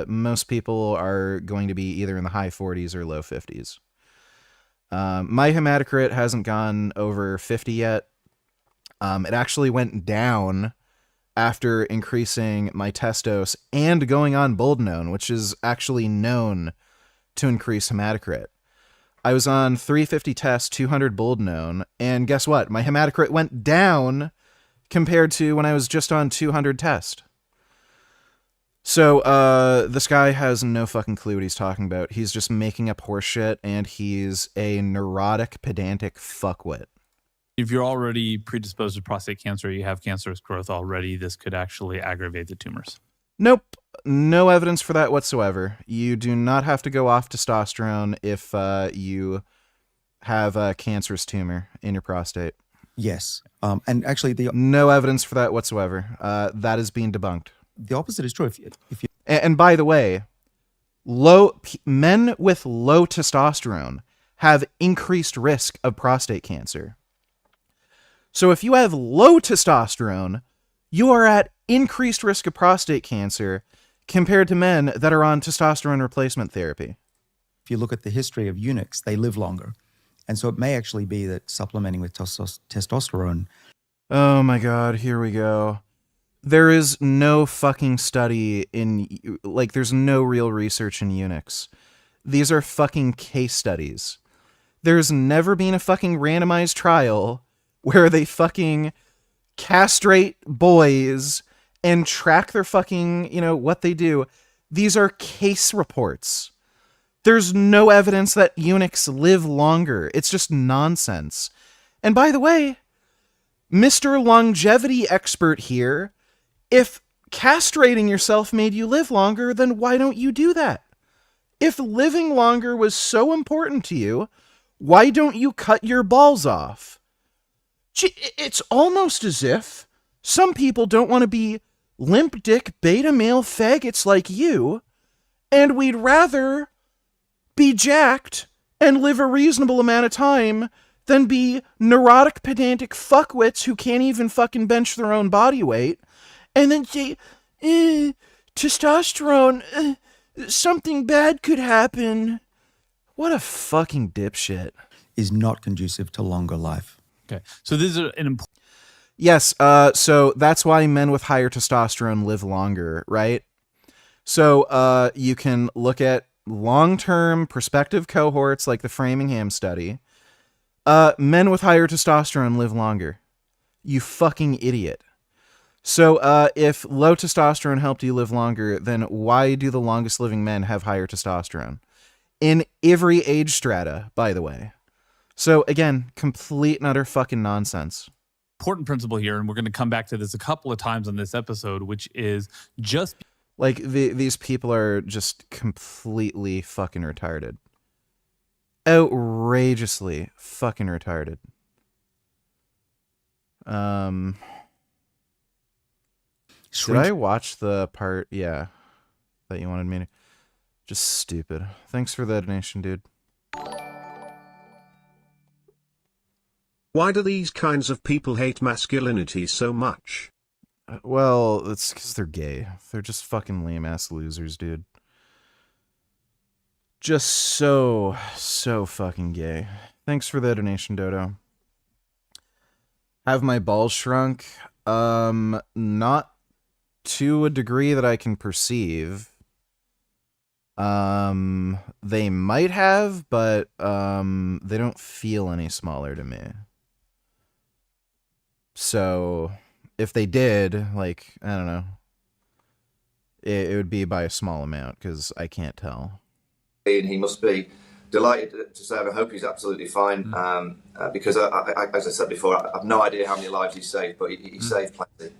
Most people are going to be either in the high 40s or low 50s. My hematocrit hasn't gone over 50 yet. It actually went down after increasing my test dose and going on Boldenone, which is actually known to increase hematocrit. I was on 350 test, 200 Boldenone, and guess what? My hematocrit went down compared to when I was just on 200 test. So, this guy has no fucking clue what he's talking about. He's just making up horseshit, and he's a neurotic, pedantic fuckwit. If you're already predisposed to prostate cancer, you have cancerous growth already, this could actually aggravate the tumors. Nope. No evidence for that whatsoever. You do not have to go off testosterone if you have a cancerous tumor in your prostate. Yes. And actually, no evidence for that whatsoever. That is being debunked. The opposite is true. If you and by the way, men with low testosterone have increased risk of prostate cancer. So if you have low testosterone, you are at increased risk of prostate cancer compared to men that are on testosterone replacement therapy. If you look at the history of eunuchs, they live longer. And so it may actually be that supplementing with testosterone. Oh my God, here we go. There is no fucking study there's no real research in eunuchs. These are fucking case studies. There's never been a fucking randomized trial where they fucking castrate boys and track their fucking, what they do. These are case reports. There's no evidence that eunuchs live longer. It's just nonsense. And by the way, Mr. Longevity Expert here, if castrating yourself made you live longer, then why don't you do that? If living longer was so important to you, why don't you cut your balls off? It's almost as if some people don't want to be limp dick beta male faggots like you, and we'd rather be jacked and live a reasonable amount of time than be neurotic pedantic fuckwits who can't even fucking bench their own body weight, and then say, testosterone, something bad could happen. What a fucking dipshit. Is not conducive to longer life. Okay, so this is an important... Yes, so that's why men with higher testosterone live longer, right? So you can look at long-term prospective cohorts like the Framingham study. Men with higher testosterone live longer. You fucking idiot. So if low testosterone helped you live longer, then why do the longest living men have higher testosterone? In every age strata, by the way. So again, complete and utter fucking nonsense. Important principle here, and we're going to come back to this a couple of times on this episode, which is just... Like, these people are just completely fucking retarded. Outrageously fucking retarded. Did I watch the part, that you wanted me to? Just stupid. Thanks for the donation, dude. Why do these kinds of people hate masculinity so much? Well, it's because they're gay. They're just fucking lame-ass losers, dude. Just so fucking gay. Thanks for the donation, Dodo. Have my balls shrunk? Not to a degree that I can perceive. They might have, but they don't feel any smaller to me. So if they did, like, I don't know, it would be by a small amount because I can't tell. And he must be delighted to say, I hope he's absolutely fine, because as I said before, I have no idea how many lives he's saved, but he saved plenty.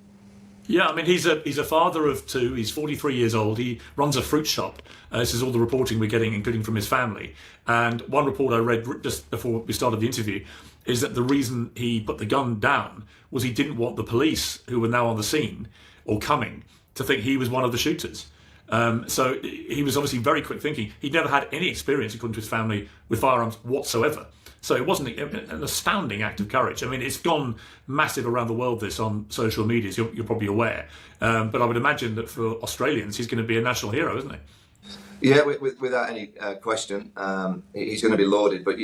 Yeah, I mean, he's a father of two. He's 43 years old. He runs a fruit shop. This is all the reporting we're getting, including from his family. And one report I read just before we started the interview is that the reason he put the gun down was he didn't want the police, who were now on the scene or coming, to think he was one of the shooters. So he was obviously very quick thinking. He'd never had any experience, according to his family, with firearms whatsoever. So it wasn't an astounding act of courage. I mean, it's gone massive around the world, this on social media, so you're probably aware. But I would imagine that for Australians, he's going to be a national hero, isn't he? Yeah, without any question, he's going to be lauded. But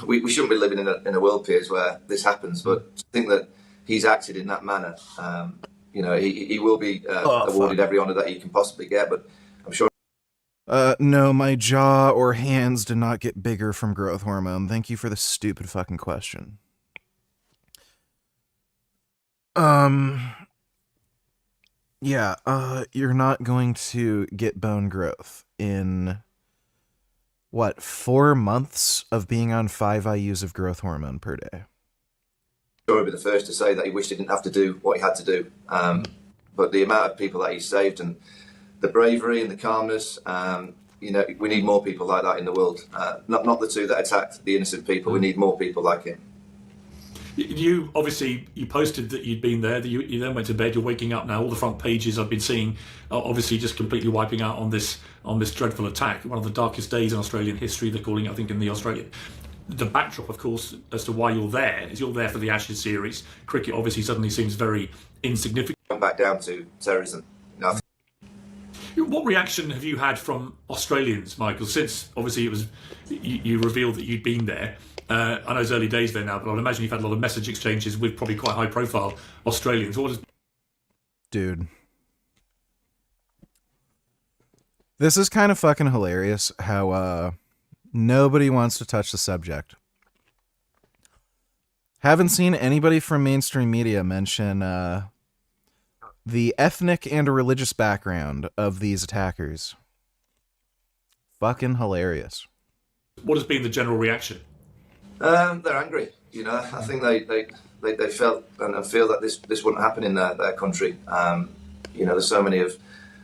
we shouldn't be living in a world, Piers, where this happens. But to think that he's acted in that manner, he will be awarded every honour that he can possibly get. But I'm sure. No, my jaw or hands did not get bigger from growth hormone. Thank you for the stupid fucking question. Yeah, you're not going to get bone growth in, 4 months of being on 5 IUs of growth hormone per day? Sure, I'll be the first to say that he wished he didn't have to do what he had to do. But the amount of people that he saved and the bravery and the calmness, we need more people like that in the world. Not the two that attacked the innocent people. We need more people like him. You posted that you'd been there. You then went to bed. You're waking up now. All the front pages I've been seeing, obviously just completely wiping out on this dreadful attack. One of the darkest days in Australian history. They're calling it, I think, in the Australian. The backdrop, of course, as to why you're there is you're there for the Ashes series. Cricket obviously suddenly seems very insignificant. Back down to terrorism. What reaction have you had from Australians, Michael, since obviously it was you revealed that you'd been there? I know it's early days there now, but I'd imagine you've had a lot of message exchanges with probably quite high-profile Australians. Dude. This is kind of fucking hilarious how nobody wants to touch the subject. Haven't seen anybody from mainstream media mention the ethnic and religious background of these attackers. Fucking hilarious. What has been the general reaction? They're angry. I think they felt and feel that this wouldn't happen in their country. There's so many of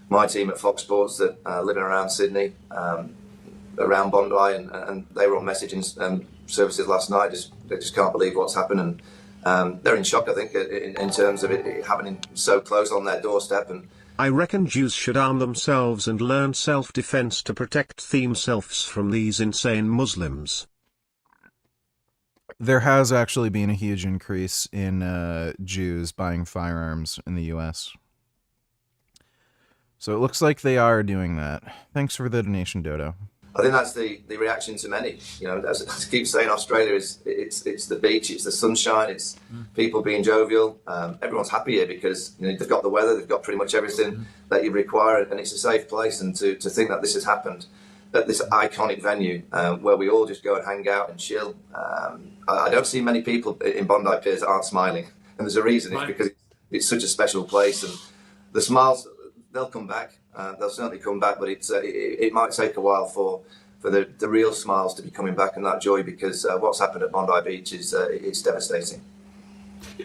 my team at Fox Sports that living around Sydney, around Bondi, and they were on messaging services last night. They just can't believe what's happened, and they're in shock, I think, in terms of it happening so close on their doorstep. And I reckon Jews should arm themselves and learn self-defense to protect themselves from these insane Muslims. There has actually been a huge increase in Jews buying firearms in the U.S. So it looks like they are doing that. Thanks for the donation, Dodo. I think that's the reaction to many. As I keep saying, Australia it's the beach, it's the sunshine, it's people being jovial. Everyone's happy here because they've got the weather, they've got pretty much everything that you require, and it's a safe place. And to think that this has happened at this iconic venue where we all just go and hang out and chill. I don't see many people in Bondi Piers that aren't smiling, and there's a reason. It's because it's such a special place, and the smiles, they'll come back. They'll certainly come back, but it might take a while for the real smiles to be coming back and that joy, because what's happened at Bondi Beach is it's devastating.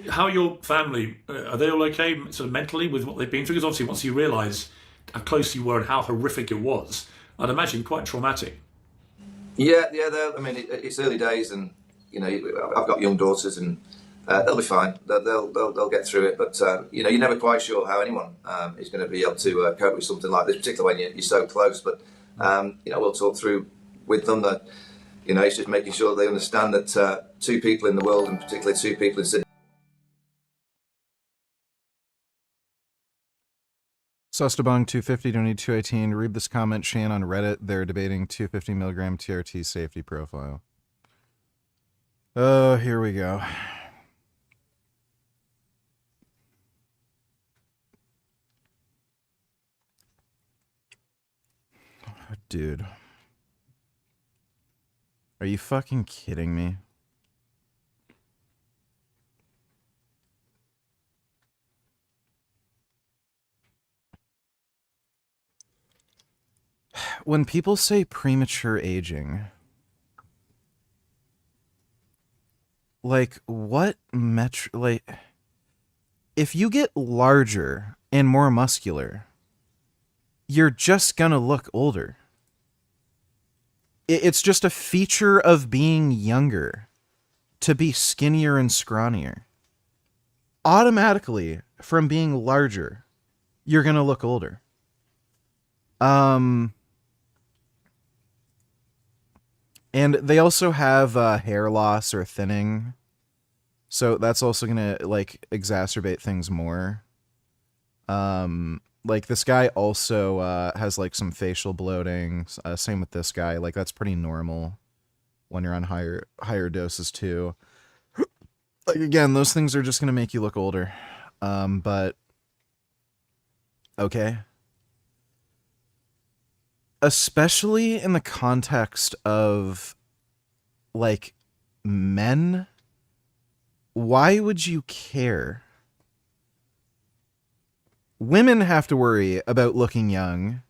How are your family? Are they all okay, sort of mentally, with what they've been through? Because obviously, once you realise how close you were and how horrific it was, I'd imagine quite traumatic. Yeah. I mean, it's early days, and I've got young daughters, and they'll be fine. They'll get through it. But you're never quite sure how anyone is going to be able to cope with something like this, particularly when you're so close. But we'll talk through with them that it's just making sure that they understand that 2 people in the world, and particularly 2 people in Sydney. Sustabong 250 donate 218. Read this comment, Shane, on Reddit. They're debating 250 milligram TRT safety profile. Oh, here we go. Dude. Are you fucking kidding me? When people say premature aging, what if you get larger and more muscular, you're just gonna look older. It's just a feature of being younger to be skinnier and scrawnier. Automatically, from being larger, you're gonna look older. And they also have hair loss or thinning. So that's also going to like exacerbate things more. Like this guy also has like some facial bloating. Same with this guy. Like that's pretty normal when you're on higher doses too. Like again, those things are just going to make you look older. But okay. Especially in the context of like men, why would you care? Women have to worry about looking young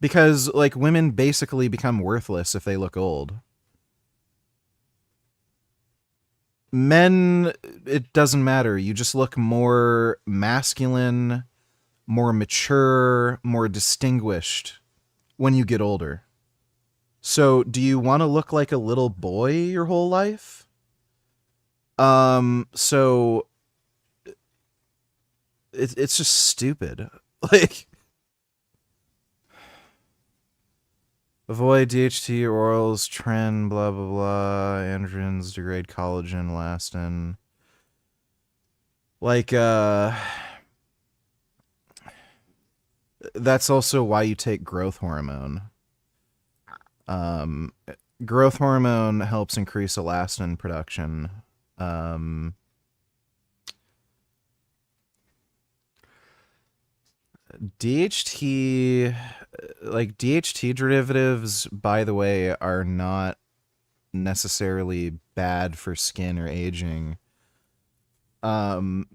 because like women basically become worthless if they look old. Men, it doesn't matter. You just look more masculine, more mature, more distinguished when you get older. So, do you want to look like a little boy your whole life? So it's just stupid. Like, avoid DHT, orals, trend, blah blah blah. Androgens degrade collagen, elastin. Like, that's also why you take growth hormone. Growth hormone helps increase elastin production. DHT, like DHT derivatives, by the way, are not necessarily bad for skin or aging. Primobolan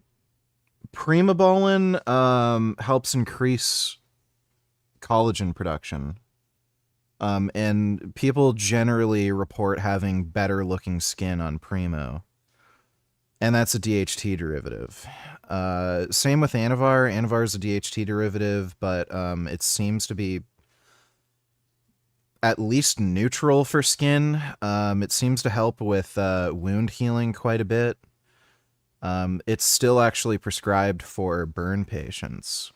helps increase collagen production. And people generally report having better looking skin on Primo. And that's a DHT derivative. Same with Anavar. Anavar is a DHT derivative, but it seems to be at least neutral for skin. It seems to help with wound healing quite a bit. It's still actually prescribed for burn patients.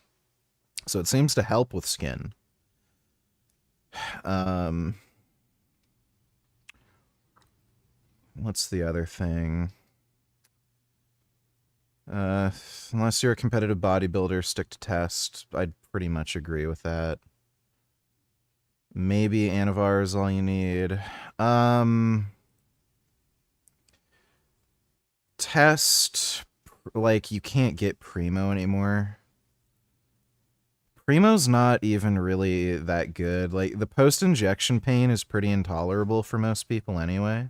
So it seems to help with skin. What's the other thing? Unless you're a competitive bodybuilder, stick to test. I'd pretty much agree with that. Maybe Anavar is all you need. Test, like, you can't get Primo anymore. Primo's not even really that good. Like, the post-injection pain is pretty intolerable for most people anyway.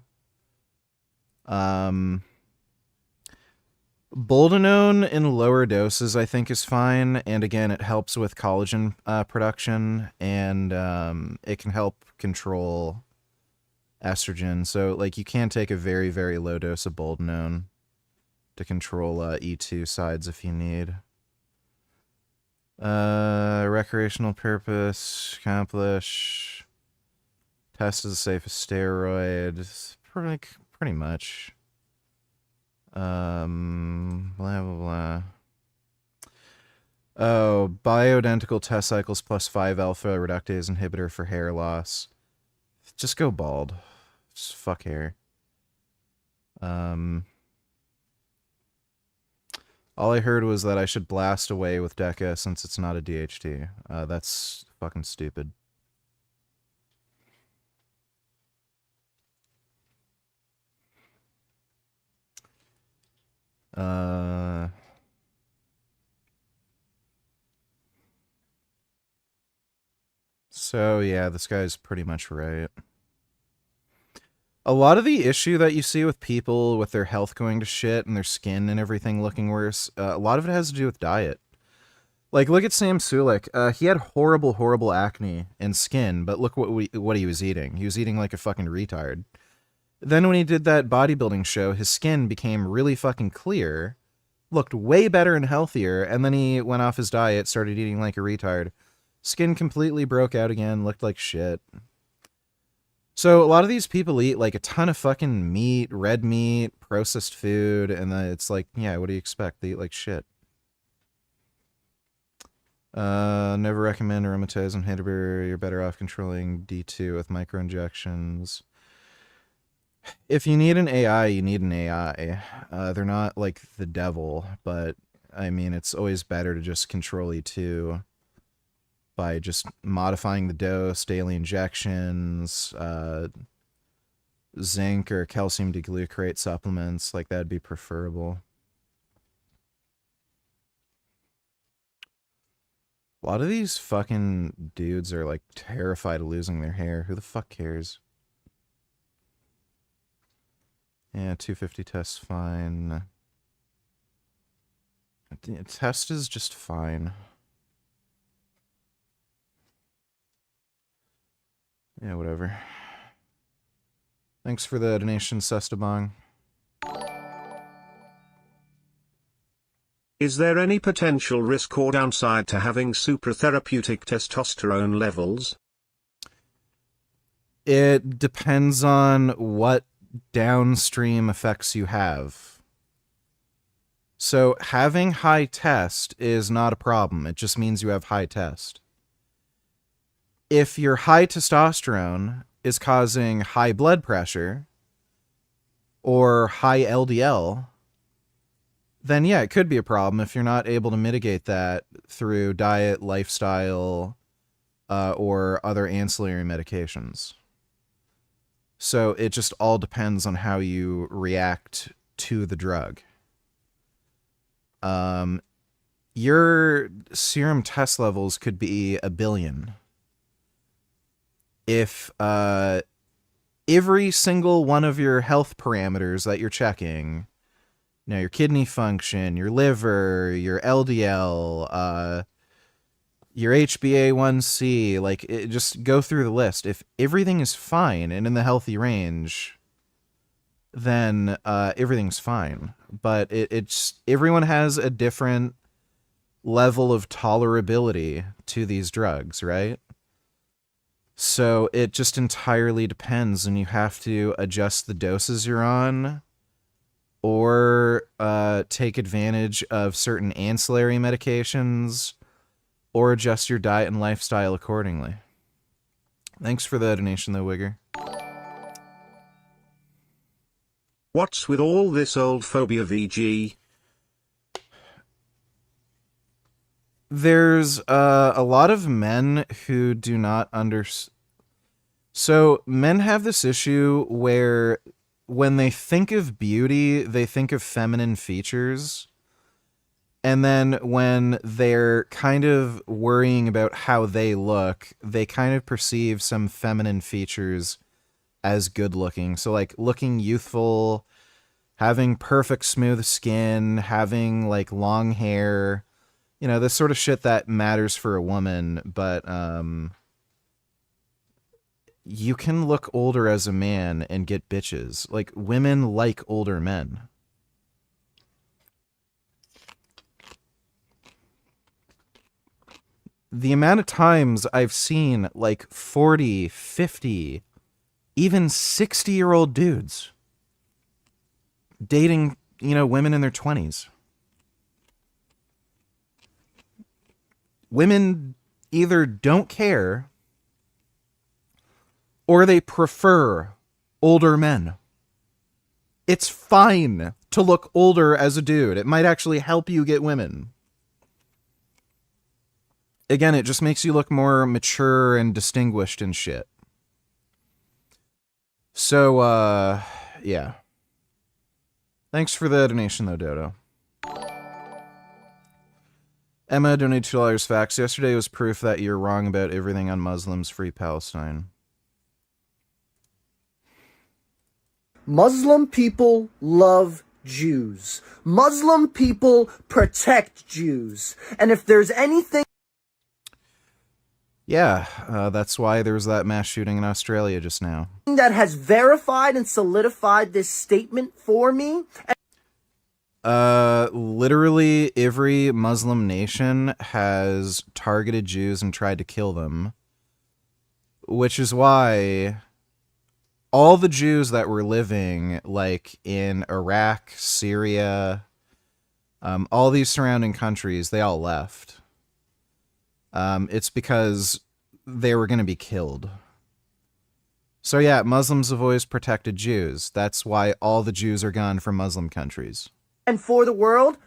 Boldenone in lower doses, I think, is fine. And again, it helps with collagen production, and it can help control estrogen. So, like, you can take a very, very low dose of boldenone to control E2 sides if you need. Recreational purpose, accomplish. Test as safe as steroid. Pretty much. Blah, blah, blah. Oh, bioidentical test cycles plus 5-alpha reductase inhibitor for hair loss. Just go bald. Just fuck hair. All I heard was that I should blast away with Deca since it's not a DHT. That's fucking stupid. So yeah, this guy's pretty much right. A lot of the issue that you see with people with their health going to shit and their skin and everything looking worse, a lot of it has to do with diet. Like, look at Sam Sulek. He had horrible, horrible acne and skin, but look what he was eating. He was eating like a fucking retard. Then when he did that bodybuilding show, his skin became really fucking clear, looked way better and healthier, and then he went off his diet, started eating like a retard. Skin completely broke out again, looked like shit. So a lot of these people eat like a ton of fucking meat, red meat, processed food, and then it's like, yeah, what do you expect? They eat like shit. Never recommend aromatase inhibitor. You're better off controlling D2 with microinjections. If you need an AI, you need an AI. They're not like the devil, but I mean, it's always better to just control E2 by just modifying the dose, daily injections, zinc or calcium deglucarate supplements. Like, that'd be preferable. A lot of these fucking dudes are like terrified of losing their hair. Who the fuck cares? Yeah, 250 test's fine. Test is just fine. Yeah, whatever. Thanks for the donation, Sestabong. Is there any potential risk or downside to having supratherapeutic testosterone levels? It depends on what downstream effects you have. So having high test is not a problem. It just means you have high test. If your high testosterone is causing high blood pressure or high LDL, then yeah, it could be a problem if you're not able to mitigate that through diet, lifestyle, or other ancillary medications. So it just all depends on how you react to the drug. Your serum test levels could be 1 billion. If every single one of your health parameters that you're checking, you know, your kidney function, your liver, your LDL, your HbA1c, like, just go through the list. If everything is fine and in the healthy range, then everything's fine. But it's everyone has a different level of tolerability to these drugs, right? So it just entirely depends, and you have to adjust the doses you're on, or take advantage of certain ancillary medications, or adjust your diet and lifestyle accordingly. Thanks for the donation, though, Wigger. What's with all this old phobia, VG? There's a lot of men who do not understand. So men have this issue where when they think of beauty, they think of feminine features. And then when they're kind of worrying about how they look, they kind of perceive some feminine features as good looking. So like looking youthful, having perfect smooth skin, having like long hair, you know, this sort of shit that matters for a woman. But you can look older as a man and get bitches. Like, women like older men. The amount of times I've seen like 40, 50, even 60-year-old dudes dating, you know, women in their 20s. Women either don't care or they prefer older men. It's fine to look older as a dude. It might actually help you get women. Again, it just makes you look more mature and distinguished and shit. So, yeah. Thanks for the donation, though, Dodo. Emma donated $2 facts. Yesterday was proof that you're wrong about everything on Muslims. Free Palestine. Muslim people love Jews. Muslim people protect Jews. And if there's anything... Yeah, that's why there was that mass shooting in Australia just now. ...that has verified and solidified this statement for me... Literally every Muslim nation has targeted Jews and tried to kill them. Which is why all the Jews that were living, like, in Iraq, Syria, all these surrounding countries, they all left. It's because they were going to be killed. So yeah, Muslims have always protected Jews. That's why all the Jews are gone from Muslim countries. And for the world,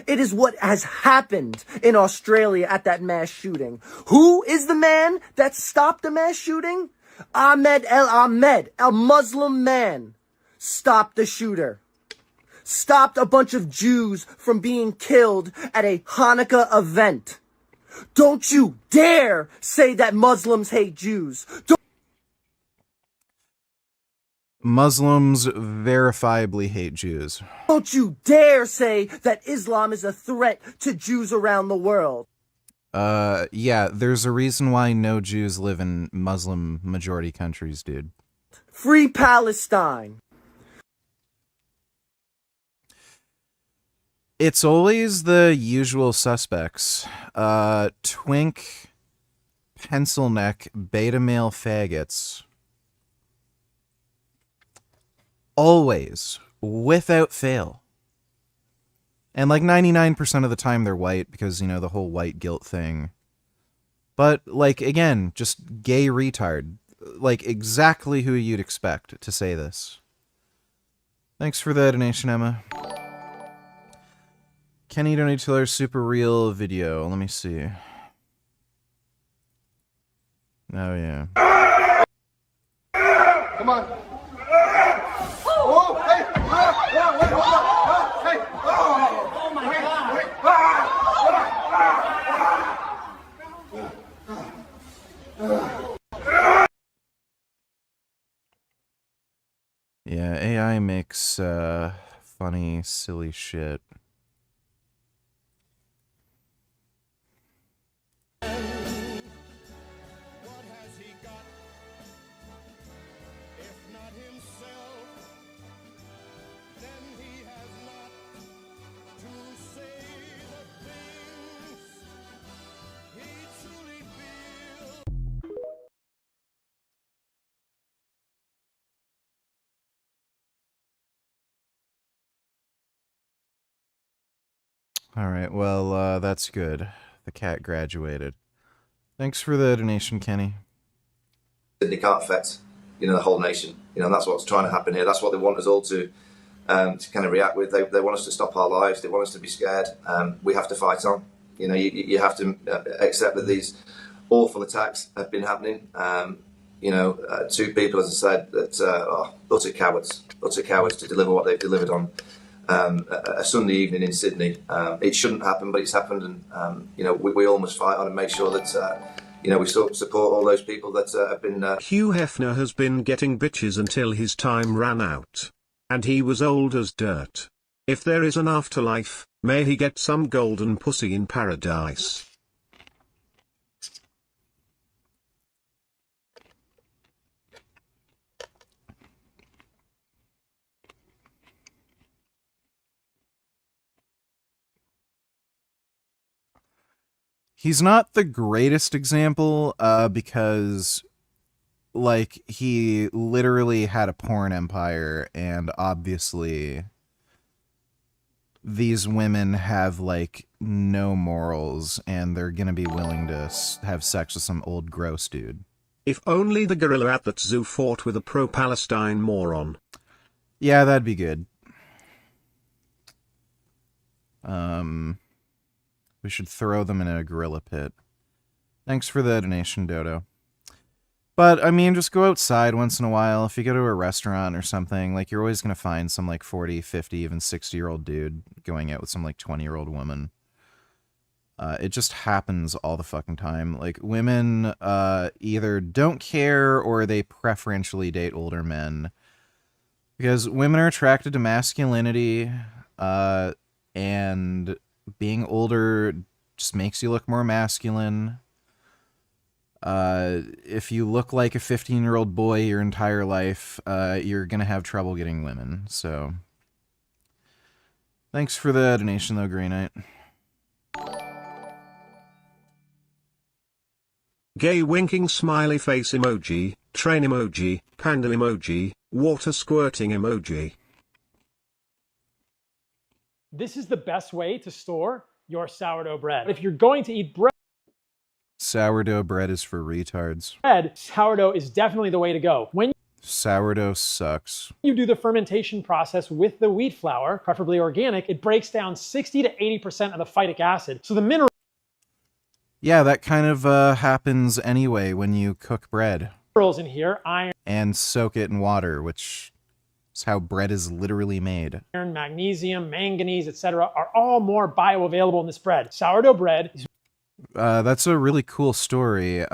it is what has happened in Australia at that mass shooting. Who is the man that stopped the mass shooting? Ahmed, a Muslim man, stopped the shooter. Stopped a bunch of Jews from being killed at a Hanukkah event. Don't you dare say that Muslims hate Jews. Muslims verifiably hate Jews. Don't you dare say that Islam is a threat to Jews around the world. Yeah, there's a reason why no Jews live in Muslim majority countries, dude. Free Palestine. It's always the usual suspects. Twink, pencil neck, beta male faggots. Always, without fail. And like 99% of the time they're white because, you know, the whole white guilt thing. But, like, again, just gay retard. Like, exactly who you'd expect to say this. Thanks for the donation, Emma. Kenny donated to our super real video. Let me see. Oh, yeah. Come on. Oh, hey! Wait, hold on! Hey! Oh my God! Yeah, AI makes funny, silly shit. Alright, well, that's good. The cat graduated. Thanks for the donation, Kenny. They can't affect, you know, the whole nation. You know, and that's what's trying to happen here. That's what they want us all to kind of react with. They want us to stop our lives. They want us to be scared. We have to fight on. You know, you have to accept that these awful attacks have been happening. You know, two people, as I said, that are utter cowards to deliver what they've delivered on a Sunday evening in Sydney. It shouldn't happen, but it's happened, and you know, we all must fight on and make sure that you know, we support all those people that have been. Hugh Hefner has been getting bitches until his time ran out, and he was old as dirt. If there is an afterlife, may he get some golden pussy in paradise. He's not the greatest example, because, like, he literally had a porn empire, and obviously these women have, like, no morals, and they're gonna be willing to have sex with some old gross dude. If only the gorilla at that zoo fought with a pro-Palestine moron. Yeah, that'd be good. We should throw them in a gorilla pit. Thanks for the donation, Dodo. But, I mean, just go outside once in a while. If you go to a restaurant or something, like, you're always going to find some, like, 40, 50, even 60-year-old dude going out with some, like, 20-year-old woman. It just happens all the fucking time. Like, women either don't care or they preferentially date older men. Because women are attracted to masculinity, and being older just makes you look more masculine. If you look like a 15-year-old boy your entire life, you're gonna have trouble getting women, so... Thanks for the donation, though, Grey Knight. Gay winking smiley face emoji, train emoji, panda emoji, water squirting emoji. This is the best way to store your sourdough bread. If you're going to eat bread... Sourdough bread is for retards. Bread, sourdough is definitely the way to go. When Sourdough sucks. you do the fermentation process with the wheat flour, preferably organic, it breaks down 60 to 80% of the phytic acid. So the mineral Yeah, that kind of happens anyway when you cook bread. Minerals in here, iron, And soak it in water, which is how bread is literally made. magnesium, manganese, etc., are all more bioavailable in this bread. Sourdough bread is That's a really cool story.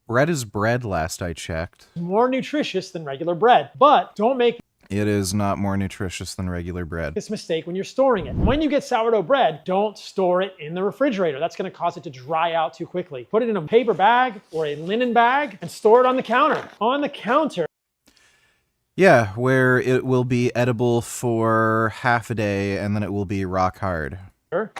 Bread is bread, last I checked. more nutritious than regular bread, but don't make It is not more nutritious than regular bread. this mistake when you're storing it. When you get sourdough bread, don't store it in the refrigerator. That's going to cause it to dry out too quickly. Put it in a paper bag or a linen bag and store it on the counter. On the counter. Yeah, where it will be edible for half a day and then it will be rock hard.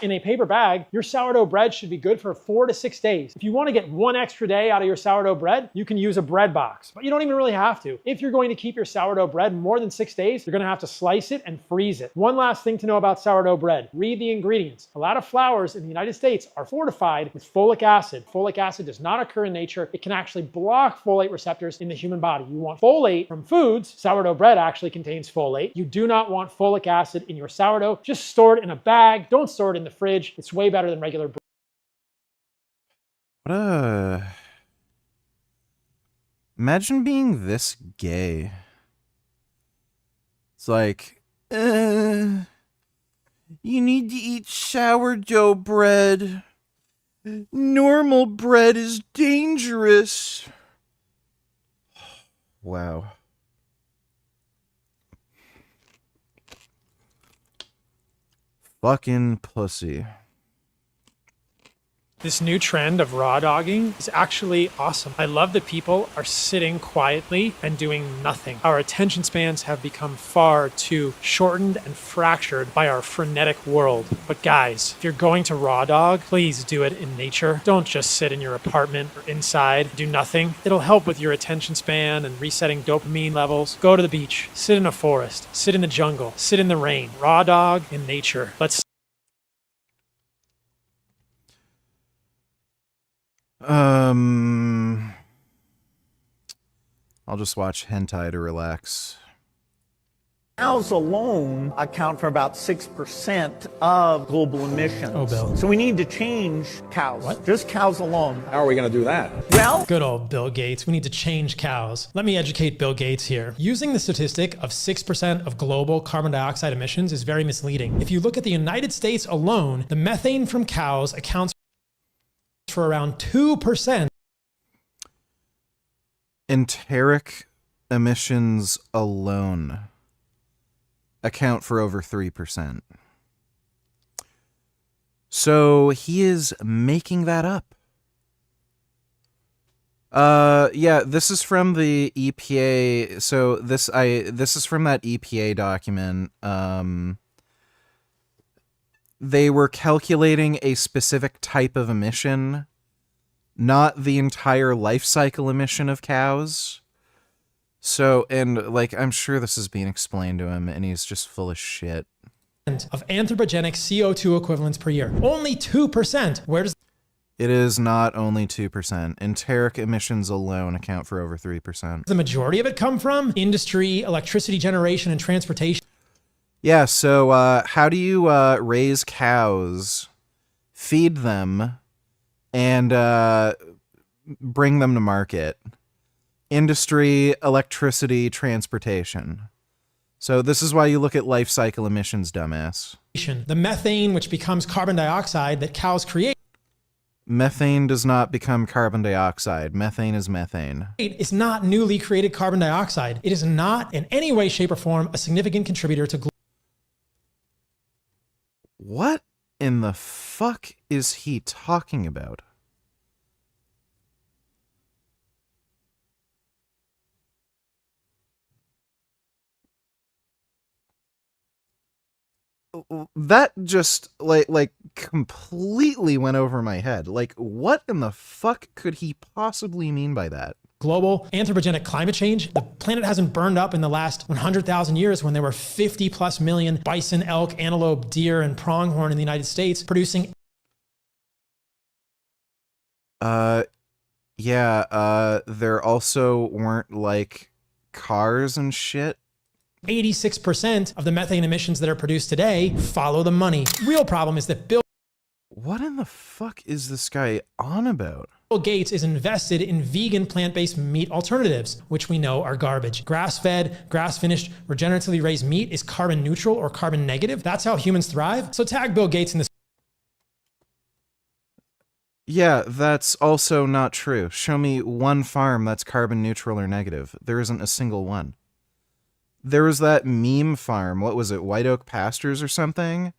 In a paper bag, your sourdough bread should be good for 4 to 6 days. If you want to get one extra day out of your sourdough bread, you can use a bread box, but you don't even really have to. If you're going to keep your sourdough bread more than 6 days, you're going to have to slice it and freeze it. One last thing to know about sourdough bread. Read the ingredients. A lot of flours in the United States are fortified with folic acid. Folic acid does not occur in nature. It can actually block folate receptors in the human body. You want folate from foods. Sourdough bread actually contains folate. You do not want folic acid in your sourdough. Just store it in a bag. Don't store it in the fridge. It's way better than regular bread. What a... Imagine being this gay. It's like, you need to eat sourdough bread. Normal bread is dangerous. Wow. Fucking pussy. This new trend of raw dogging is actually awesome. I love that people are sitting quietly and doing nothing. Our attention spans have become far too shortened and fractured by our frenetic world. But guys, if you're going to raw dog, please do it in nature. Don't just sit in your apartment or inside, do nothing. It'll help with your attention span and resetting dopamine levels. Go to the beach, sit in a forest, sit in the jungle, sit in the rain. Raw dog in nature. Let's I'll just watch hentai to relax. Cows alone account for about 6% of global emissions. Oh, Bill. So we need to change cows. What? Just cows alone. How are we going to do that? Well, good old Bill Gates. We need to change cows. Let me educate Bill Gates here. Using the statistic of 6% of global carbon dioxide emissions is very misleading. If you look at the United States alone, the methane from cows accounts for around 2%. Enteric emissions alone account for over 3%. So he is making that up. Yeah, this is from the EPA. So this is from that EPA document. They were calculating a specific type of emission, not the entire life cycle emission of cows. So, and like, I'm sure this is being explained to him, and he's just full of shit. Of anthropogenic CO2 equivalents per year. Only 2%. Where does It is not only 2%. Enteric emissions alone account for over 3%. the majority of it come from? Industry, electricity generation, and transportation. Yeah, so how do you raise cows, feed them, and bring them to market? Industry, electricity, transportation. So this is why you look at life cycle emissions, dumbass. The methane, which becomes carbon dioxide that cows create. Methane does not become carbon dioxide. Methane is methane. It's not newly created carbon dioxide. It is not in any way, shape, or form a significant contributor to What in the fuck is he talking about? That just like completely went over my head. Like, what in the fuck could he possibly mean by that? global anthropogenic climate change. The planet hasn't burned up in the last 100,000 years when there were 50 plus million bison, elk, antelope, deer, and pronghorn in the United States producing Yeah, there also weren't, like, cars and shit. 86% of the methane emissions that are produced today follow the money. Real problem is that Bill What in the fuck is this guy on about? Gates is invested in vegan plant-based meat alternatives, which we know are garbage. Grass-fed, grass-finished, regeneratively raised meat is carbon neutral or carbon negative. That's how humans thrive. So tag Bill Gates in this. Yeah, that's also not true. Show me one farm that's carbon neutral or negative. There isn't a single one. There was that meme farm, what was it, White Oak Pastures or something?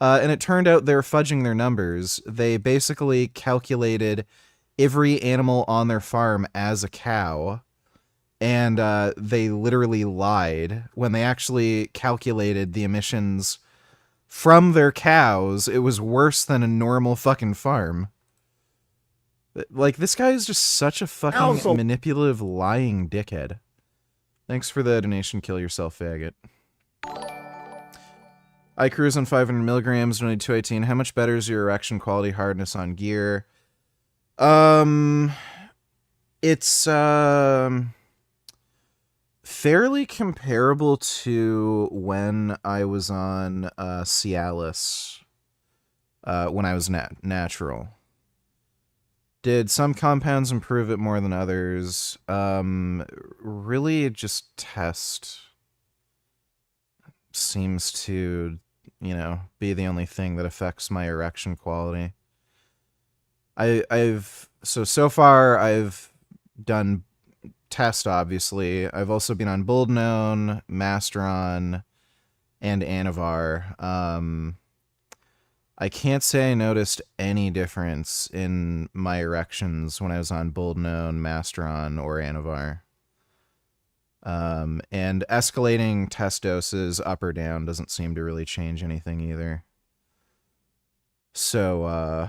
And it turned out they're fudging their numbers. They basically calculated every animal on their farm as a cow, and they literally lied. When they actually calculated the emissions from their cows, it was worse than a normal fucking farm. Like, this guy is just such a fucking manipulative, lying dickhead. Thanks for the donation, kill yourself, faggot. I cruise on 500 milligrams, donate 218. How much better is your erection quality hardness on gear? It's fairly comparable to when I was on Cialis, when I was natural. Did some compounds improve it more than others? Really just test seems to, you know, be the only thing that affects my erection quality. So far I've done test, obviously. I've also been on Buldinone, Masteron, and Anavar. I can't say I noticed any difference in my erections when I was on Buldinone, Masteron, or Anavar. And escalating test doses up or down doesn't seem to really change anything either. So,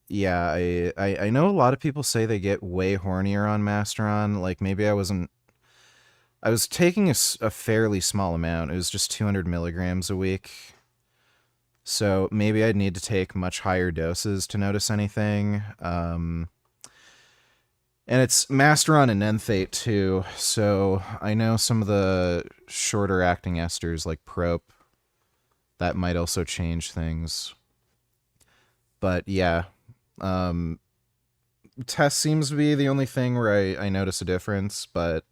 yeah, I know a lot of people say they get way hornier on Masteron. Like, maybe I was taking a fairly small amount. It was just 200 milligrams a week. So maybe I'd need to take much higher doses to notice anything. And it's Masteron and Enthate too, so I know some of the shorter acting esters like Prop, that might also change things. But yeah, test seems to be the only thing where I notice a difference, but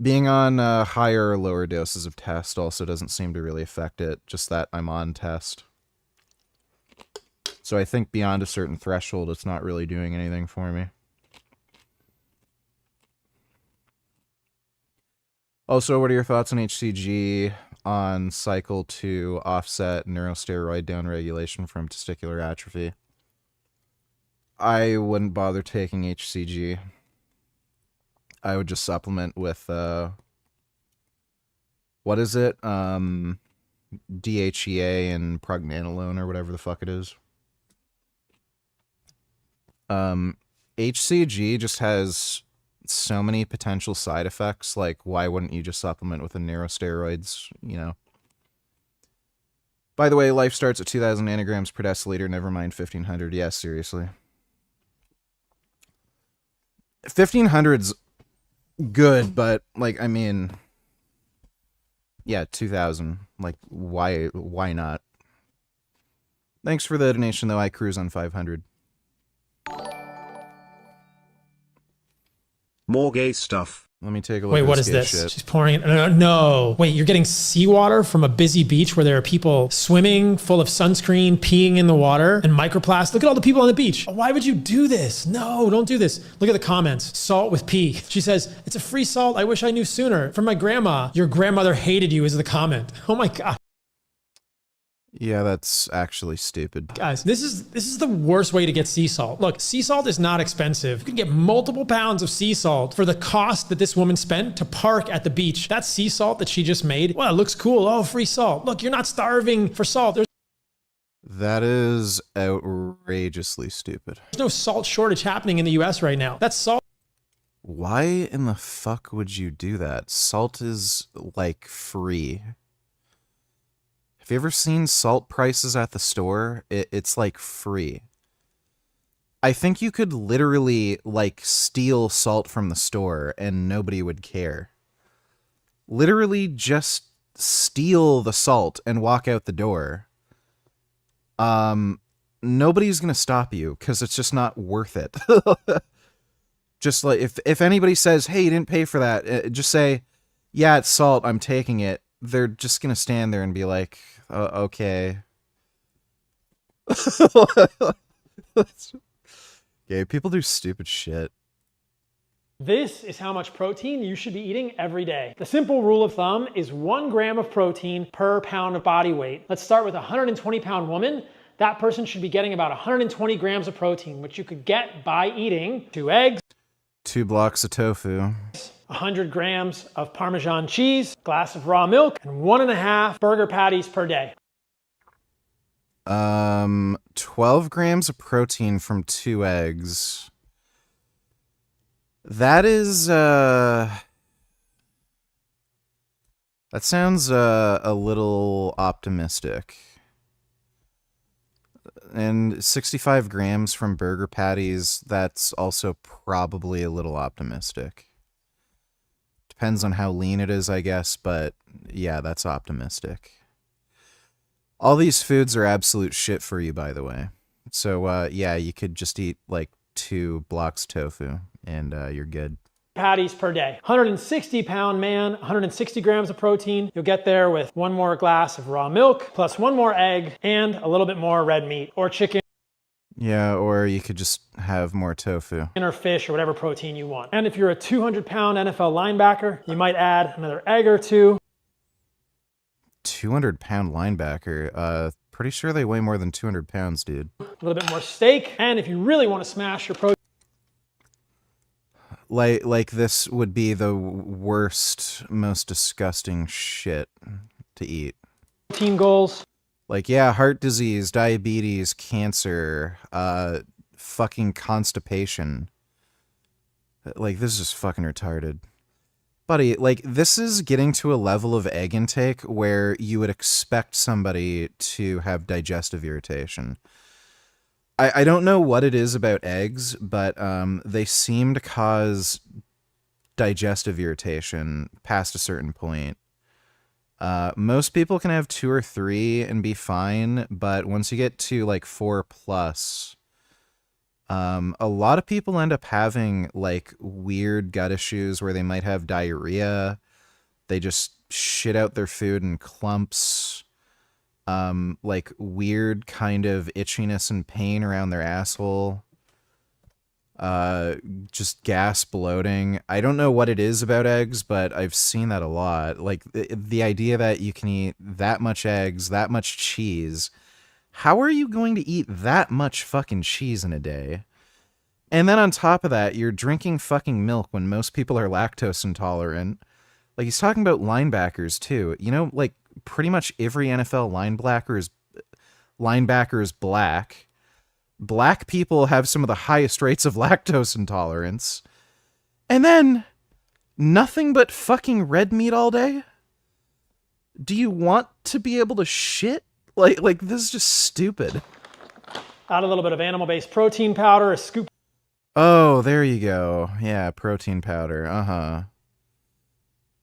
being on higher or lower doses of test also doesn't seem to really affect it, just that I'm on test. So I think beyond a certain threshold, it's not really doing anything for me. Also, what are your thoughts on HCG on cycle to offset neurosteroid downregulation from testicular atrophy? I wouldn't bother taking HCG. I would just supplement with, what is it? DHEA and pregnenolone or whatever the fuck it is. HCG just has so many potential side effects. Like, why wouldn't you just supplement with the neurosteroids, you know? By the way, life starts at 2,000 nanograms per deciliter, never mind 1,500. Yeah, seriously. 1,500's good, but, like, I mean, yeah, 2,000. Like, why not? Thanks for the donation, though. I cruise on 500. More gay stuff. Let me take a look Wait, at what this is gay this? shit. She's pouring it. No. Wait, you're getting seawater from a busy beach where there are people swimming, full of sunscreen, peeing in the water, and microplastics. Look at all the people on the beach. Why would you do this? No, don't do this. Look at the comments. Salt with pee. She says, it's a free salt. I wish I knew sooner. From my grandma. Your grandmother hated you is the comment. Oh my God. Yeah, that's actually stupid. Guys, this is the worst way to get sea salt. Look, sea salt is not expensive. You can get multiple pounds of sea salt for the cost that this woman spent to park at the beach. That sea salt that she just made, well, it looks cool. Oh, free salt. Look, you're not starving for salt. That is outrageously stupid. There's no salt shortage happening in the US right now. That's salt. Why in the fuck would you do that? Salt is, like, free. Have you ever seen salt prices at the store? It's like free. I think you could literally, like, steal salt from the store and nobody would care. Literally just steal the salt and walk out the door. Nobody's gonna stop you, because it's just not worth it. Just like, if anybody says, hey, you didn't pay for that, just say, yeah, it's salt, I'm taking it. They're just gonna stand there and be like, okay. Yeah, people do stupid shit. This is how much protein you should be eating every day. The simple rule of thumb is 1 gram of protein per pound of body weight. Let's start with a 120-pound woman. That person should be getting about 120 grams of protein, which you could get by eating 2 eggs, 2 blocks of tofu, 100 grams of Parmesan cheese, a glass of raw milk, and 1.5 burger patties per day. 12 grams of protein from 2 eggs. That is, that sounds, a little optimistic. And 65 grams from burger patties, that's also probably a little optimistic. Depends on how lean it is, I guess, but yeah, that's optimistic. All these foods are absolute shit for you, by the way. So, yeah, you could just eat, like, 2 blocks tofu, and you're good. Patties per day. 160-pound man, 160 grams of protein. You'll get there with 1 more glass of raw milk, plus 1 more egg, and a little bit more red meat, or chicken. Yeah, or you could just have more tofu. Or fish, or whatever protein you want. And if you're a 200-pound NFL linebacker, you might add another egg or 2. 200-pound linebacker. Pretty sure they weigh more than 200 pounds, dude. A little bit more steak. And if you really want to smash your protein, Like this would be the worst, most disgusting shit to eat. Team goals. Like, yeah, heart disease, diabetes, cancer, fucking constipation. Like, this is just fucking retarded. Buddy, like, this is getting to a level of egg intake where you would expect somebody to have digestive irritation. I don't know what it is about eggs, but they seem to cause digestive irritation past a certain point. Most people can have 2 or 3 and be fine, but once you get to like 4 plus, a lot of people end up having like weird gut issues where they might have diarrhea. They just shit out their food in clumps. Like weird kind of itchiness and pain around their asshole. Just gas, bloating. I don't know what it is about eggs, but I've seen that a lot. Like the idea that you can eat that much eggs, that much cheese. How are you going to eat that much fucking cheese in a day? And then on top of that, you're drinking fucking milk when most people are lactose intolerant. Like, he's talking about linebackers too. You know, like, pretty much every NFL linebacker is black. Black people have some of the highest rates of lactose intolerance. And then nothing but fucking red meat all day? Do you want to be able to shit? Like this is just stupid. add a little bit of animal-based protein powder, a scoop. Oh, there you go. Yeah, protein powder. Uh-huh.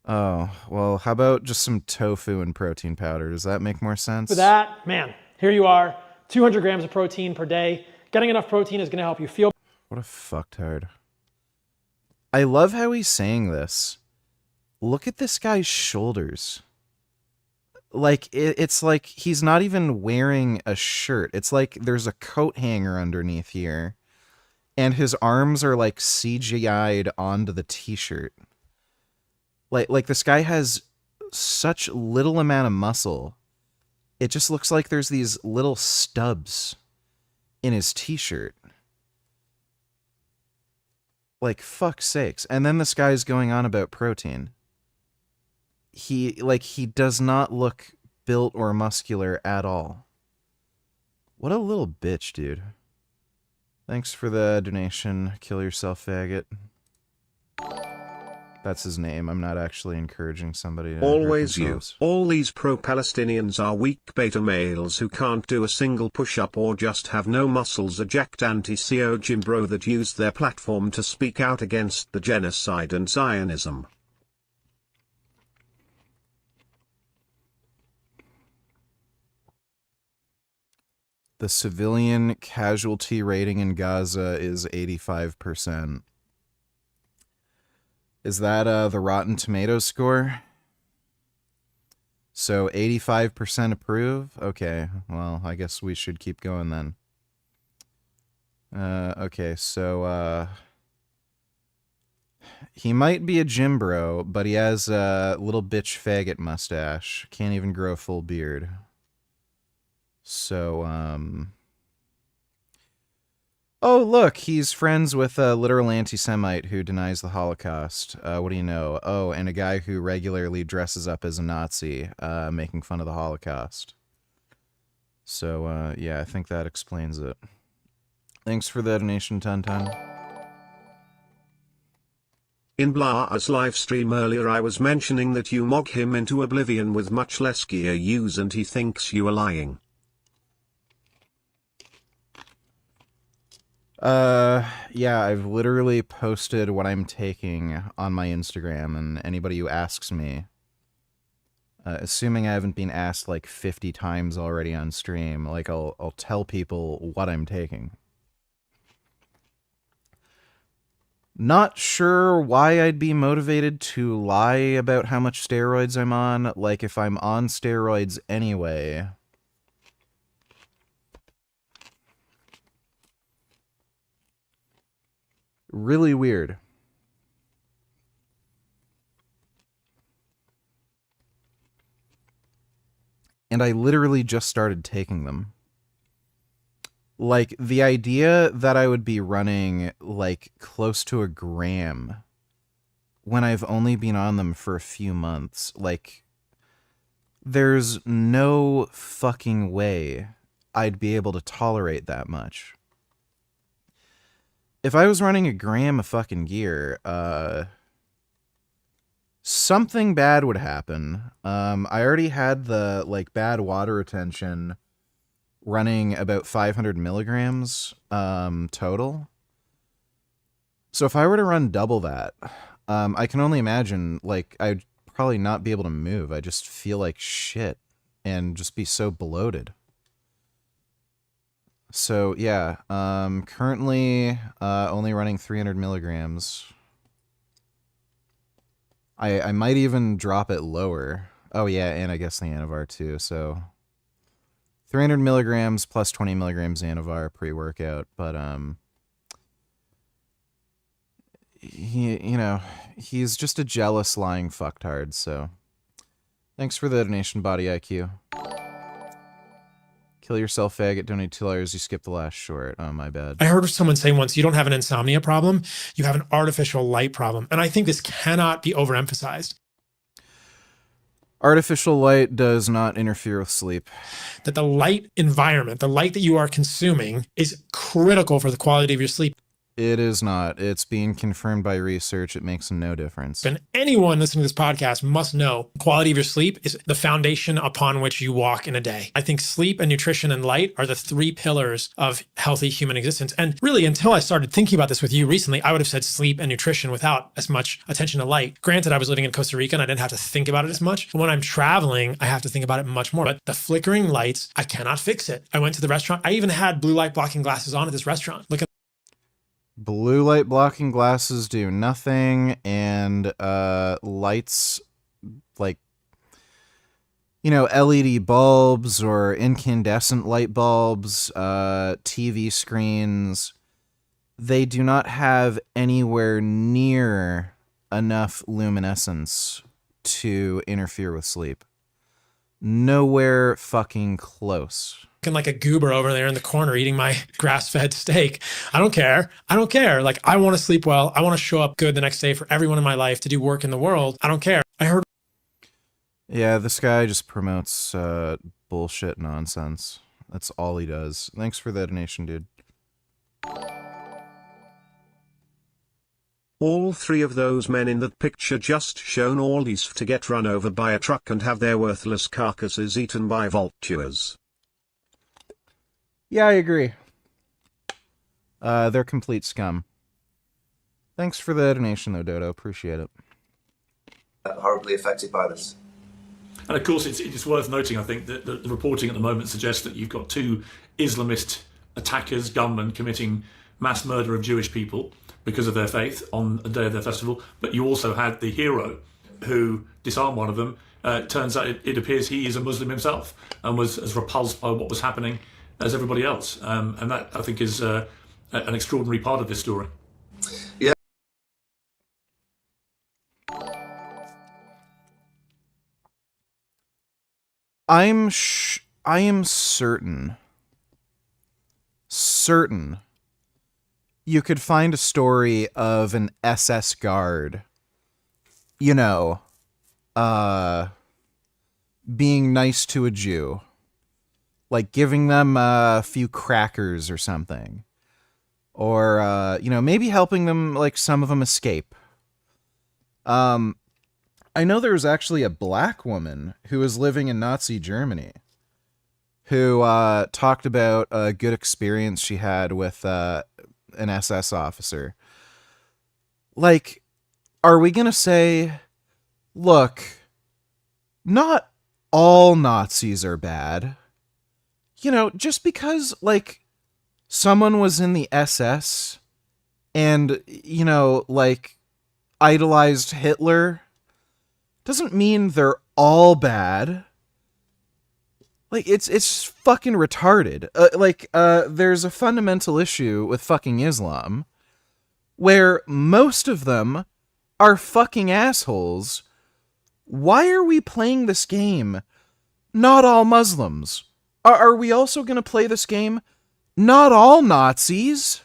Oh, well, how about just some tofu and protein powder? Does that make more sense? For that, man, here you are, 200 grams of protein per day. Getting enough protein is going to help you feel. What a fucktard. I love how he's saying this. Look at this guy's shoulders. Like, it's like he's not even wearing a shirt. It's like there's a coat hanger underneath here. And his arms are like CGI'd onto the t-shirt. Like this guy has such little amount of muscle. It just looks like there's these little stubs in his t-shirt. Like, fuck's sakes. And then this guy's going on about protein. He does not look built or muscular at all. What a little bitch, dude. Thanks for the donation. Kill yourself, faggot. That's his name. I'm not actually encouraging somebody to hurt Always you. themselves. All these pro-Palestinians are weak beta males who can't do a single push-up or just have no muscles. Eject anti-CO Jimbro that used their platform to speak out against the genocide and Zionism. The civilian casualty rating in Gaza is 85%. Is that the Rotten Tomatoes score? So 85% approve? Okay, well, I guess we should keep going then. Okay, so he might be a gym bro, but he has a little bitch faggot mustache. Can't even grow a full beard. So, oh, look, he's friends with a literal anti-Semite who denies the Holocaust. What do you know? Oh, and a guy who regularly dresses up as a Nazi, making fun of the Holocaust. So, yeah, I think that explains it. Thanks for the donation, Ton. In Blah's live stream earlier I was mentioning that you mog him into oblivion with much less gear use and he thinks you are lying. Yeah, I've literally posted what I'm taking on my Instagram, and anybody who asks me, assuming I haven't been asked like 50 times already on stream, like I'll tell people what I'm taking. Not sure why I'd be motivated to lie about how much steroids I'm on, like if I'm on steroids anyway. Really weird. And I literally just started taking them. Like, the idea that I would be running, like, close to a gram when I've only been on them for a few months, like, there's no fucking way I'd be able to tolerate that much. If I was running a gram of fucking gear, something bad would happen. I already had the, like, bad water retention running about 500 milligrams total. So if I were to run double that, I can only imagine, like, I'd probably not be able to move. I just feel like shit and just be so bloated. So yeah, currently only running 300 milligrams. I might even drop it lower. Oh yeah, and I guess the Anavar too, so 300 milligrams plus 20 milligrams Anavar pre-workout, but he's just a jealous lying fucktard, so thanks for the donation, Body IQ. Kill yourself, faggot, donate $2, you skipped the last short. Oh, my bad. I heard someone say once, you don't have an insomnia problem, you have an artificial light problem. And I think this cannot be overemphasized. Artificial light does not interfere with sleep. That the light environment, the light that you are consuming, is critical for the quality of your sleep. It is not. It's being confirmed by research. It makes no difference. And anyone listening to this podcast must know the quality of your sleep is the foundation upon which you walk in a day. I think sleep and nutrition and light are the three pillars of healthy human existence. And really, until I started thinking about this with you recently, I would have said sleep and nutrition without as much attention to light. Granted, I was living in Costa Rica and I didn't have to think about it as much. But when I'm traveling, I have to think about it much more. But the flickering lights, I cannot fix it. I went to the restaurant. I even had blue light blocking glasses on at this restaurant. Look at blue light blocking glasses do nothing, and lights like, LED bulbs or incandescent light bulbs, TV screens, they do not have anywhere near enough luminescence to interfere with sleep. Nowhere fucking close. Like a goober over there in the corner eating my grass-fed steak. I don't care. Like, I want to sleep well. I want to show up good the next day for everyone in my life to do work in the world. I don't care. I heard. Yeah, this guy just promotes bullshit nonsense. That's all he does. Thanks for the donation, dude. All three of those men in that picture just shown all these to get run over by a truck and have their worthless carcasses eaten by vultures. Yeah, I agree. They're complete scum. Thanks for the donation, though, Dodo. Appreciate it. Horribly affected by this. And of course, it's worth noting, I think, that the reporting at the moment suggests that you've got two Islamist attackers, gunmen, committing mass murder of Jewish people because of their faith on the day of their festival. But you also had the hero who disarmed one of them. Turns out it appears he is a Muslim himself and was as repulsed by what was happening as everybody else. And that, I think, is an extraordinary part of this story. Yeah. I am certain you could find a story of an SS guard, you know, being nice to a Jew, like giving them a few crackers or something, or you know, maybe helping them, like some of them escape. I know there was actually a black woman who was living in Nazi Germany who talked about a good experience she had with an SS officer. Like, are we going to say, look, not all Nazis are bad? You know, just because, like, someone was in the SS and, you know, like, idolized Hitler doesn't mean they're all bad. Like, it's fucking retarded. There's a fundamental issue with fucking Islam where most of them are fucking assholes. Why are we playing this game? Not all Muslims. Are we also going to play this game? Not all Nazis.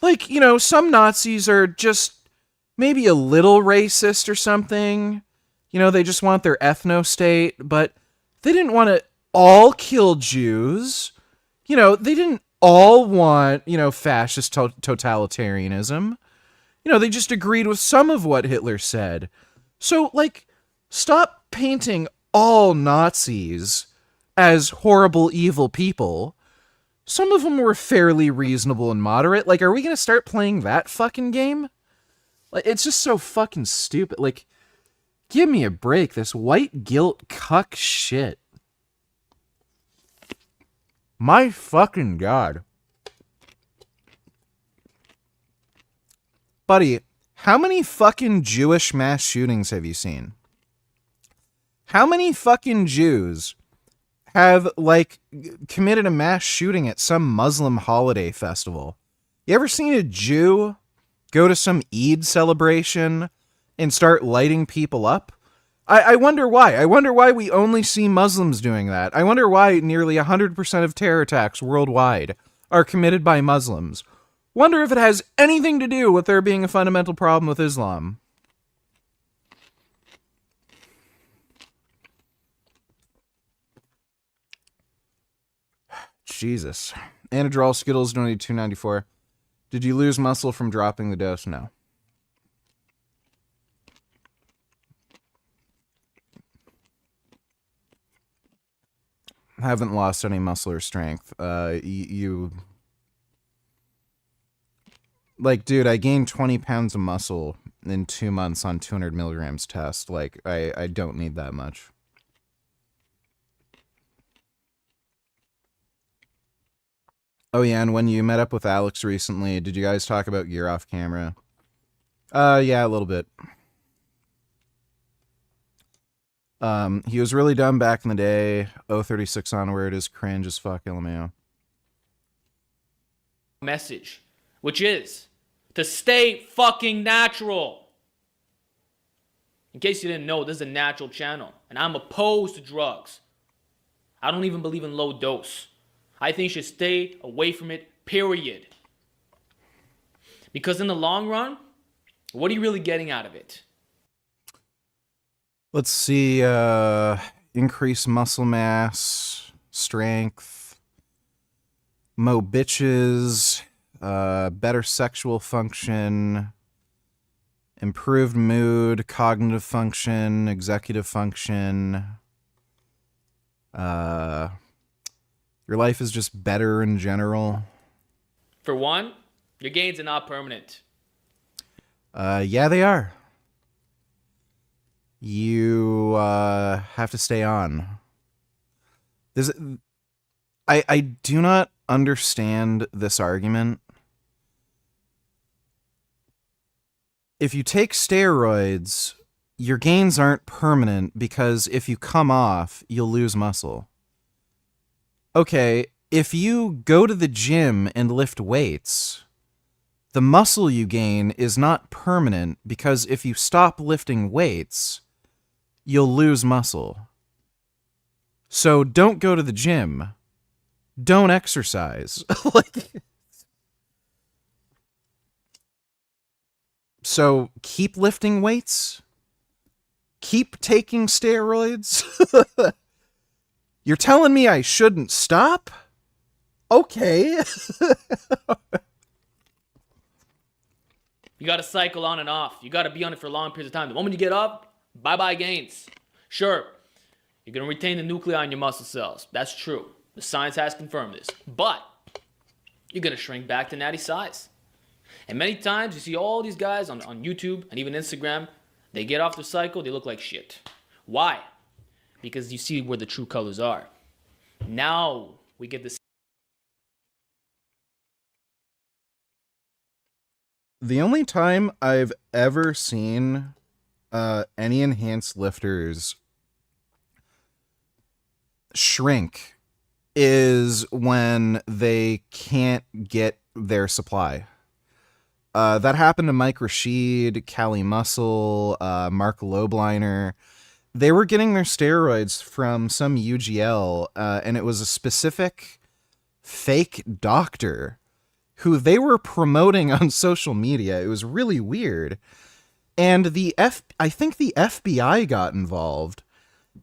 Like, you know, some Nazis are just maybe a little racist or something. You know, they just want their ethno-state, but they didn't want to all kill Jews. You know, they didn't all want, you know, fascist totalitarianism. You know, they just agreed with some of what Hitler said. So, like, stop painting all Nazis as horrible, evil people. Some of them were fairly reasonable and moderate. Like, are we going to start playing that fucking game? Like, it's just so fucking stupid. Like, give me a break. This white guilt cuck shit. My fucking God. Buddy, how many fucking Jewish mass shootings have you seen? How many fucking Jews have, like, committed a mass shooting at some Muslim holiday festival? You ever seen a Jew go to some Eid celebration and start lighting people up? I wonder why. I wonder why we only see Muslims doing that. I wonder why nearly 100% of terror attacks worldwide are committed by Muslims. Wonder if it has anything to do with there being a fundamental problem with Islam. Jesus. Anadrol Skittles donated $2.94. Did you lose muscle from dropping the dose? No. Haven't lost any muscle or strength. You like, dude, I gained 20 pounds of muscle in 2 months on 200 milligrams test. Like, I don't need that much. Oh yeah, and when you met up with Alex recently, did you guys talk about gear off camera? Yeah, a little bit. He was really dumb back in the day. 036 onward is cringe as fuck, LMAO. Message, which is to stay fucking natural. In case you didn't know, this is a natural channel, and I'm opposed to drugs. I don't even believe in low dose. I think you should stay away from it, period. Because in the long run, what are you really getting out of it? Let's see, increase muscle mass, strength, mo bitches, better sexual function, improved mood, cognitive function, executive function. Your life is just better in general. For one, your gains are not permanent. Yeah, they are. You have to stay on. I do not understand this argument. If you take steroids, your gains aren't permanent because if you come off, you'll lose muscle. Okay, if you go to the gym and lift weights, the muscle you gain is not permanent because if you stop lifting weights, you'll lose muscle. So don't go to the gym. Don't exercise. So keep lifting weights. Keep taking steroids. You're telling me I shouldn't stop? Okay. You got to cycle on and off. You got to be on it for long periods of time. The moment you get off, bye-bye gains. Sure, you're going to retain the nuclei in your muscle cells. That's true. The science has confirmed this. But you're going to shrink back to natty size. And many times you see all these guys on YouTube and even Instagram, they get off the cycle, they look like shit. Why? Because you see where the true colors are. Now we get this. The only time I've ever seen any enhanced lifters shrink is when they can't get their supply. That happened to Mike Rashid, Cali Muscle, Mark Lobliner. They were getting their steroids from some UGL, and it was a specific fake doctor who they were promoting on social media. It was really weird. And I think the FBI got involved.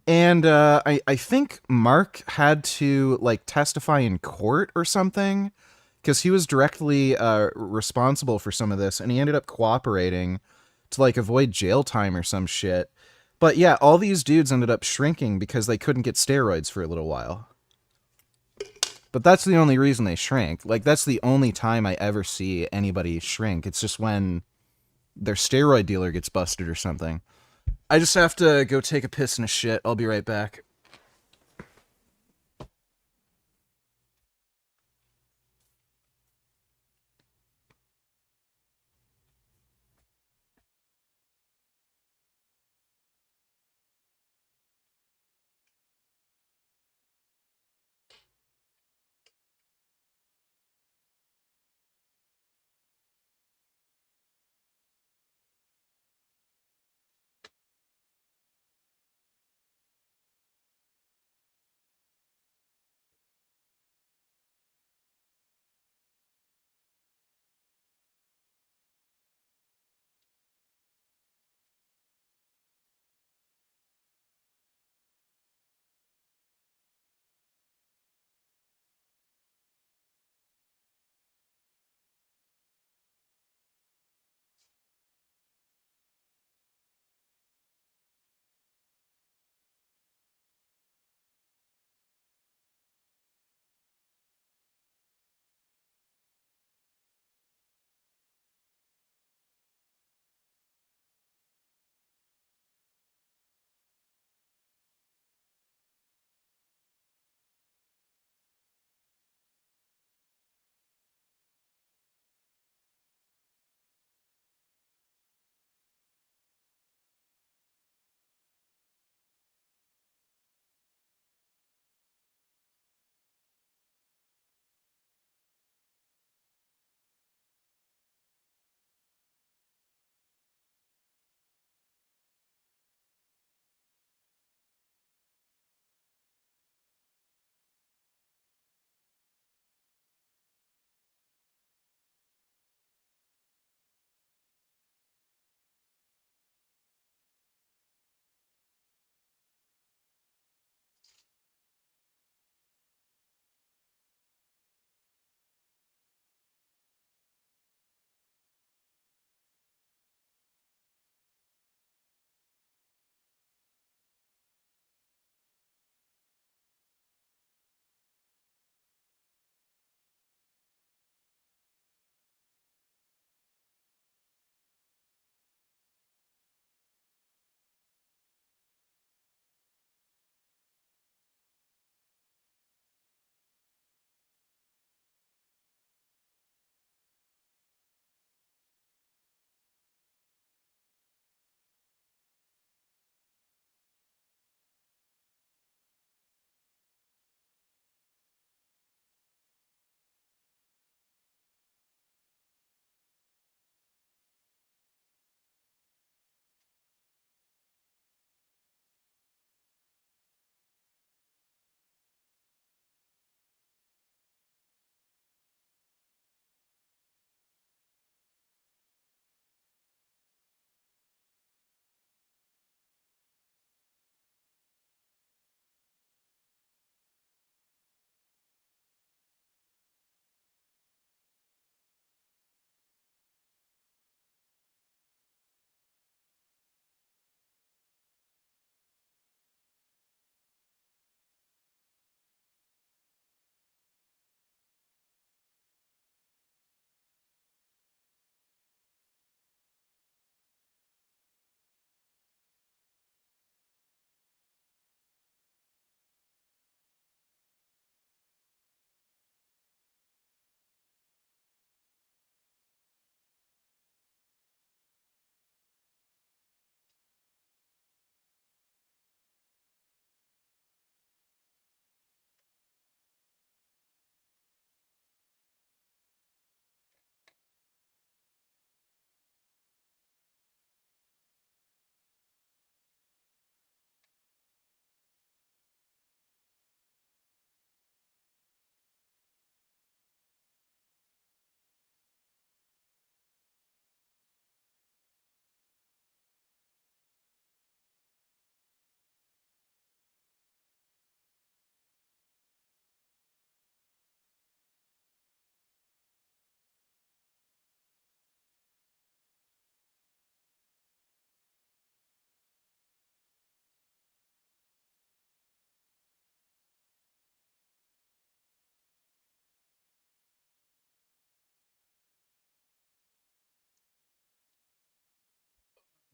And I think Mark had to testify in court or something because he was directly responsible for some of this, and he ended up cooperating to avoid jail time or some shit. But yeah, all these dudes ended up shrinking because they couldn't get steroids for a little while. But that's the only reason they shrank. That's the only time I ever see anybody shrink. It's just when their steroid dealer gets busted or something. I just have to go take a piss and a shit. I'll be right back.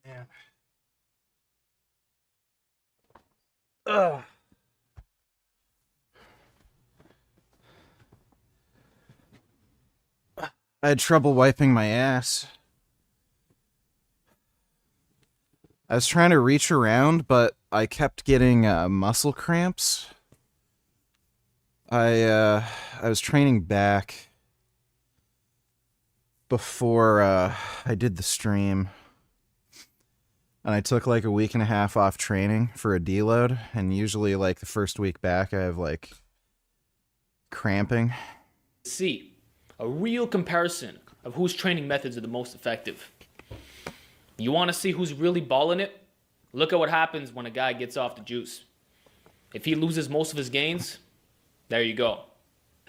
Yeah. Ugh. I had trouble wiping my ass. I was trying to reach around, but I kept getting muscle cramps. I was training back before I did the stream. And I took like a week and a half off training for a deload, and usually like the first week back I have like cramping. See a real comparison of whose training methods are the most effective. You want to see who's really balling it? Look at what happens when a guy gets off the juice. If he loses most of his gains, there you go.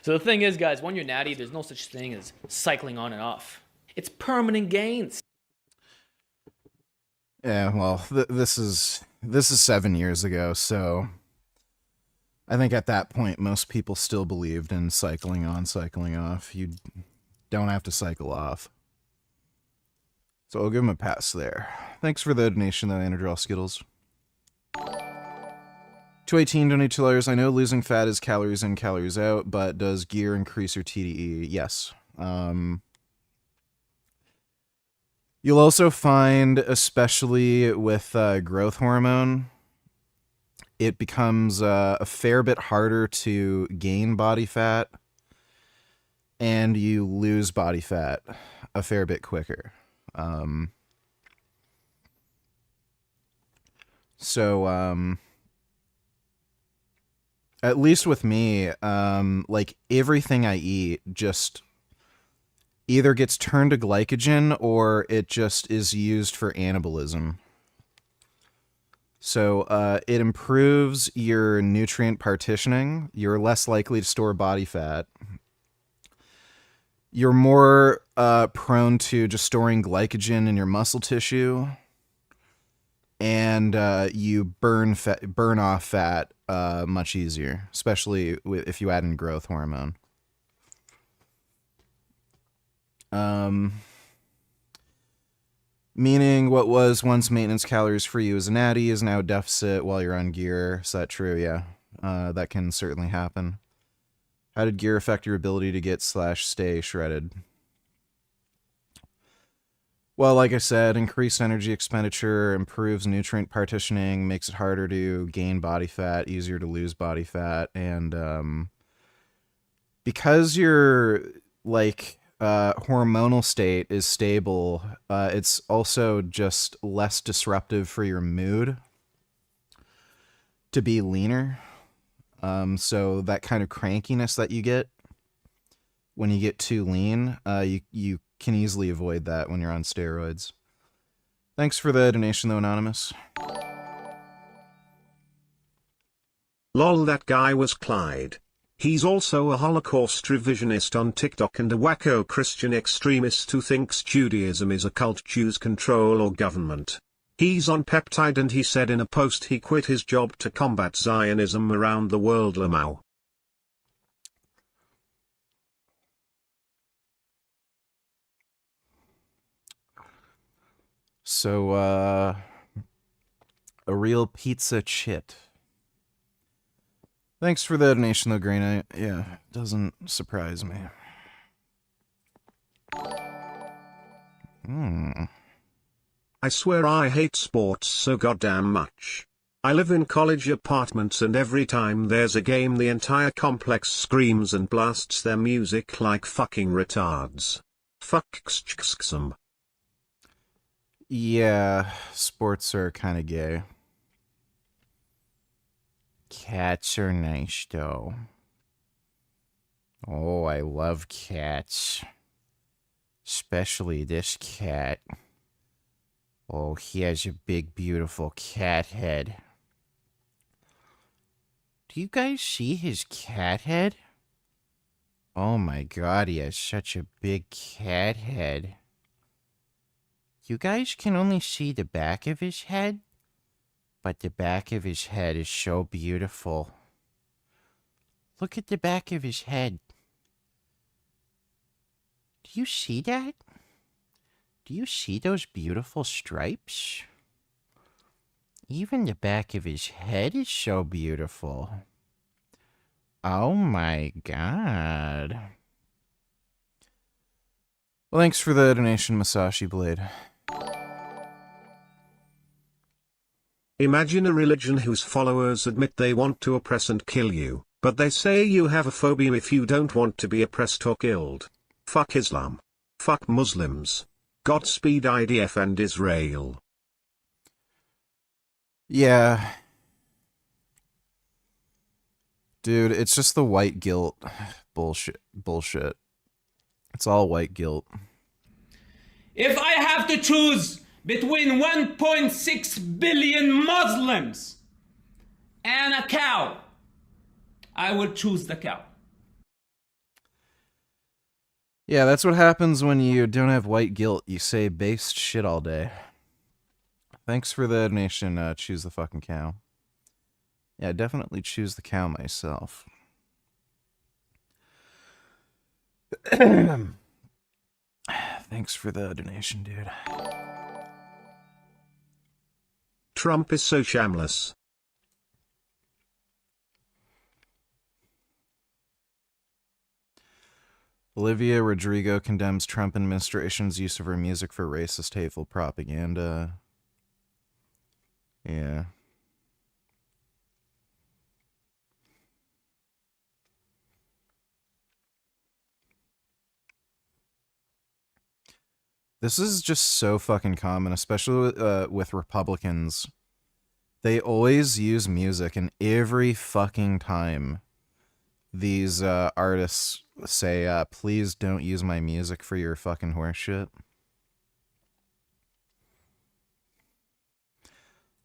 So the thing is, guys, when you're natty, there's no such thing as cycling on and off. It's permanent gains. Yeah, well, this is 7 years ago, so I think at that point most people still believed in cycling on, cycling off. You don't have to cycle off. So I'll give him a pass there. Thanks for the donation, though, Anadrol Skittles. 218 donate $2. I know losing fat is calories in, calories out, but does gear increase your TDE? Yes. You'll also find, especially with growth hormone, it becomes a fair bit harder to gain body fat, and you lose body fat a fair bit quicker. At least with me, like everything I eat just either gets turned to glycogen or it just is used for anabolism. So it improves your nutrient partitioning. You're less likely to store body fat. You're more prone to just storing glycogen in your muscle tissue. And you burn off fat much easier, especially if you add in growth hormone. Meaning what was once maintenance calories for you as a natty is now deficit while you're on gear. Is that true? Yeah. That can certainly happen. How did gear affect your ability to get / stay shredded? Well, like I said, increased energy expenditure, improves nutrient partitioning, makes it harder to gain body fat, easier to lose body fat, and because your like hormonal state is stable, it's also just less disruptive for your mood to be leaner. So that kind of crankiness that you get when you get too lean, you can easily avoid that when you're on steroids. Thanks for the donation, though, Anonymous. Lol, that guy was Clyde. He's also a Holocaust revisionist on TikTok and a wacko Christian extremist who thinks Judaism is a cult, Jews control or government. He's on peptide and he said in a post he quit his job to combat Zionism around the world. Lamau. So, a real pizza chit. Thanks for the donation, though, Green. Yeah, doesn't surprise me. I swear I hate sports so goddamn much. I live in college apartments and every time there's a game the entire complex screams and blasts their music like fucking retards. Fuck some. Yeah, sports are kind of gay. Cats are nice, though. Oh, I love cats. Especially this cat. Oh, he has a big, beautiful cat head. Do you guys see his cat head? Oh my god, he has such a big cat head. You guys can only see the back of his head, but the back of his head is so beautiful. Look at the back of his head. Do you see that? Do you see those beautiful stripes? Even the back of his head is so beautiful. Oh my god. Well, thanks for the donation, Masashi Blade. Imagine a religion whose followers admit they want to oppress and kill you, but they say you have a phobia if you don't want to be oppressed or killed. Fuck Islam. Fuck Muslims. Godspeed IDF and Israel. Yeah. Dude, it's just the white guilt bullshit. It's all white guilt. If I have to choose between 1.6 billion Muslims and a cow, I will choose the cow. Yeah, that's what happens when you don't have white guilt. You say based shit all day. Thanks for the donation, choose the fucking cow. Yeah, I definitely choose the cow myself. Thanks for the donation, dude. Trump is so shameless. Olivia Rodrigo condemns Trump administration's use of her music for racist, hateful propaganda. Yeah. This is just so fucking common, especially with Republicans. They always use music, and every fucking time these artists say, please don't use my music for your fucking horse shit.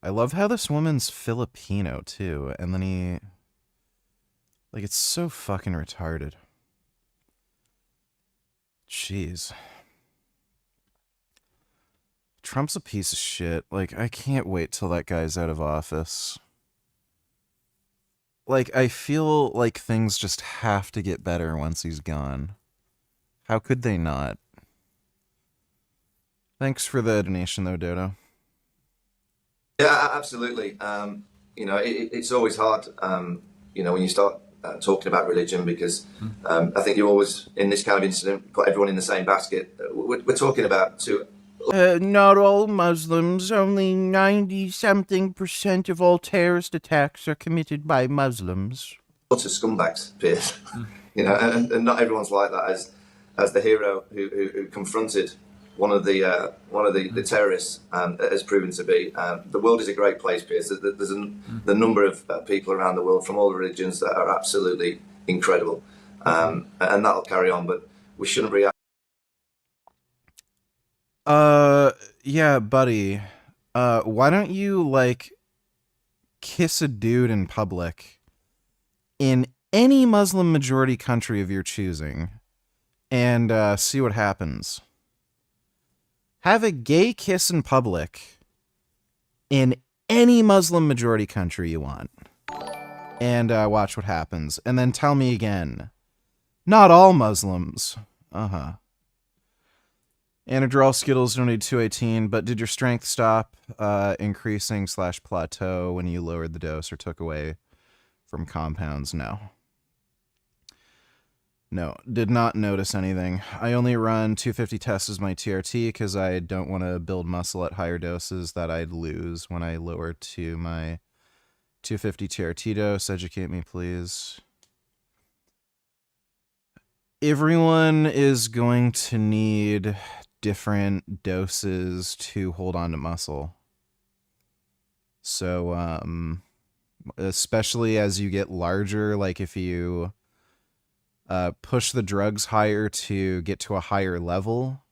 I love how this woman's Filipino, too, and then he... Like, it's so fucking retarded. Jeez. Trump's a piece of shit. Like, I can't wait till that guy's out of office. Like, I feel like things just have to get better once he's gone. How could they not? Thanks for the donation, though, Dodo. Yeah, absolutely. You know, it's always hard, you know, when you start talking about religion, because I think you always, in this kind of incident, put everyone in the same basket. We're talking about two... Not all Muslims. Only 90-something% of all terrorist attacks are committed by Muslims. Lots of scumbags, Piers. You know, and not everyone's like that. As the hero who confronted one of the terrorists has proven to be. The world is a great place, Piers. There's the number of people around the world from all religions that are absolutely incredible, and that'll carry on. But we shouldn't react. Yeah, buddy. Why don't you, like, kiss a dude in public in any Muslim majority country of your choosing and see what happens? Have a gay kiss in public in any Muslim majority country you want and watch what happens. And then tell me again. Not all Muslims. Uh-huh. Anadrol Skittles donated 218, but did your strength stop increasing / plateau when you lowered the dose or took away from compounds? No. No, did not notice anything. I only run 250 tests as my TRT because I don't want to build muscle at higher doses that I'd lose when I lower to my 250 TRT dose. Educate me, please. Everyone is going to need different doses to hold on to muscle. So, especially as you get larger, like if you push the drugs higher to get to a higher level,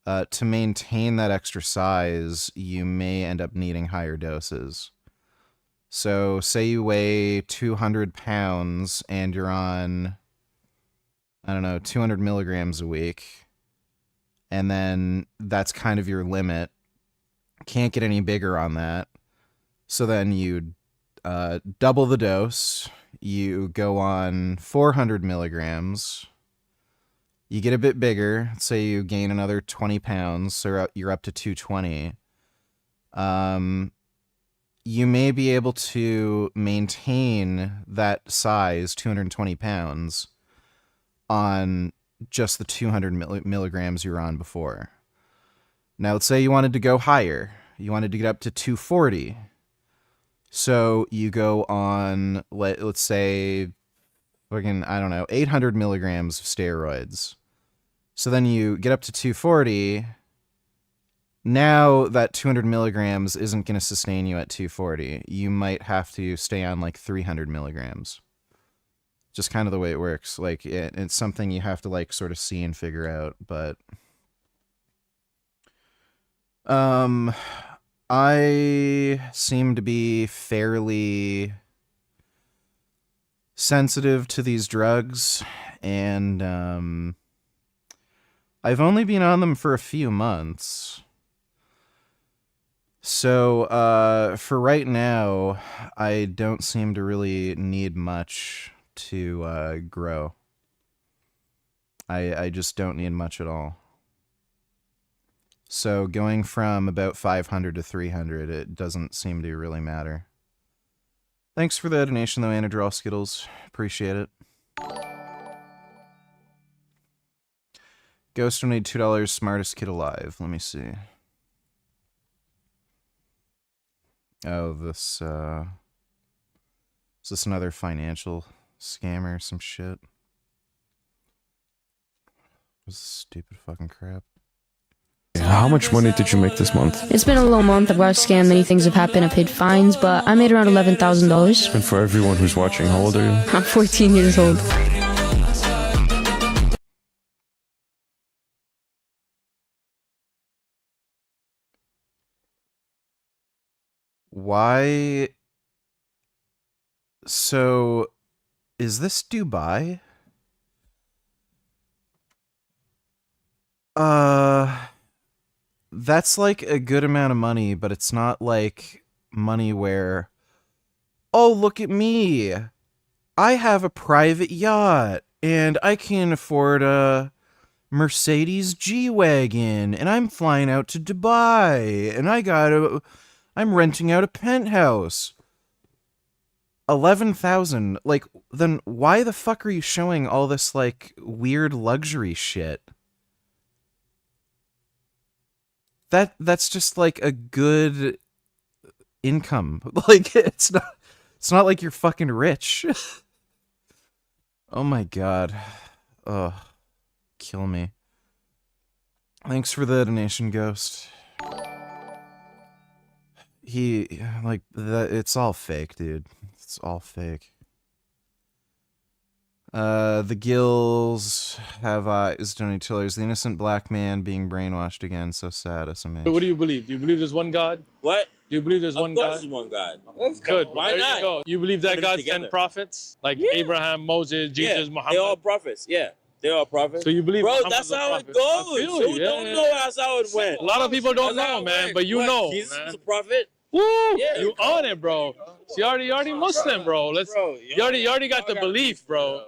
to maintain that extra size, you may end up needing higher doses. So, say you weigh 200 pounds and you're on, I don't know, 200 milligrams a week, and then that's kind of your limit. Can't get any bigger on that. So then you double the dose. You go on 400 milligrams. You get a bit bigger. Say you gain another 20 pounds, so you're up to 220. You may be able to maintain that size, 220 pounds, on just the 200 milligrams you were on before. Now, let's say you wanted to go higher. You wanted to get up to 240. So you go on, let's say, fucking, I don't know, 800 milligrams of steroids. So then you get up to 240. Now that 200 milligrams isn't going to sustain you at 240. You might have to stay on like 300 milligrams. Just kind of the way it works. Like, it's something you have to like sort of see and figure out, but I seem to be fairly sensitive to these drugs, and I've only been on them for a few months. So, for right now, I don't seem to really need much to grow. I just don't need much at all. So going from about 500 to 300, it doesn't seem to really matter. Thanks for the donation, though, Anadrol Skittles. Appreciate it. Ghost donated $2, smartest kid alive. Let me see. Oh, this, is this another financial scammer or some shit? This stupid fucking crap. How much money did you make this month? It's been a low month. I've got scammed. Many things have happened. I've paid fines, but I made around $11,000. And for everyone who's watching, how old are you? I'm 14 years old. Why? So, is this Dubai? That's like a good amount of money, but it's not like money where, oh, look at me. I have a private yacht and I can afford a Mercedes G-Wagon and I'm flying out to Dubai and I'm renting out a penthouse. 11,000. Like, then why the fuck are you showing all this like weird luxury shit? That's just like a good income. Like, it's not like you're fucking rich. Oh my god. Ugh. Kill me. Thanks for the donation, Ghost. It's all fake, dude. It's all fake. The Gills have eyes, Johnny Tillers. The innocent black man being brainwashed again. So sad, SMA. What do you believe? Do you believe there's one God? What? Do you believe there's one God? Of course there's one God. Good. Why There not? you go. You believe that Put it God together. sent prophets? Like Abraham, Moses, Jesus, Muhammad? They're all prophets. Yeah. They're all prophets. So you believe Bro, Muhammad's that's a how it prophet? goes. I feel Who you, don't yeah. know that's how it went? A lot of people don't That's how know, it man, went. but you What? know, Jesus man. was a prophet? Woo! Yeah. You on it, bro. So you already Muslim, bro. You already got the belief, bro.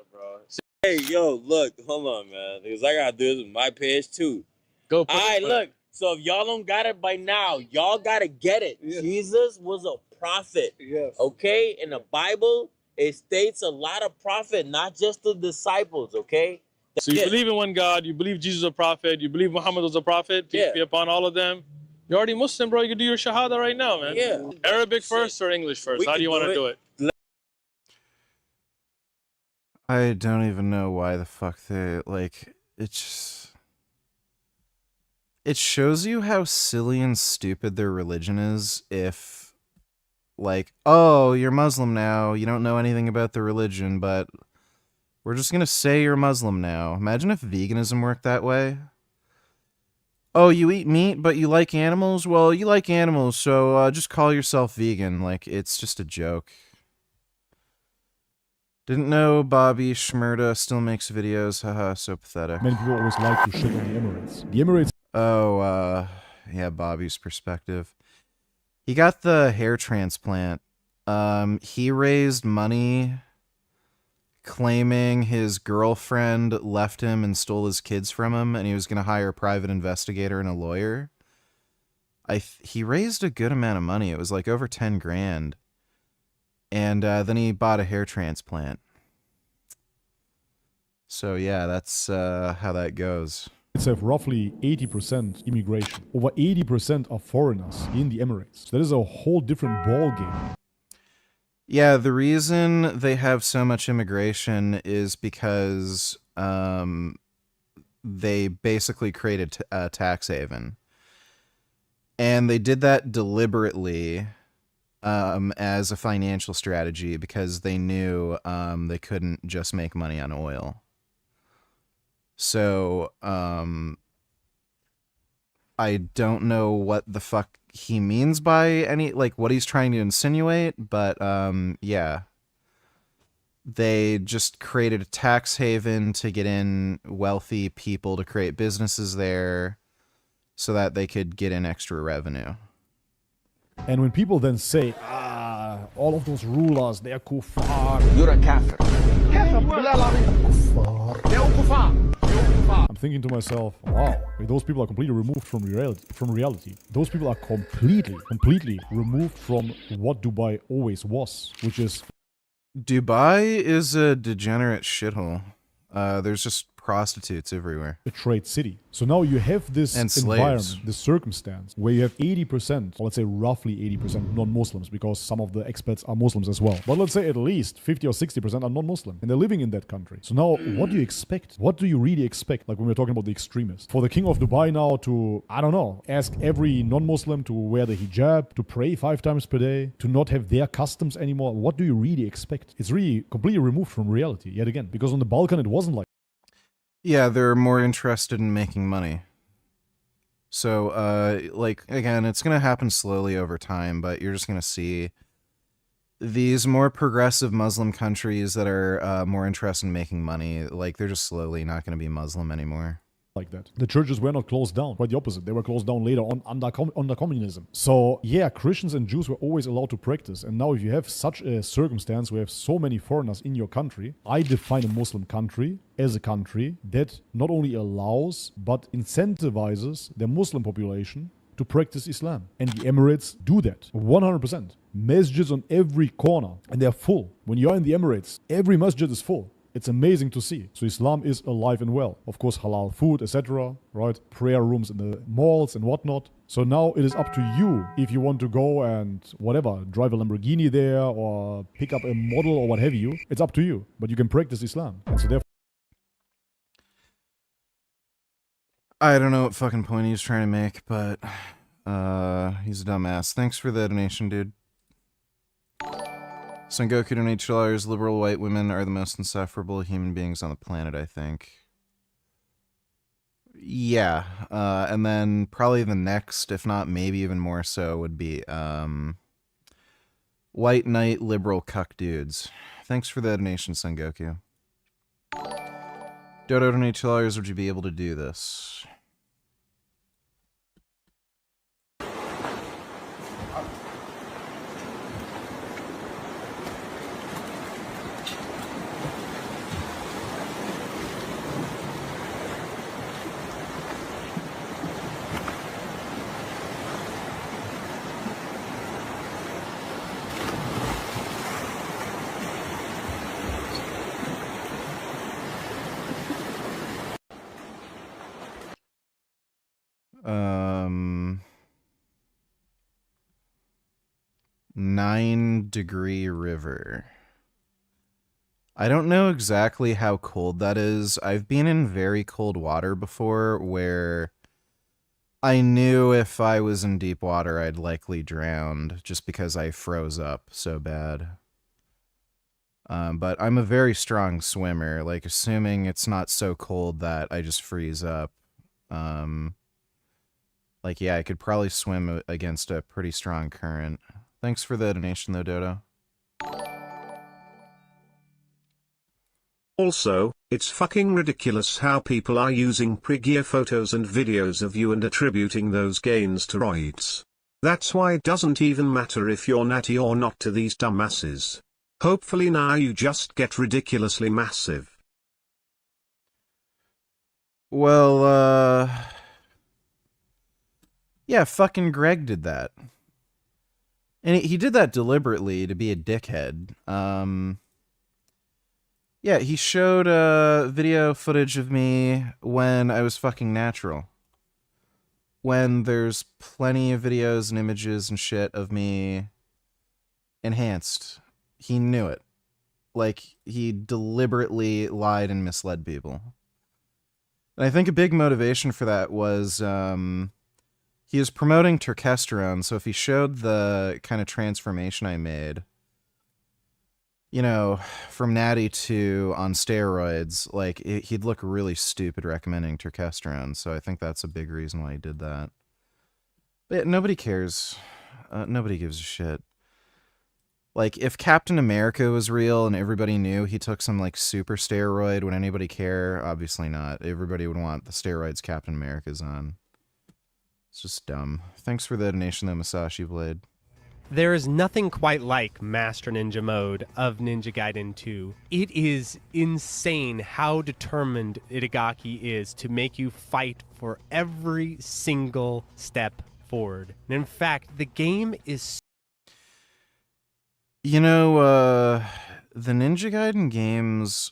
Hey, yo, look, hold on, man. Because I gotta do this with my page too. Go. All right, look. So if y'all don't got it by now, y'all gotta get it. Yes. Jesus was a prophet. Yes. Okay? In the Bible, it states a lot of prophet, not just the disciples, okay? So you believe in one God, you believe Jesus is a prophet, you believe Muhammad was a prophet, peace be upon all of them. You're already Muslim, bro. You can do your Shahada right now, man. Yeah. Arabic first or English first? How do you want to do it? I don't even know why the fuck they, like, it shows you how silly and stupid their religion is if, like, oh, you're Muslim now, you don't know anything about the religion, but we're just gonna say you're Muslim now. Imagine if veganism worked that way. Oh, you eat meat, but you like animals? Well, you like animals, so just call yourself vegan. Like, it's just a joke. Didn't know Bobby Shmurda still makes videos. Haha, so pathetic. Many people always like to shit on the Emirates. The Emirates. Oh, yeah, Bobby's perspective. He got the hair transplant. He raised money claiming his girlfriend left him and stole his kids from him, and he was going to hire a private investigator and a lawyer. He raised a good amount of money. It was like over 10 grand. And then he bought a hair transplant. So yeah, that's how that goes. Have roughly 80% immigration. Over 80% are foreigners in the Emirates. So that is a whole different ball game. Yeah, the reason they have so much immigration is because they basically created a tax haven. And they did that deliberately as a financial strategy because they knew they couldn't just make money on oil. So, I don't know what the fuck he means by any, like, what he's trying to insinuate, but, yeah. They just created a tax haven to get in wealthy people to create businesses there so that they could get in extra revenue. And when people then say, all of those rulers, they are kuffar. You're a kafir. I'm thinking to myself, wow, those people are completely removed from reality. Those people are completely removed from what Dubai always was, which is... Dubai is a degenerate shithole. There's just prostitutes everywhere. A trade city. So now you have this environment, this circumstance, where you have 80%, or let's say roughly 80% non-Muslims, because some of the expats are Muslims as well. But let's say at least 50 or 60% are non-Muslim, and they're living in that country. So now, what do you expect? What do you really expect? Like when we're talking about the extremists. For the king of Dubai now to, I don't know, ask every non-Muslim to wear the hijab, to pray 5 times per day, to not have their customs anymore. What do you really expect? It's really completely removed from reality, yet again. Because on the Balkan, it wasn't like. Yeah, they're more interested in making money. So, like, again, it's going to happen slowly over time, but you're just going to see these more progressive Muslim countries that are more interested in making money, like, they're just slowly not going to be Muslim anymore. Like that. The churches were not closed down. Quite the opposite. They were closed down later on under communism. So, yeah, Christians and Jews were always allowed to practice. And now if you have such a circumstance where you have so many foreigners in your country, I define a Muslim country as a country that not only allows, but incentivizes the Muslim population to practice Islam. And the Emirates do that 100%. Masjids on every corner, and they're full. When you're in the Emirates, every masjid is full. It's amazing to see. So Islam is alive and well. Of course, halal food, etc., right? Prayer rooms in the malls and whatnot. So now it is up to you if you want to go and whatever, drive a Lamborghini there or pick up a model or what have you. It's up to you. But you can practice Islam. And so therefore... I don't know what fucking point he's trying to make, but he's a dumbass. Thanks for the donation, dude. Sengoku donates $2. Liberal white women are the most insufferable human beings on the planet, I think. Yeah. And then probably the next, if not maybe even more so, would be white knight liberal cuck dudes. Thanks for the donation, Sengoku. Dodo donates $2. Would you be able to do this? Degree River. I don't know exactly how cold that is. I've been in very cold water before where I knew if I was in deep water I'd likely drown just because I froze up so bad. But I'm a very strong swimmer, like assuming it's not so cold that I just freeze up. Like, yeah, I could probably swim against a pretty strong current. Thanks for the donation, though, Dodo. Also, it's fucking ridiculous how people are using pre-gear photos and videos of you and attributing those gains to roids. That's why it doesn't even matter if you're natty or not to these dumbasses. Hopefully now you just get ridiculously massive. Well, yeah, fucking Greg did that. And he did that deliberately to be a dickhead. Yeah, he showed video footage of me when I was fucking natural. When there's plenty of videos and images and shit of me enhanced. He knew it. Like, he deliberately lied and misled people. And I think a big motivation for that was he was promoting testosterone, so if he showed the kind of transformation I made, you know, from natty to on steroids, like, he'd look really stupid recommending testosterone, so I think that's a big reason why he did that. But nobody cares. Nobody gives a shit. Like, if Captain America was real and everybody knew he took some, like, super steroid, would anybody care? Obviously not. Everybody would want the steroids Captain America's on. It's just dumb. Thanks for the donation, though, Masashi Blade. There is nothing quite like Master Ninja mode of Ninja Gaiden 2. It is insane how determined Itagaki is to make you fight for every single step forward. And in fact, the game is... You know, the Ninja Gaiden games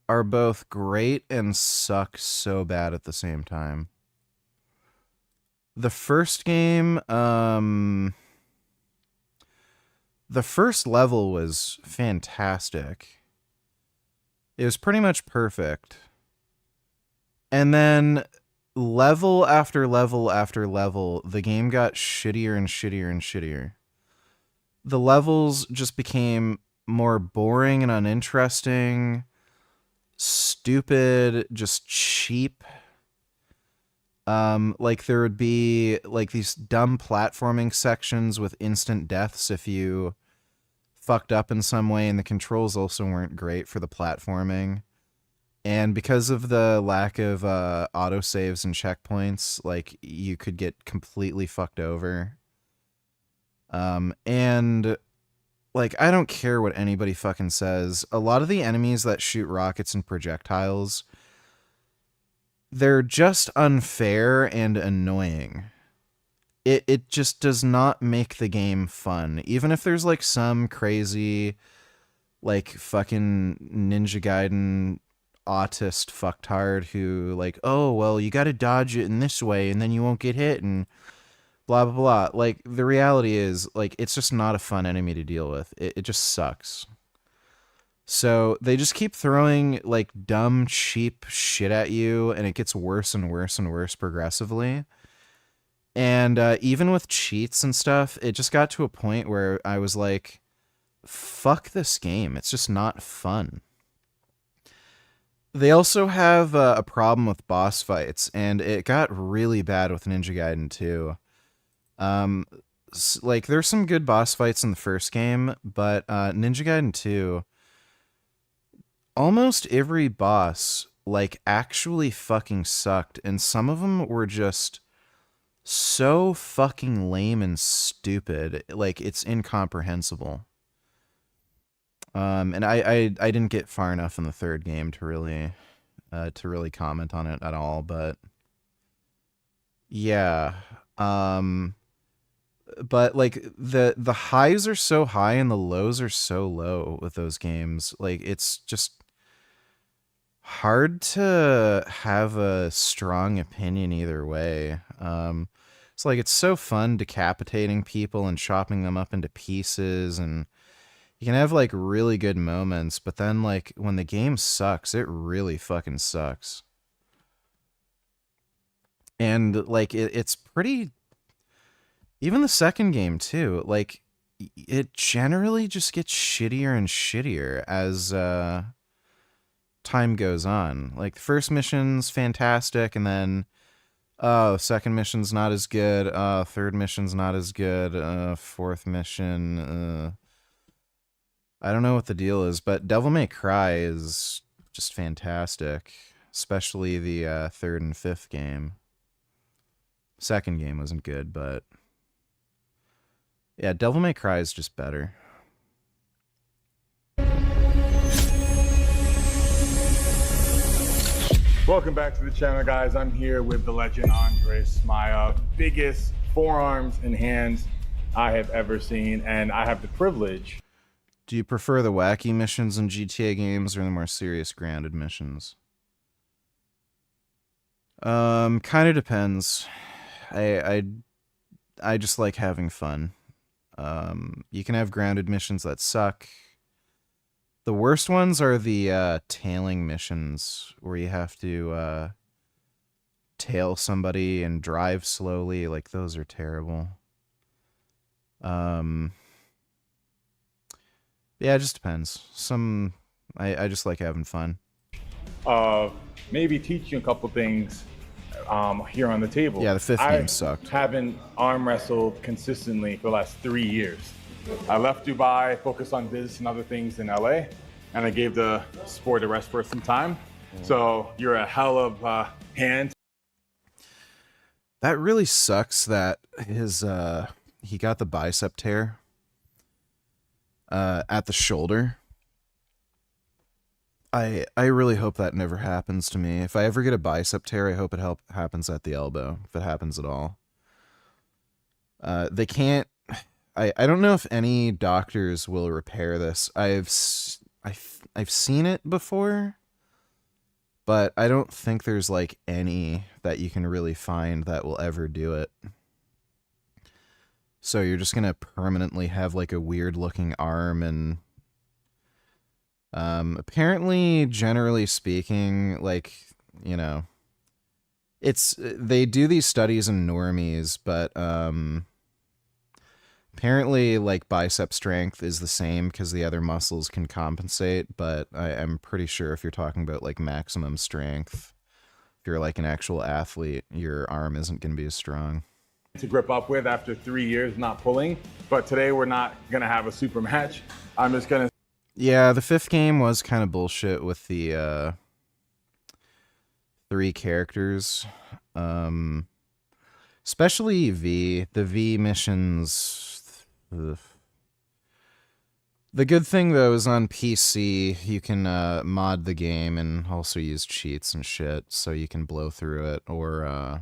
are both great and suck so bad at the same time. The first game, the first level was fantastic. It was pretty much perfect. And then level after level after level, the game got shittier and shittier and shittier. The levels just became more boring and uninteresting, stupid, just cheap. Like there would be like these dumb platforming sections with instant deaths if you fucked up in some way, and the controls also weren't great for the platforming. And because of the lack of autosaves and checkpoints, like you could get completely fucked over. And like, I don't care what anybody fucking says. A lot of the enemies that shoot rockets and projectiles, they're just unfair and annoying. It just does not make the game fun. Even if there's like some crazy, like fucking Ninja Gaiden autist fucktard who like, oh, well, you gotta dodge it in this way and then you won't get hit and blah, blah, blah. Like, the reality is, like, it's just not a fun enemy to deal with. It just sucks. So they just keep throwing, like, dumb, cheap shit at you, and it gets worse and worse and worse progressively. And even with cheats and stuff, it just got to a point where I was like, fuck this game. It's just not fun. They also have a problem with boss fights, and it got really bad with Ninja Gaiden 2. Like, there's some good boss fights in the first game, but Ninja Gaiden 2, almost every boss, like, actually fucking sucked, and some of them were just so fucking lame and stupid, like, it's incomprehensible. And I didn't get far enough in the third game to really comment on it at all, but yeah. But like the highs are so high and the lows are so low with those games. Like, it's just hard to have a strong opinion either way. It's like, it's so fun decapitating people and chopping them up into pieces, and you can have like really good moments, but then like when the game sucks, it really fucking sucks. And like it's pretty, even the second game too, like it generally just gets shittier and shittier as time goes on. Like the first mission's fantastic, and then second mission's not as good, third mission's not as good, fourth mission, I don't know what the deal is, but Devil May Cry is just fantastic, especially the third and fifth game. Second game wasn't good, but yeah, Devil May Cry is just better. Welcome back to the channel, guys. I'm here with the legend Andres, my biggest forearms and hands I have ever seen, and I have the privilege. Do you prefer the wacky missions in GTA games or the more serious grounded missions? Kind of depends. I just like having fun. You can have grounded missions that suck. The worst ones are the tailing missions where you have to tail somebody and drive slowly. Like, those are terrible. Yeah, it just depends. I just like having fun. Maybe teach you a couple things here on the table. Yeah, the fifth game sucked. I haven't arm wrestled consistently for the last 3 years. I left Dubai, focused on business and other things in LA, and I gave the sport a rest for some time. So you're a hell of a hand. That really sucks that he got the bicep tear at the shoulder. I really hope that never happens to me. If I ever get a bicep tear, I hope it happens at the elbow, if it happens at all. They can't... I don't know if any doctors will repair this. I've seen it before, but I don't think there's like any that you can really find that will ever do it. So you're just gonna permanently have like a weird looking arm, and apparently, generally speaking, like, you know, they do these studies in normies, but apparently, like, bicep strength is the same because the other muscles can compensate, but I'm pretty sure if you're talking about, like, maximum strength, if you're, like, an actual athlete, your arm isn't going to be as strong. To grip up with after 3 years not pulling, but today we're not going to have a super match. I'm just going to... Yeah, the fifth game was kind of bullshit with the 3 characters. Especially V. The V missions... Ugh. The good thing, though, is on PC, you can mod the game and also use cheats and shit, so you can blow through it, or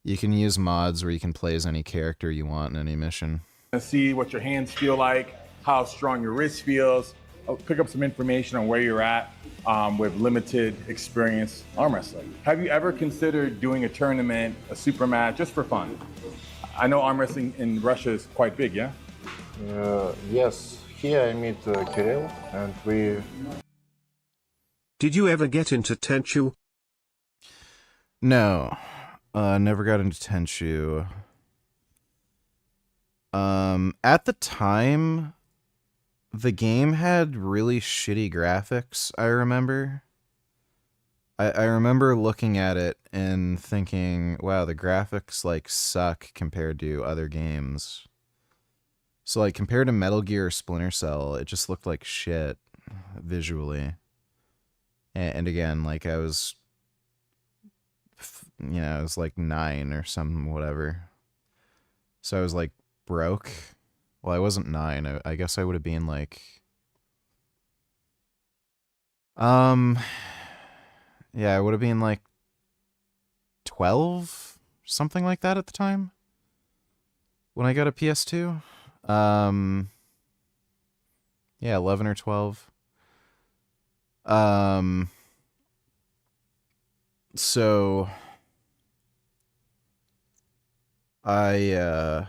you can use mods where you can play as any character you want in any mission. See what your hands feel like, how strong your wrist feels. I'll pick up some information on where you're at with limited experience arm wrestling. Have you ever considered doing a tournament, a super match, just for fun? I know arm wrestling in Russia is quite big, yeah? Yes, here I meet Kirill, and we... Did you ever get into Tenchu? No, never got into Tenchu. At the time, the game had really shitty graphics, I remember. I remember looking at it and thinking, wow, the graphics, like, suck compared to other games. So, like, compared to Metal Gear or Splinter Cell, it just looked like shit, visually. And again, like, I was, you know, I was, like, 9 or something, whatever. So I was, like, broke. Well, I wasn't 9. I guess I would have been, like... Yeah, I would have been like 12, something like that at the time, when I got a PS2. Yeah, 11 or 12. So I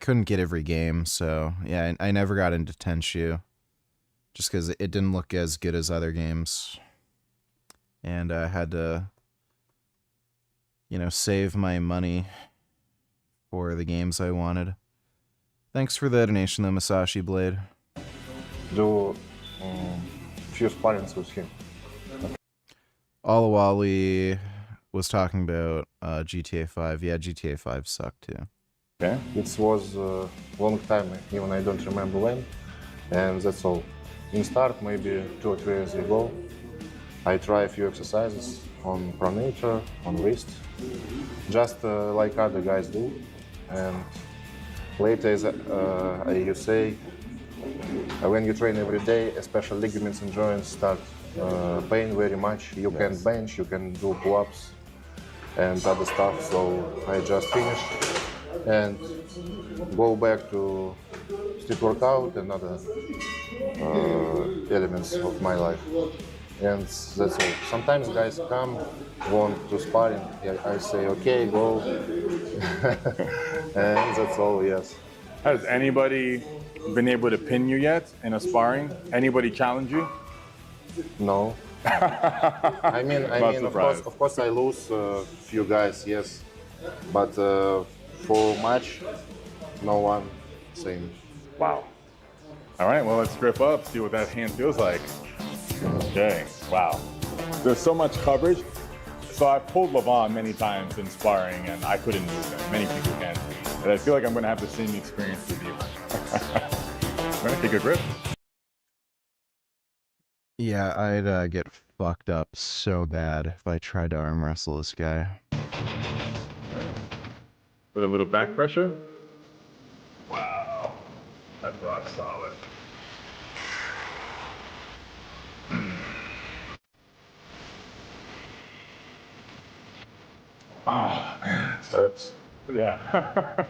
couldn't get every game, so yeah, I never got into Tenchu, just because it didn't look as good as other games. And I had to, you know, save my money for the games I wanted. Thanks for the donation, though, Masashi Blade. Do few sparrings with him. Alawali was talking about GTA 5. Yeah, GTA 5 sucked, too. Okay, it was a long time, even I don't remember when. And that's all. In start, maybe 2 or 3 years ago, I try a few exercises on pronator, on wrist, just like other guys do. And later, you say, when you train every day, especially ligaments and joints start pain very much. You can bench, you can do pull-ups and other stuff. So I just finished and go back to street workout and other elements of my life. And that's all. Sometimes guys come, want to sparring. I say, okay, go. And that's all, yes. Has anybody been able to pin you yet in a sparring? Anybody challenge you? No. I mean, of course, I lose a few guys, yes, but for match, no one. Same. Wow. All right, well, let's grip up, see what that hand feels like. Okay, wow. There's so much coverage. So I've pulled Levon many times in sparring, and I couldn't move him. Many people can. But I feel like I'm going to have the same experience with you. All right, take a grip. Yeah, I'd get fucked up so bad if I tried to arm wrestle this guy. With a little back pressure. Wow, that's rock solid. Oh, man, that's, yeah.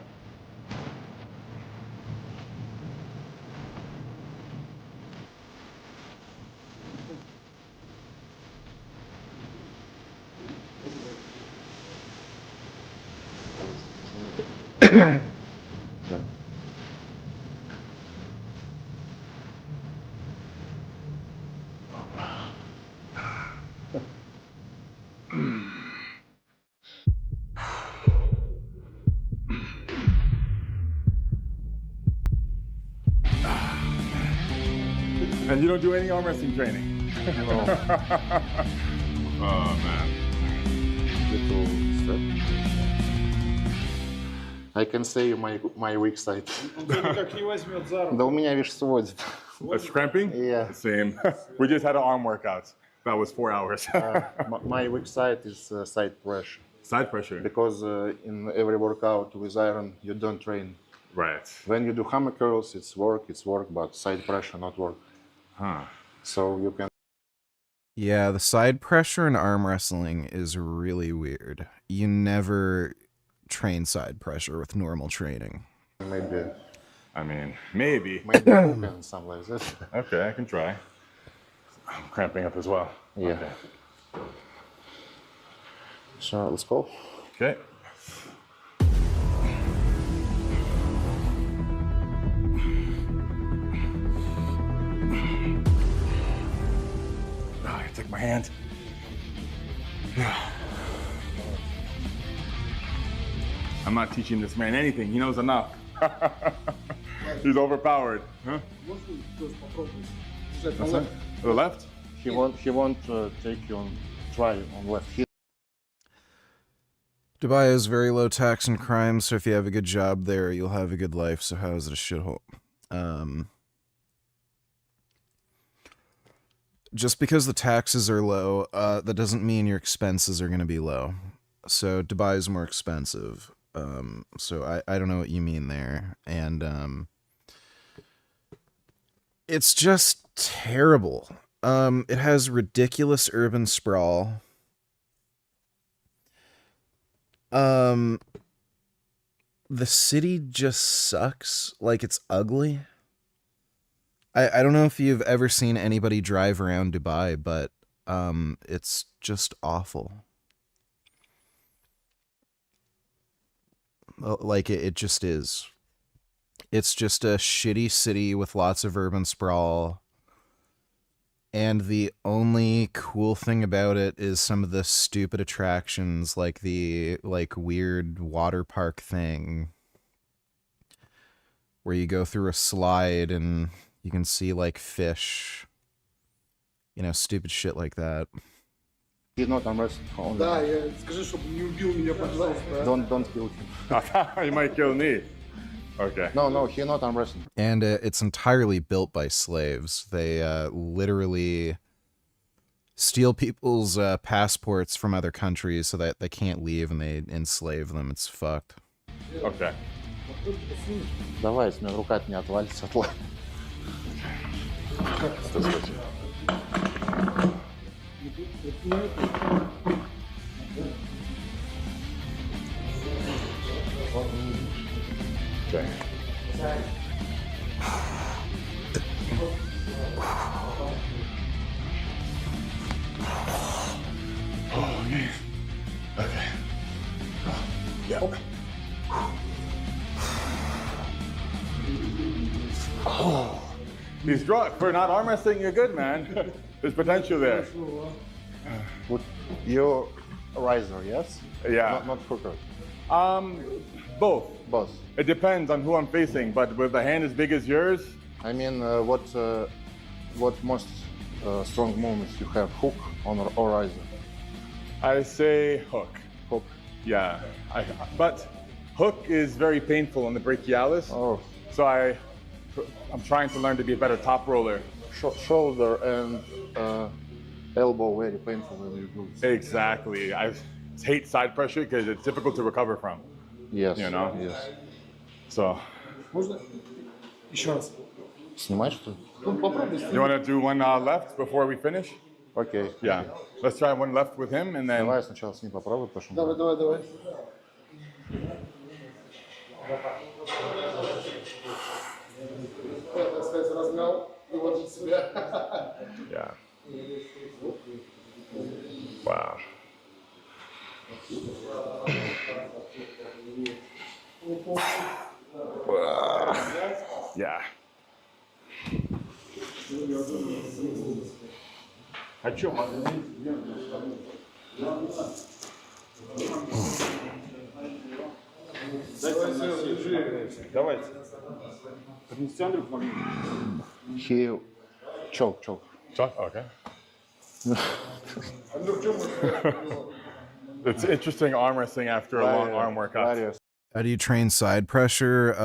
And you don't do any arm wrestling training? No. Oh, man. Little step. I can say my weak side. Да у меня весь сводит. That's cramping? Yeah. Same. We just had an arm workout. That was 4 hours. My weak side is side pressure. Side pressure? Because in every workout with iron, you don't train. Right. When you do hammer curls, it's work, but side pressure not work. Huh. So you can... Yeah, the side pressure in arm wrestling is really weird. You never train side pressure with normal training. Maybe. I mean, maybe. Maybe and something like that. Okay, I can try. I'm cramping up as well. Yeah. Okay. So let's go. Okay. Oh, you take my hand. I'm not teaching this man anything. He knows enough. He's overpowered. Huh? What's that? To the left? He won't take you on try on left. Dubai has very low tax and crime, so if you have a good job there, you'll have a good life. So how is it a shithole? Just because the taxes are low, that doesn't mean your expenses are going to be low. So Dubai is more expensive. So I don't know what you mean there. And it's just terrible. It has ridiculous urban sprawl. The city just sucks. Like, it's ugly. I don't know if you've ever seen anybody drive around Dubai, but it's just awful. Like, it just is. It's just a shitty city with lots of urban sprawl. And the only cool thing about it is some of the stupid attractions, like the weird water park thing where you go through a slide and you can see like fish, you know, stupid shit like that. He's not unrest. Да, скажи, чтобы не убил меня, пожалуйста. Don't kill him. He might kill me. Okay. No, he's not unrest. And it's entirely built by slaves. They literally steal people's passports from other countries so that they can't leave, and they enslave them. It's fucked. Okay. Давай, с меня рука не отвалится. Okay. Oh, okay. Okay. Yeah. Oh. He's drunk. For not arm wrestling, you're good, man. There's potential there. You're a riser, yes? Yeah. Not hooker. Both. Both. It depends on who I'm facing, but with a hand as big as yours. I mean, what most strong movements you have, hook or riser? I say hook. Hook. Yeah. But hook is very painful on the brachialis. Oh. So I'm trying to learn to be a better top roller. Shoulder and elbow very painful when you do. Exactly. I hate side pressure because it's difficult to recover from. Yes. You know? Yes. So. Можно еще раз? Снимать, что ли? Ну, попробуй. You want to do one left before we finish? Okay. Yeah. Let's try one left with him and then. Давай сначала с ним попробуй, потому что... Давай. Так сказать, размял и вот себя. Yeah. Wow. Yeah. А чё, Давайте. Принести Андрюх могли? He choke. Choke? Okay. It's interesting arm wrestling after a long arm workout. How do you train side pressure?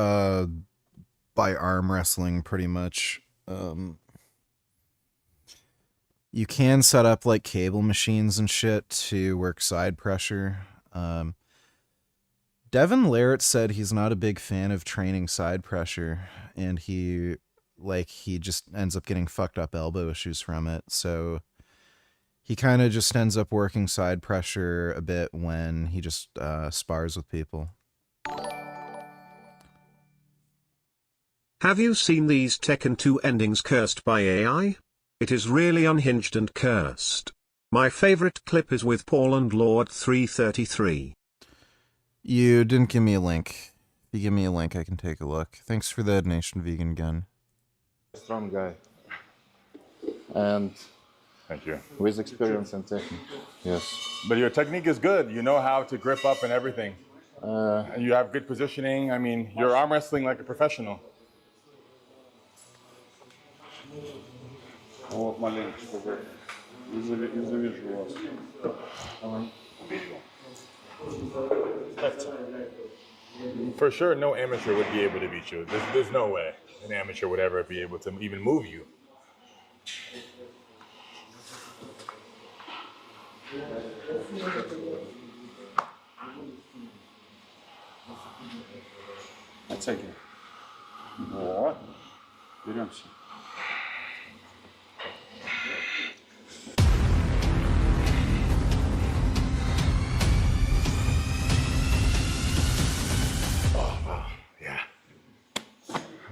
By arm wrestling, pretty much. You can set up like cable machines and shit to work side pressure. Devin Larratt said he's not a big fan of training side pressure, and he just ends up getting fucked up elbow issues from it. So he kind of just ends up working side pressure a bit when he just spars with people. Have you seen these Tekken 2 endings cursed by AI? It is really unhinged and cursed. My favorite clip is with Paul and Lord 333. You didn't give me a link. If you give me a link, I can take a look. Thanks for the donation, Vegan Gun. Strong guy. And thank you. With experience and technique. Yes. But your technique is good. You know how to grip up and everything. And you have good positioning. I mean, you're arm wrestling like a professional. Вот маленько, чтобы завижу вас. For sure, no amateur would be able to beat you. There's no way an amateur would ever be able to even move you. Оттягивай. Вот. Беремся.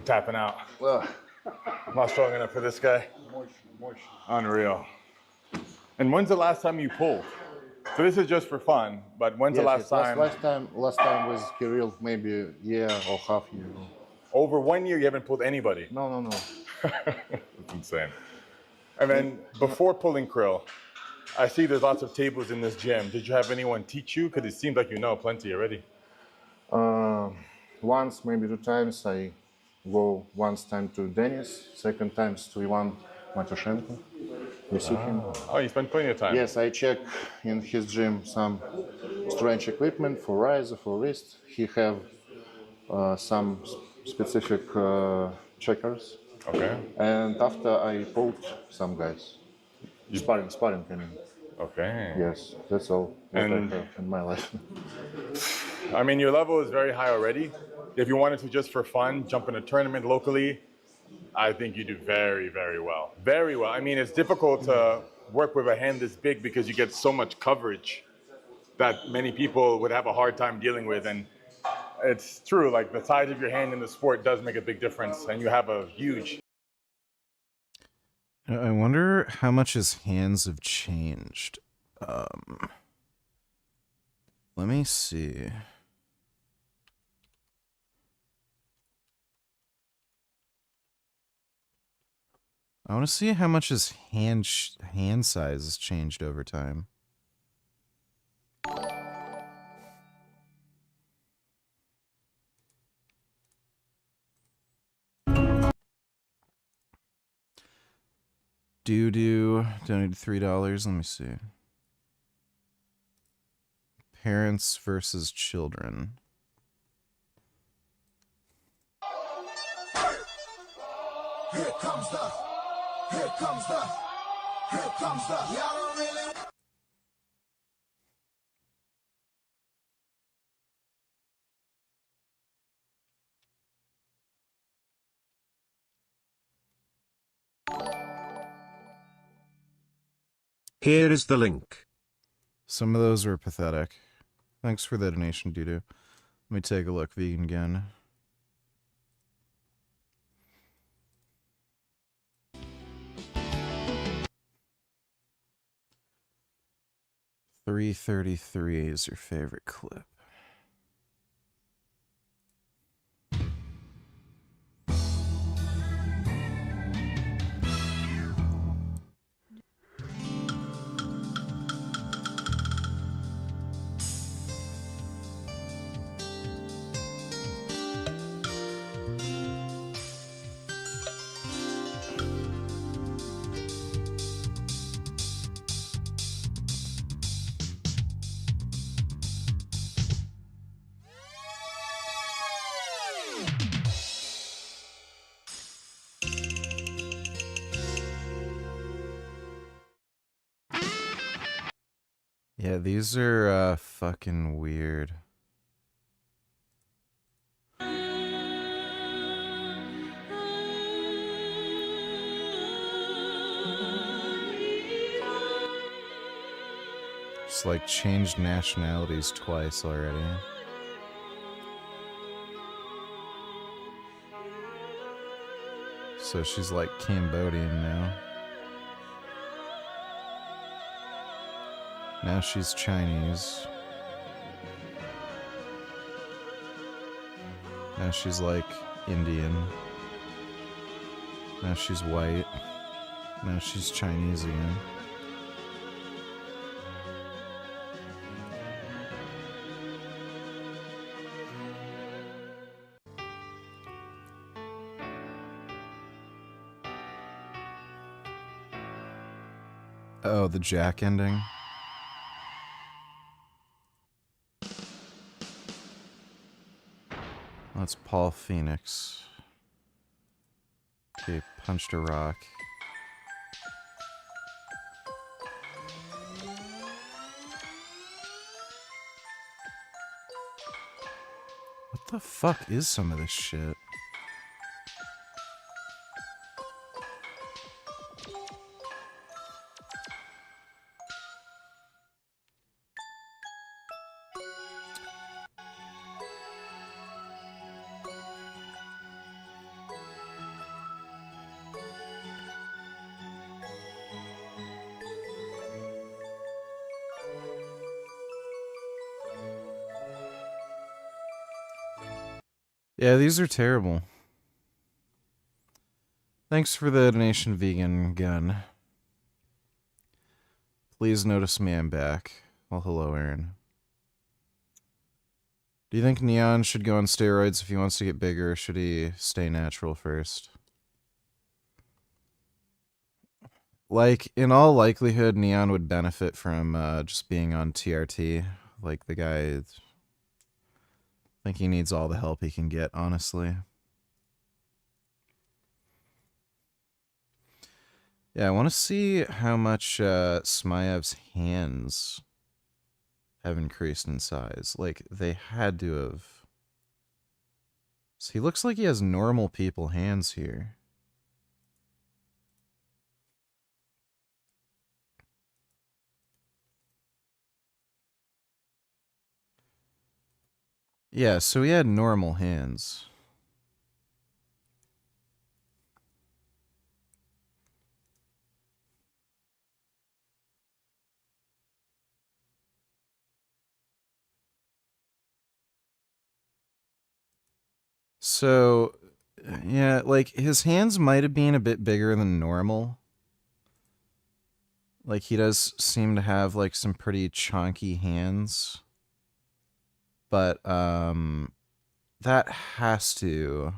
Tapping out. I'm not strong enough for this guy. Unreal. And when's the last time you pulled? So this is just for fun, but when's the last time? Last time was Kirill, maybe a year or half year. Over 1 year, you haven't pulled anybody? No. That's insane. And then before pulling krill, I see there's lots of tables in this gym. Did you have anyone teach you? Because it seems like you know plenty already. Once, maybe 2 times, I go once time to Dennis, second times to Ivan Matyushenko. You see him? Oh, you spent plenty of time. Yes, I check in his gym some strange equipment for riser, for wrist. He have some specific checkers. Okay. And after I pulled some guys. Sparring, I mean. Okay. Yes, that's all what I And- have in my life. I mean, your level is very high already. If you wanted to just for fun jump in a tournament locally, I think you do very, very well. Very well. I mean, it's difficult to work with a hand this big because you get so much coverage that many people would have a hard time dealing with. And it's true, like the size of your hand in the sport does make a big difference, and you have a huge. I wonder how much his hands have changed. Let me see. I want to see how much his hand size has changed over time. Doo-doo donated $3. Let me see. Parents versus children. Here comes the, here comes the, here comes the, y'all don't really. Here is the link. Some of those were pathetic. Thanks for the donation, Doo-doo. Let me take a look. Vegan again. $3.33 is your favorite clip. Yeah, these are fucking weird. Just like changed nationalities twice already. So she's like Cambodian now. Now she's Chinese. Now she's like Indian. Now she's white. Now she's Chinese again. Oh, the Jack ending. That's Paul Phoenix. Okay, punched a rock. What the fuck is some of this shit? Yeah, these are terrible. Thanks for the donation, Vegan Gun. Please notice me, I'm back. Well, hello, Aaron. Do you think Neon should go on steroids if he wants to get bigger, or should he stay natural first? Like, in all likelihood, Neon would benefit from just being on TRT. Like, the guy... I think he needs all the help he can get, honestly. Yeah, I want to see how much Smayev's hands have increased in size. Like, they had to have. So he looks like he has normal people hands here. Yeah, so he had normal hands. So, yeah, like, his hands might have been a bit bigger than normal. Like, he does seem to have, like, some pretty chunky hands. But, that has to...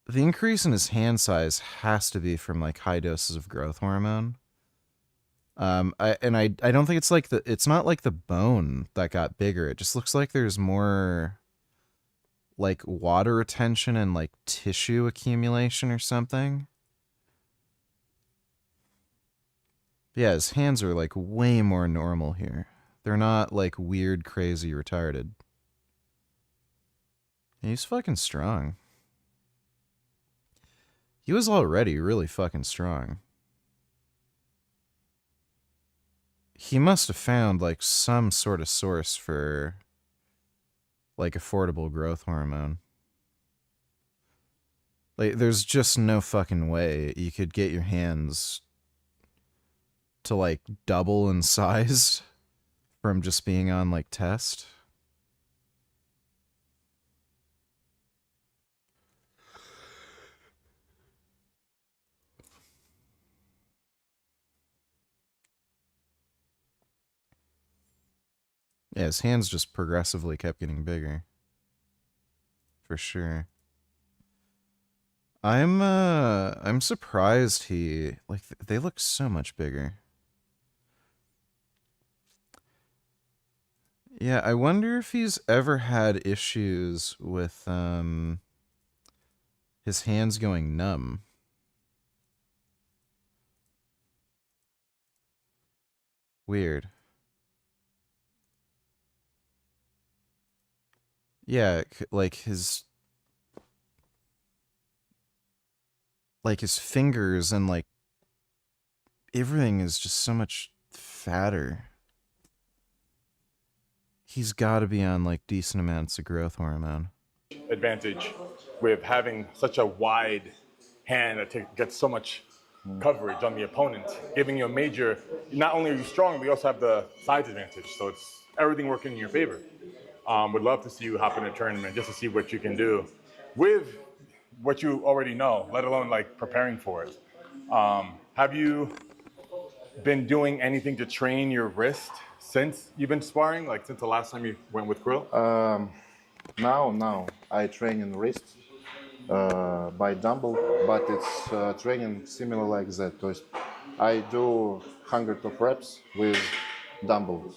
The increase in his hand size has to be from, like, high doses of growth hormone. I don't think it's like it's not like the bone that got bigger. It just looks like there's more like water retention and like tissue accumulation or something. Yeah, his hands are like way more normal here. They're not like weird, crazy, retarded. He's fucking strong. He was already really fucking strong. He must have found like some sort of source for like affordable growth hormone. Like there's just no fucking way you could get your hands to like double in size from just being on like test. Yeah, his hands just progressively kept getting bigger. For sure. I'm surprised he like they look so much bigger. Yeah, I wonder if he's ever had issues with his hands going numb. Weird. Yeah, like his fingers and like everything is just so much fatter. He's got to be on like decent amounts of growth hormone. Advantage with having such a wide hand that gets so much coverage on the opponent, giving you a major, not only are you strong, but you also have the size advantage. So it's everything working in your favor. Would love to see you hop in a tournament just to see what you can do with what you already know, let alone like preparing for it. Have you been doing anything to train your wrist since you've been sparring, like since the last time you went with Krill? Now I train in wrist by dumbbell, but it's training similar like that. So I do 100 of reps with dumbbell.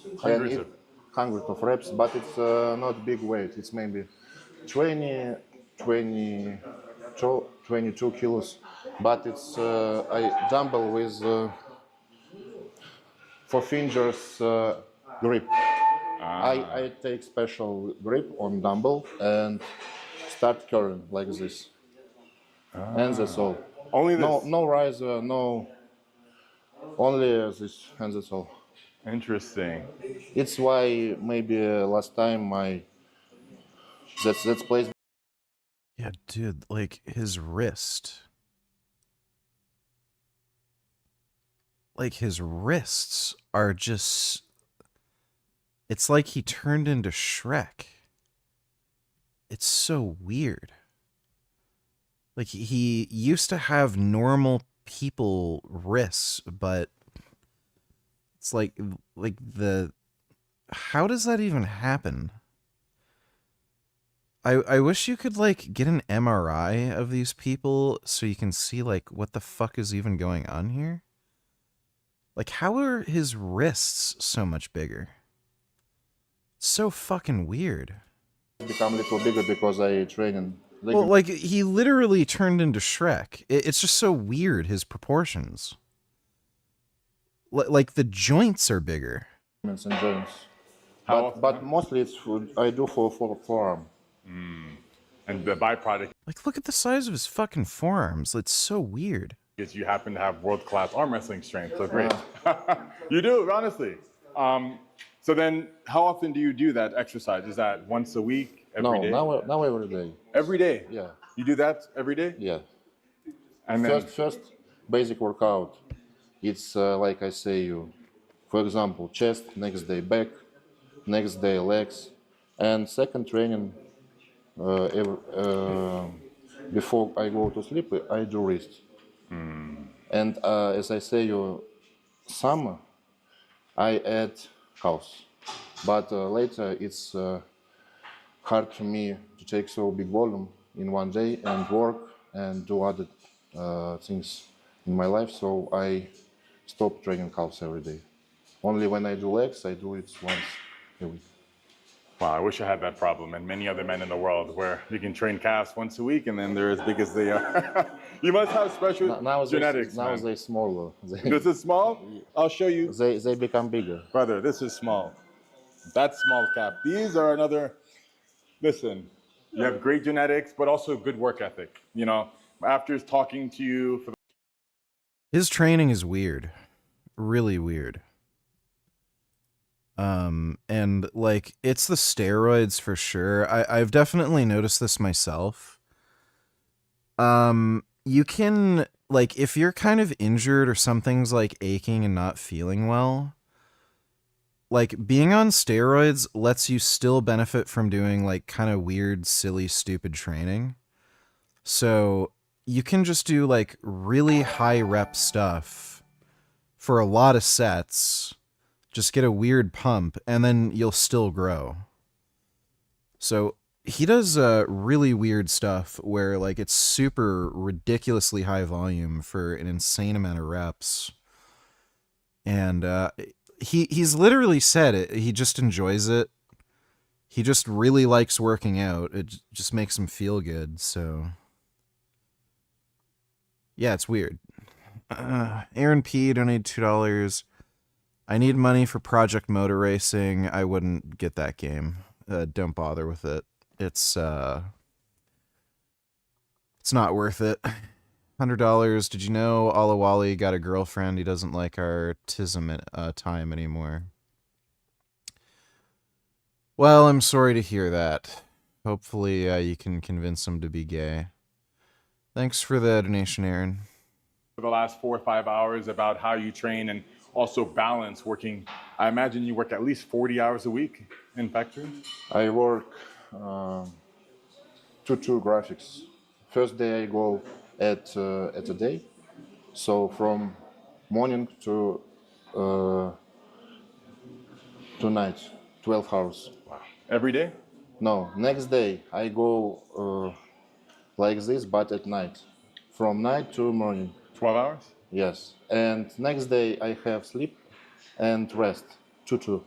Hundreds of reps, but it's not big weight. It's maybe 22 kilos. But it's I dumbbell with 4 fingers grip. I take special grip on dumbbell and start curling like this. And that's all. Only this? No riser, no. Only this, and that's all. Interesting. It's why maybe last time that's place. Yeah, dude, like his wrist. Like his wrists are just... It's like he turned into Shrek. It's so weird. Like he used to have normal people wrists, but it's like the... How does that even happen? I wish you could like get an MRI of these people so you can see like what the fuck is even going on here. Like how are his wrists so much bigger? It's so fucking weird. Become a little bigger because I train in. Well, like he literally turned into Shrek. It's just so weird, his proportions. Like the joints are bigger. And joints. But mostly it's food I do for forearm. And the byproduct Like look at the size of his fucking forearms. It's so weird. is you happen to have world-class arm wrestling strength. So great. You do, honestly. So then, how often do you do that exercise? Is that once a week, every day? Now every day. Every day? Yeah. You do that every day? Yeah. And then, First basic workout. It's like I say you, for example, chest, next day back, next day legs, and second training before I go to sleep, I do wrist. And as I say you, summer, I add calves. But later it's hard for me to take so big volume in one day and work and do other things in my life. So I stop training calves every day. Only when I do legs, I do it once a week. wow, I wish I had that problem, and many other men in the world, where you can train calves once a week and then they're as big as they are. You must have special genetics. Now man. they're smaller. This is small? I'll show you. They become bigger. Brother, this is small. That's small calf. These are another, listen, you have great genetics, but also good work ethic. You know, after talking to you for His training is weird. Really weird. And like, it's the steroids for sure. I've definitely noticed this myself. You can, like, if you're kind of injured or something's like aching and not feeling well, like, being on steroids lets you still benefit from doing like kind of weird, silly, stupid training. So you can just do like really high rep stuff for a lot of sets, just get a weird pump, and then you'll still grow. So he does really weird stuff where like it's super ridiculously high volume for an insane amount of reps. And he's literally said it. He just enjoys it. He just really likes working out. It just makes him feel good. So yeah, it's weird. Aaron P donated $2. I need money for Project Motor Racing. I wouldn't get that game. Don't bother with it. It's not worth it. $100. Did you know Alawali got a girlfriend? He doesn't like our TISM time anymore. Well, I'm sorry to hear that. Hopefully you can convince him to be gay. Thanks for the donation, Aaron. the last 4 or 5 hours about how you train and also balance working. I imagine you work at least 40 hours a week in factory? I work two graphics. First day I go at a day, so from morning to night, 12 hours. Wow. Every day? No, next day I go like this, but at night, from night to morning. 12 hours? Yes, and next day I have sleep and rest, two.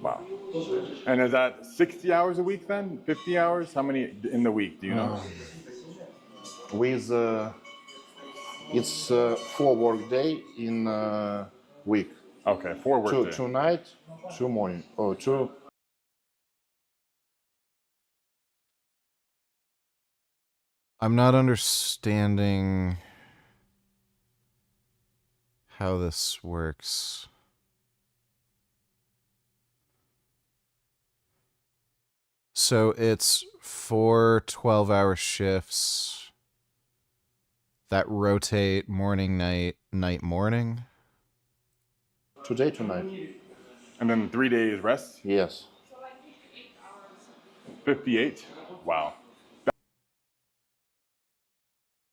Wow. And is that 60 hours a week then? 50 hours? How many in the week, do you know? With it's 4 work day in week. Okay, 4 work day. 2 night, 2 morning, or 2. I'm not understanding how this works. So it's 4 12-hour shifts that rotate morning, night, night, morning? Today to night. And then 3 days rest? Yes. 58? Wow.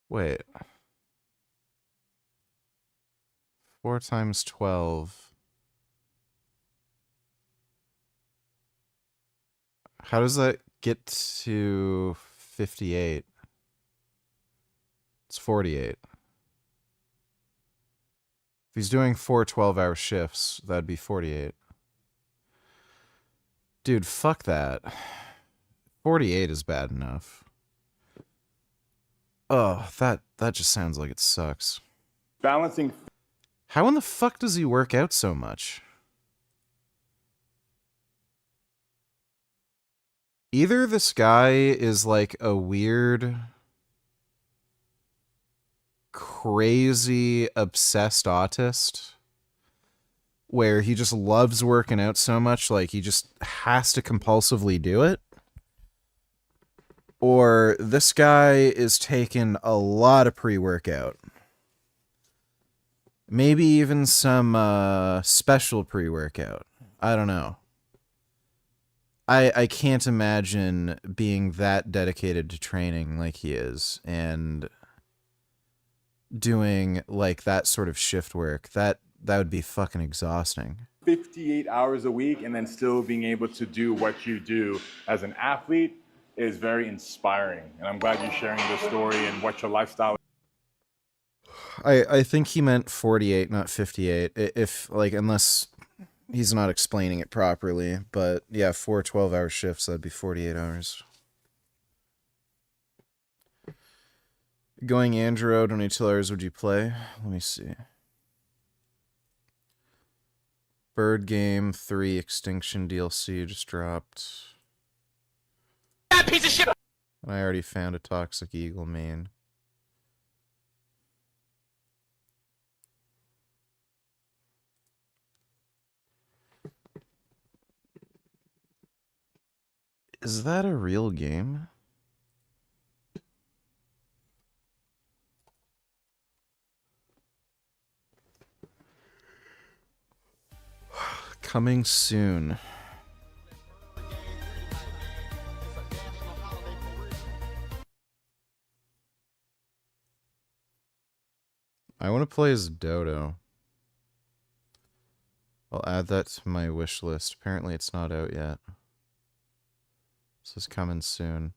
Wait. 4 times 12. How does that get to 58? It's 48. If he's doing 4 12-hour shifts, that'd be 48. Dude, fuck that. 48 is bad enough. Oh, that just sounds like it sucks. Balancing. How in the fuck does he work out so much? Either this guy is like a weird, crazy, obsessed autist, where he just loves working out so much, like he just has to compulsively do it. Or this guy is taking a lot of pre-workout. Maybe even some special pre-workout. I don't know. I can't imagine being that dedicated to training like he is and doing like that sort of shift work. That would be fucking exhausting. 58 hours a week and then still being able to do what you do as an athlete is very inspiring. And I'm glad you're sharing the story and what your lifestyle is. I think he meant 48, not 58. If, like, unless he's not explaining it properly. But, yeah, 4 12-hour shifts, that'd be 48 hours. Going Andrew, how many 2 hours would you play? Let me see. Bird Game 3 Extinction DLC just dropped. That piece of shit! And I already found a Toxic Eagle main. Is that a real game? Coming soon. I want to play as Dodo. I'll add that to my wish list. Apparently it's not out yet. This is coming soon.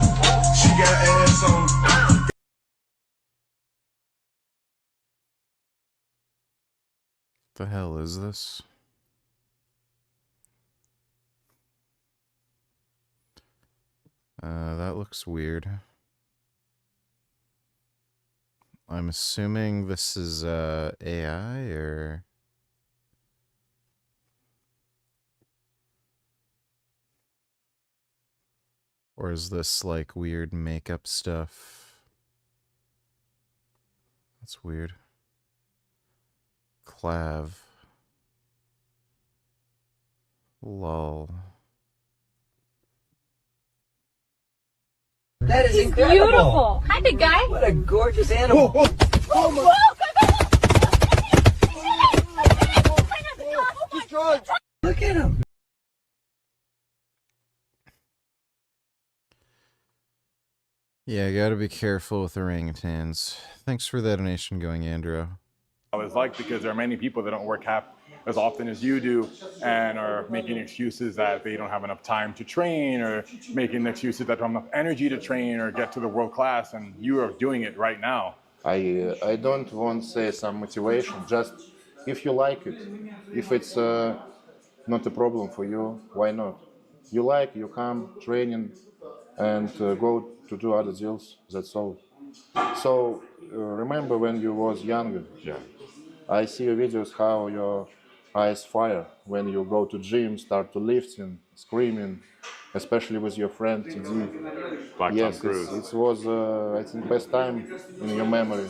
She got ass on. The hell is this? That looks weird. I'm assuming this is AI or is this like weird makeup stuff? That's weird. Clav. Lol. That is incredible. Beautiful. Hi, big guy. What a gorgeous animal. Whoa, Oh my. Look at him. Yeah, I gotta be careful with orangutans. Thanks for that donation going, Andrew. It's like, because there are many people that don't work half as often as you do and are making excuses that they don't have enough time to train, or making excuses that don't have enough energy to train or get to the world class, and you are doing it right now. I don't want to say some motivation, just if you like it, if it's not a problem for you, why not? You like, you come training and go to do other deals, that's all. So remember when you was younger? Yeah. I see your videos how your eyes fire when you go to gym, start to lifting, screaming, especially with your friend TD. Yes, it was I think best time in your memory.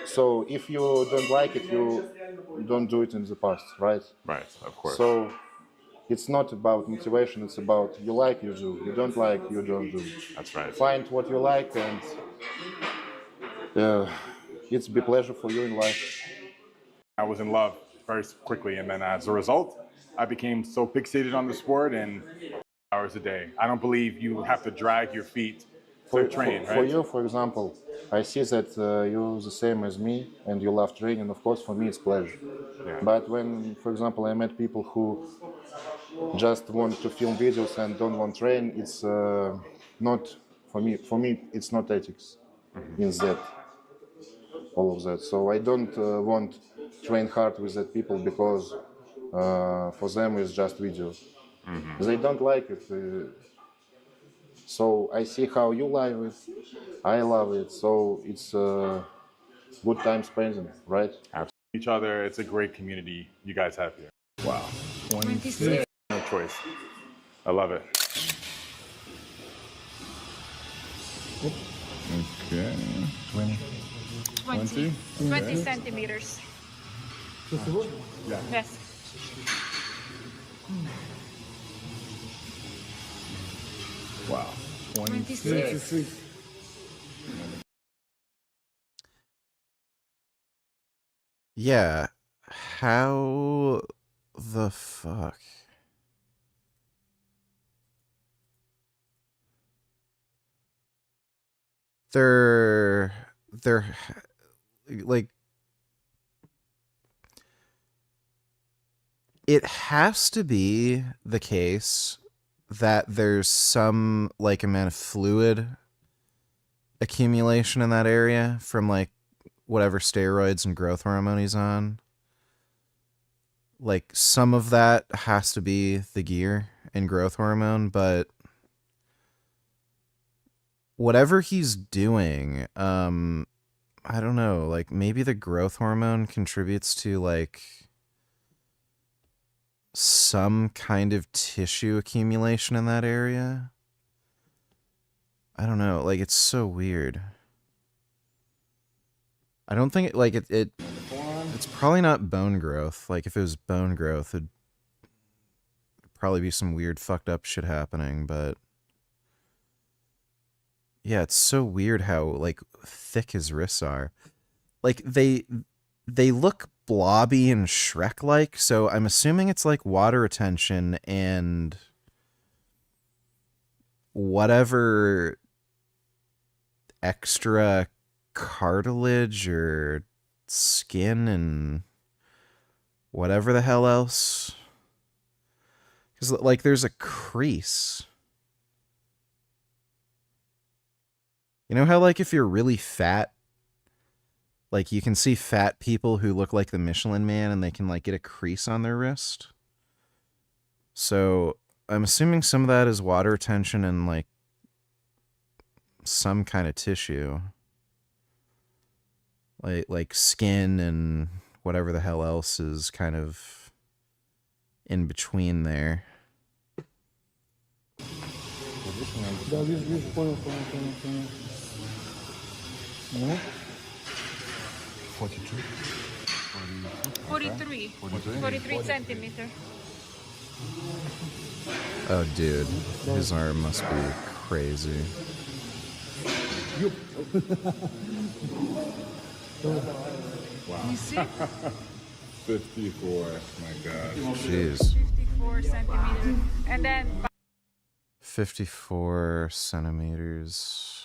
So if you don't like it, you don't do it in the past, right? Right, of course. So it's not about motivation, it's about you like, you do. You don't like, you don't do. That's right. Find what you like, and it's be pleasure for you in life. I was in love very quickly, and then as a result, I became so fixated on the sport and hours a day. I don't believe you have to drag your feet to train, right? For you, for example, I see that you're the same as me and you love training. Of course, for me, it's pleasure. Yeah. But when, for example, I met people who just want to film videos and don't want to train, it's not, for me, it's not ethics in that, all of that. So I don't want to train hard with that people because for them it's just video. They don't like it. So I see how you love it, I love it, so it's good time spending, right? Each other, it's a great community you guys have here. Wow. 26. No choice. I love it. Okay. 20. 20. 20 Okay. centimeters. Yeah. Yes. Wow. 26. 26. Yeah. How the fuck? They're like, it has to be the case that there's some like amount of fluid accumulation in that area from like whatever steroids and growth hormone he's on. Like some of that has to be the gear and growth hormone, but whatever he's doing, I don't know, like maybe the growth hormone contributes to like some kind of tissue accumulation in that area. I don't know, like it's so weird. I don't think it's probably not bone growth. Like if it was bone growth, it'd probably be some weird fucked up shit happening, but yeah, it's so weird how like thick his wrists are. Like they look blobby and Shrek-like, so I'm assuming it's like water retention and whatever extra cartilage or skin and whatever the hell else. Because like there's a crease. You know how like if you're really fat, like you can see fat people who look like the Michelin Man and they can like get a crease on their wrist? So I'm assuming some of that is water retention and like some kind of tissue. Like skin and whatever the hell else is kind of in between there. Да, вижу, понял. 43. 43 centimeter. Oh, dude. His arm must be crazy. You see? 54. My God. Jeez. 54 centimeter. And then 54 centimeters.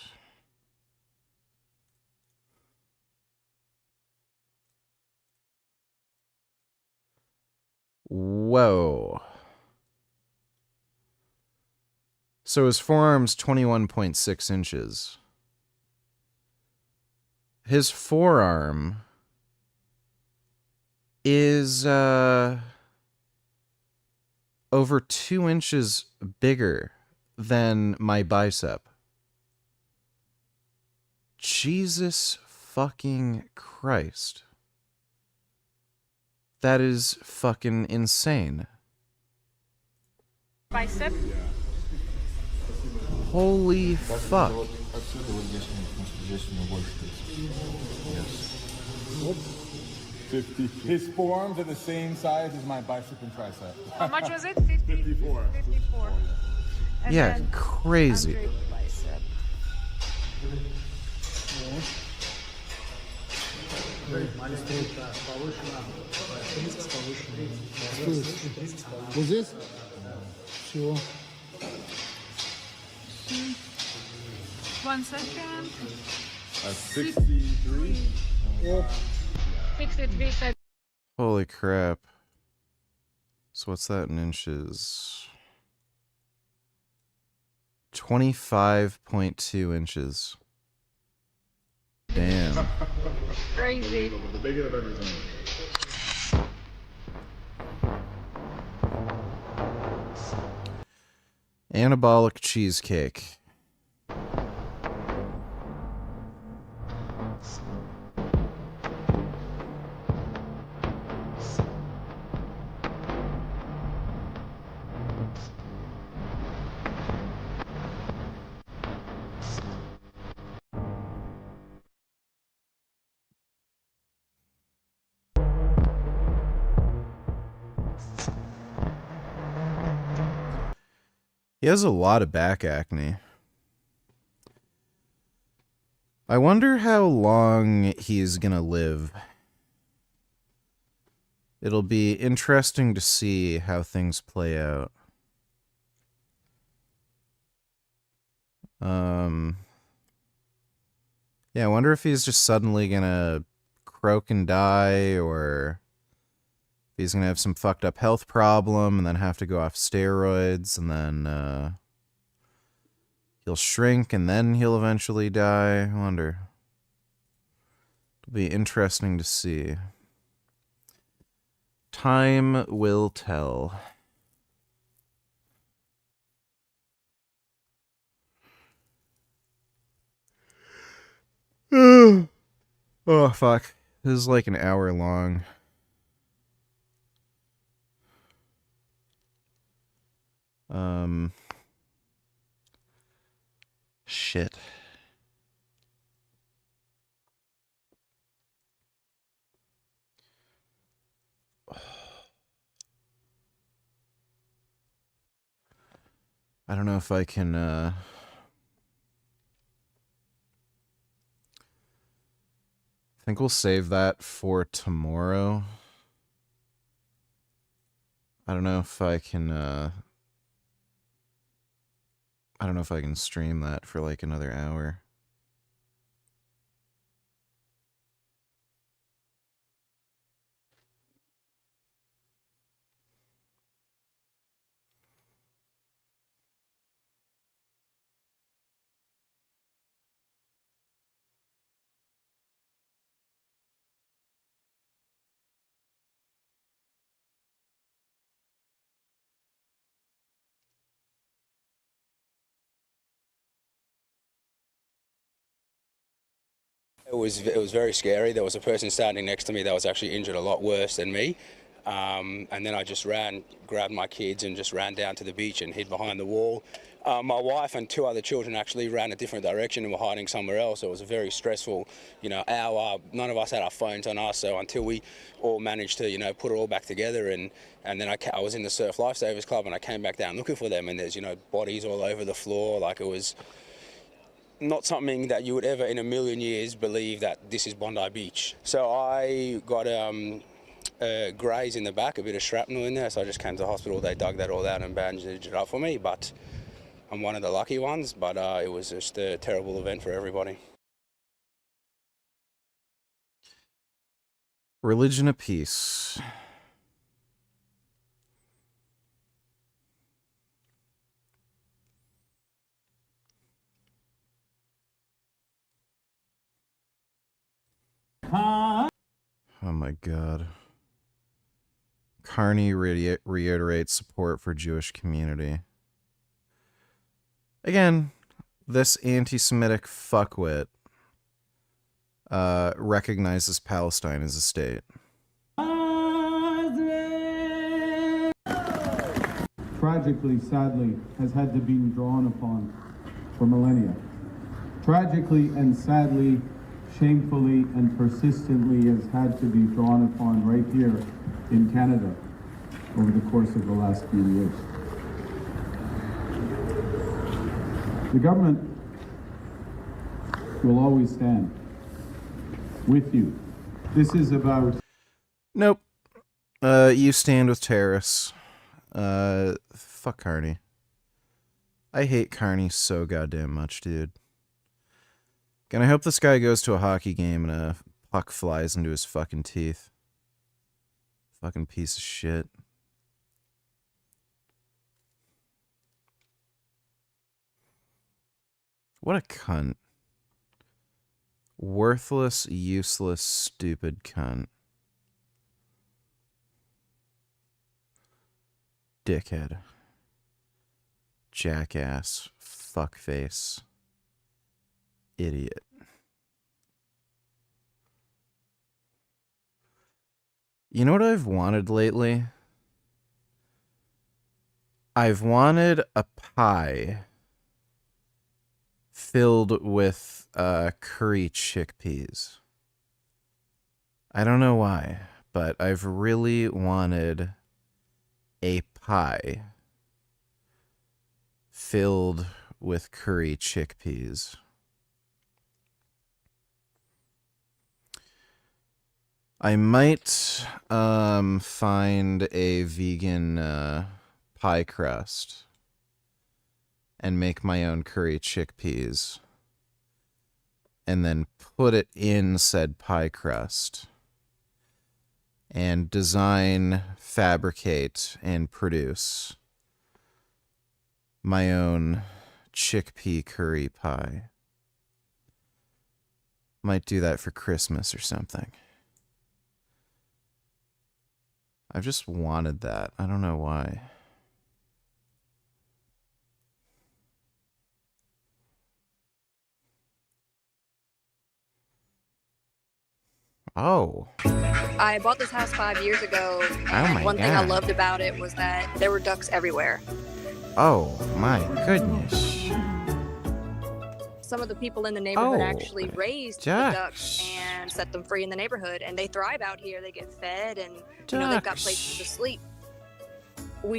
Whoa. So his forearm's 21.6 inches. His forearm is over 2 inches bigger than my bicep. Jesus fucking Christ. That is fucking insane. bicep. Holy fuck. 50. His forearms are the same size as my bicep and tricep. How much was it? 50? 54. 54. And Yeah, then crazy. Andre bicep. Вот здесь? Все. 1 second. 63. 63 centimeters. Holy crap. So what's that in inches? 25.2 inches. Damn. Crazy. The biggest I've ever seen. Anabolic cheesecake. He has a lot of back acne. I wonder how long he's gonna live. It'll be interesting to see how things play out. Yeah, I wonder if he's just suddenly gonna croak and die, or if he's gonna have some fucked up health problem and then have to go off steroids, and then he'll shrink and then he'll eventually die. I wonder. It'll be interesting to see. Time will tell. Oh, fuck. This is like an hour long. Shit. I don't know if I can, I think we'll save that for tomorrow. I don't know if I can, I don't know if I can stream that for like another hour. It was very scary. There was a person standing next to me that was actually injured a lot worse than me. And then I just grabbed my kids and just ran down to the beach and hid behind the wall. My wife and two other children actually ran a different direction and were hiding somewhere else. It was a very stressful, hour. None of us had our phones on us, so until we all managed to, put it all back together, and then I was in the Surf Lifesavers Club and I came back down looking for them, and there's, bodies all over the floor. Like, it was not something that you would ever in a million years believe that this is Bondi Beach. So I got a graze in the back, a bit of shrapnel in there, so I just came to the hospital. They dug that all out and bandaged it up for me, but I'm one of the lucky ones. But it was just a terrible event for everybody. Religion of peace. Oh my god. Carney reiterates support for Jewish community. Again, this anti-Semitic fuckwit recognizes Palestine as a state. Tragically, sadly, has had to be drawn upon for millennia. Tragically and sadly, shamefully and persistently has had to be drawn upon right here in Canada over the course of the last few years. The government will always stand with you. This is about... Nope. You stand with terrorists. Fuck Carney. I hate Carney so goddamn much, dude. And I hope this guy goes to a hockey game and a puck flies into his fucking teeth. Fucking piece of shit. What a cunt. Worthless, useless, stupid cunt. Dickhead. Jackass. Fuckface. Idiot. You know what I've wanted lately? I've wanted a pie filled with curry chickpeas. I don't know why, but I've really wanted a pie filled with curry chickpeas. I might find a vegan pie crust and make my own curry chickpeas and then put it in said pie crust and design, fabricate, and produce my own chickpea curry pie. Might do that for Christmas or something. I've just wanted that. I don't know why. Oh. I bought this house 5 years ago, and my one thing I God. loved about it was that there were ducks everywhere. Oh my goodness. Some of the people in the neighborhood Oh, actually raised the ducks and set them free in the neighborhood, and they thrive out here. They get fed, and they've got Ducks. places to sleep. We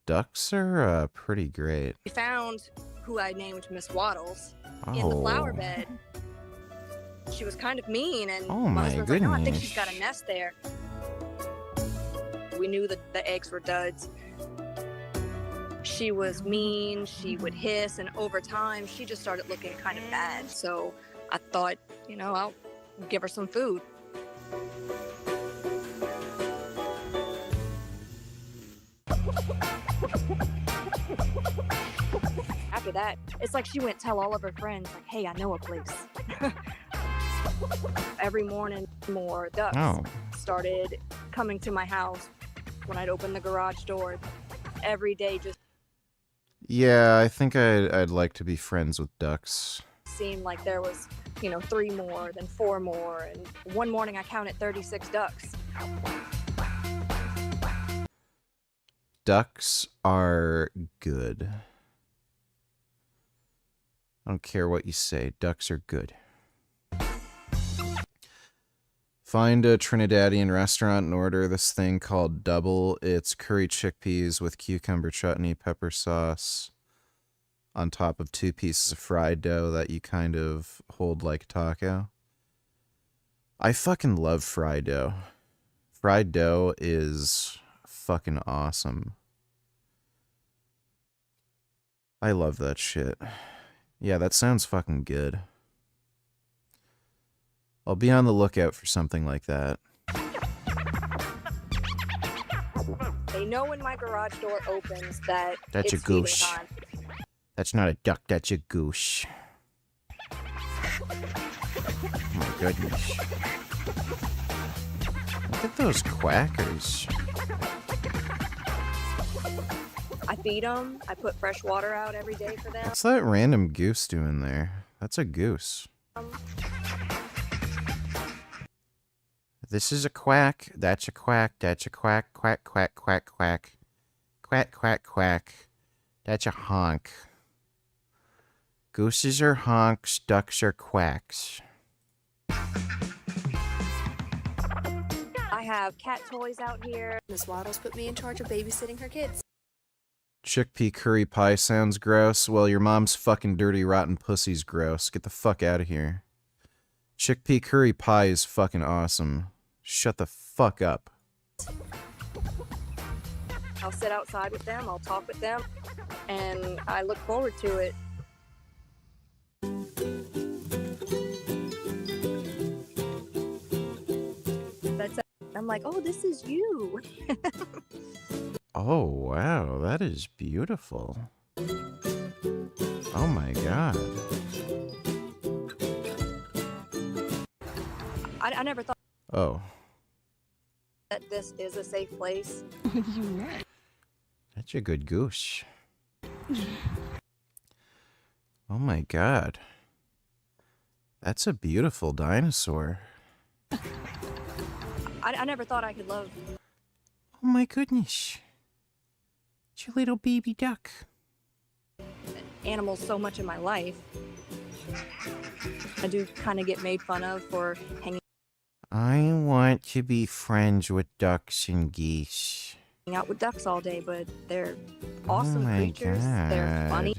Ducks are pretty great. found who I named Miss Waddles in the flower Oh. bed. She was kind of mean, and Oh, my my husband's like, "No, I think goodness. she's got a nest there." We knew that the eggs were duds. She was mean, she would hiss, and over time, she just started looking kind of bad. So I thought, I'll give her some food. After that, it's like she went tell all of her friends, like, "Hey, I know a place." Every morning, more ducks Oh. started coming to my house when I'd open the garage door. Every day just Yeah, I think I'd like to be friends with ducks. seemed like there was, 3 more, then 4 more, and one morning I counted 36 ducks. Ducks are good. I don't care what you say. Ducks are good. Find a Trinidadian restaurant and order this thing called Double. It's curry chickpeas with cucumber chutney, pepper sauce, on top of 2 pieces of fried dough that you kind of hold like a taco. I fucking love fried dough. Fried dough is fucking awesome. I love that shit. Yeah, that sounds fucking good. I'll be on the lookout for something like that. They know when my garage door opens that That's a it's feeding goose. time. That's not a duck, that's a goose. Oh my goodness. Look at those quackers. I feed them. I put fresh water out every day for them. What's that random goose doing there? That's a goose. This is a quack. That's a quack. That's a quack. Quack, quack, quack, quack. Quack, quack, quack. That's a honk. Gooses are honks. Ducks are quacks. I have cat toys out here. Miss Waddles put me in charge of babysitting her kids. Chickpea curry pie sounds gross. Well, your mom's fucking dirty, rotten pussy's gross. Get the fuck out of here. Chickpea curry pie is fucking awesome. Shut the fuck up. I'll sit outside with them. I'll talk with them. And I look forward to it. That's I'm like, "Oh, this is you." Oh, wow. That is beautiful. Oh my god. I never thought Oh. that this is a safe place. That's a good goose. Oh my god. That's a beautiful dinosaur. I never thought I could love Oh my goodness. It's your little baby duck. animals so much in my life. I do kind of get made fun of for hanging. I want to be friends with ducks and geese. out with ducks all day, but they're awesome my creatures. They're funny.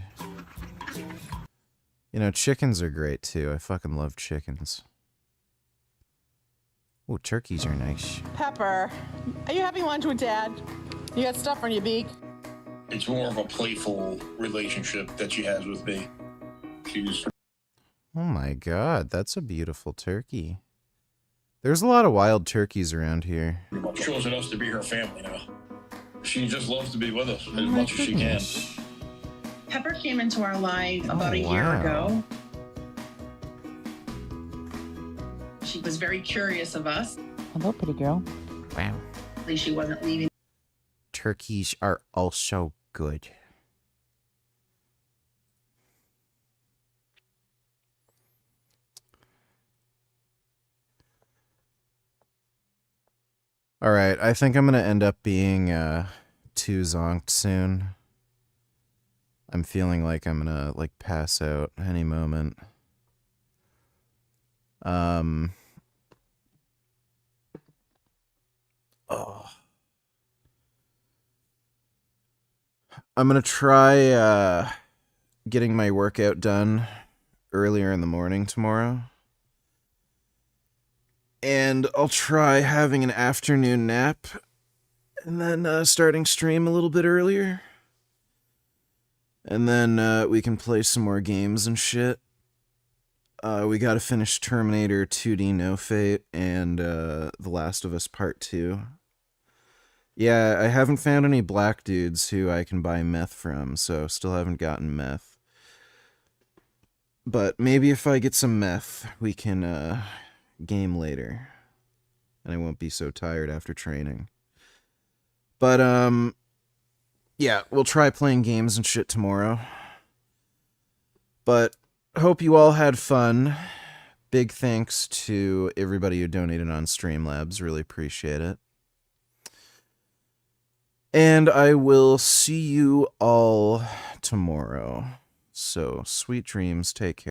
You know, chickens are great too. I fucking love chickens. Oh, turkeys are nice. Pepper, are you having lunch with Dad? You got stuff on your beak? It's more of a playful relationship that she has with me. She's... Oh my god, that's a beautiful turkey. There's a lot of wild turkeys around here. chosen us to be her family now. She just loves to be with us as much as she can. Pepper came into our life about a year ago. She was very curious of us. Hello, pretty girl. Wow. She wasn't leaving. Turkeys are also good. All right, I think I'm going to end up being too zonked soon. I'm feeling like I'm going to like pass out any moment. I'm going to try getting my workout done earlier in the morning tomorrow. And I'll try having an afternoon nap and then starting stream a little bit earlier. And then we can play some more games and shit. We gotta finish Terminator 2D No Fate and The Last of Us Part 2. Yeah, I haven't found any black dudes who I can buy meth from, so still haven't gotten meth. But maybe if I get some meth, we can game later. And I won't be so tired after training. But, yeah, we'll try playing games and shit tomorrow. But hope you all had fun. Big thanks to everybody who donated on Streamlabs. Really appreciate it. And I will see you all tomorrow. So, sweet dreams. Take care.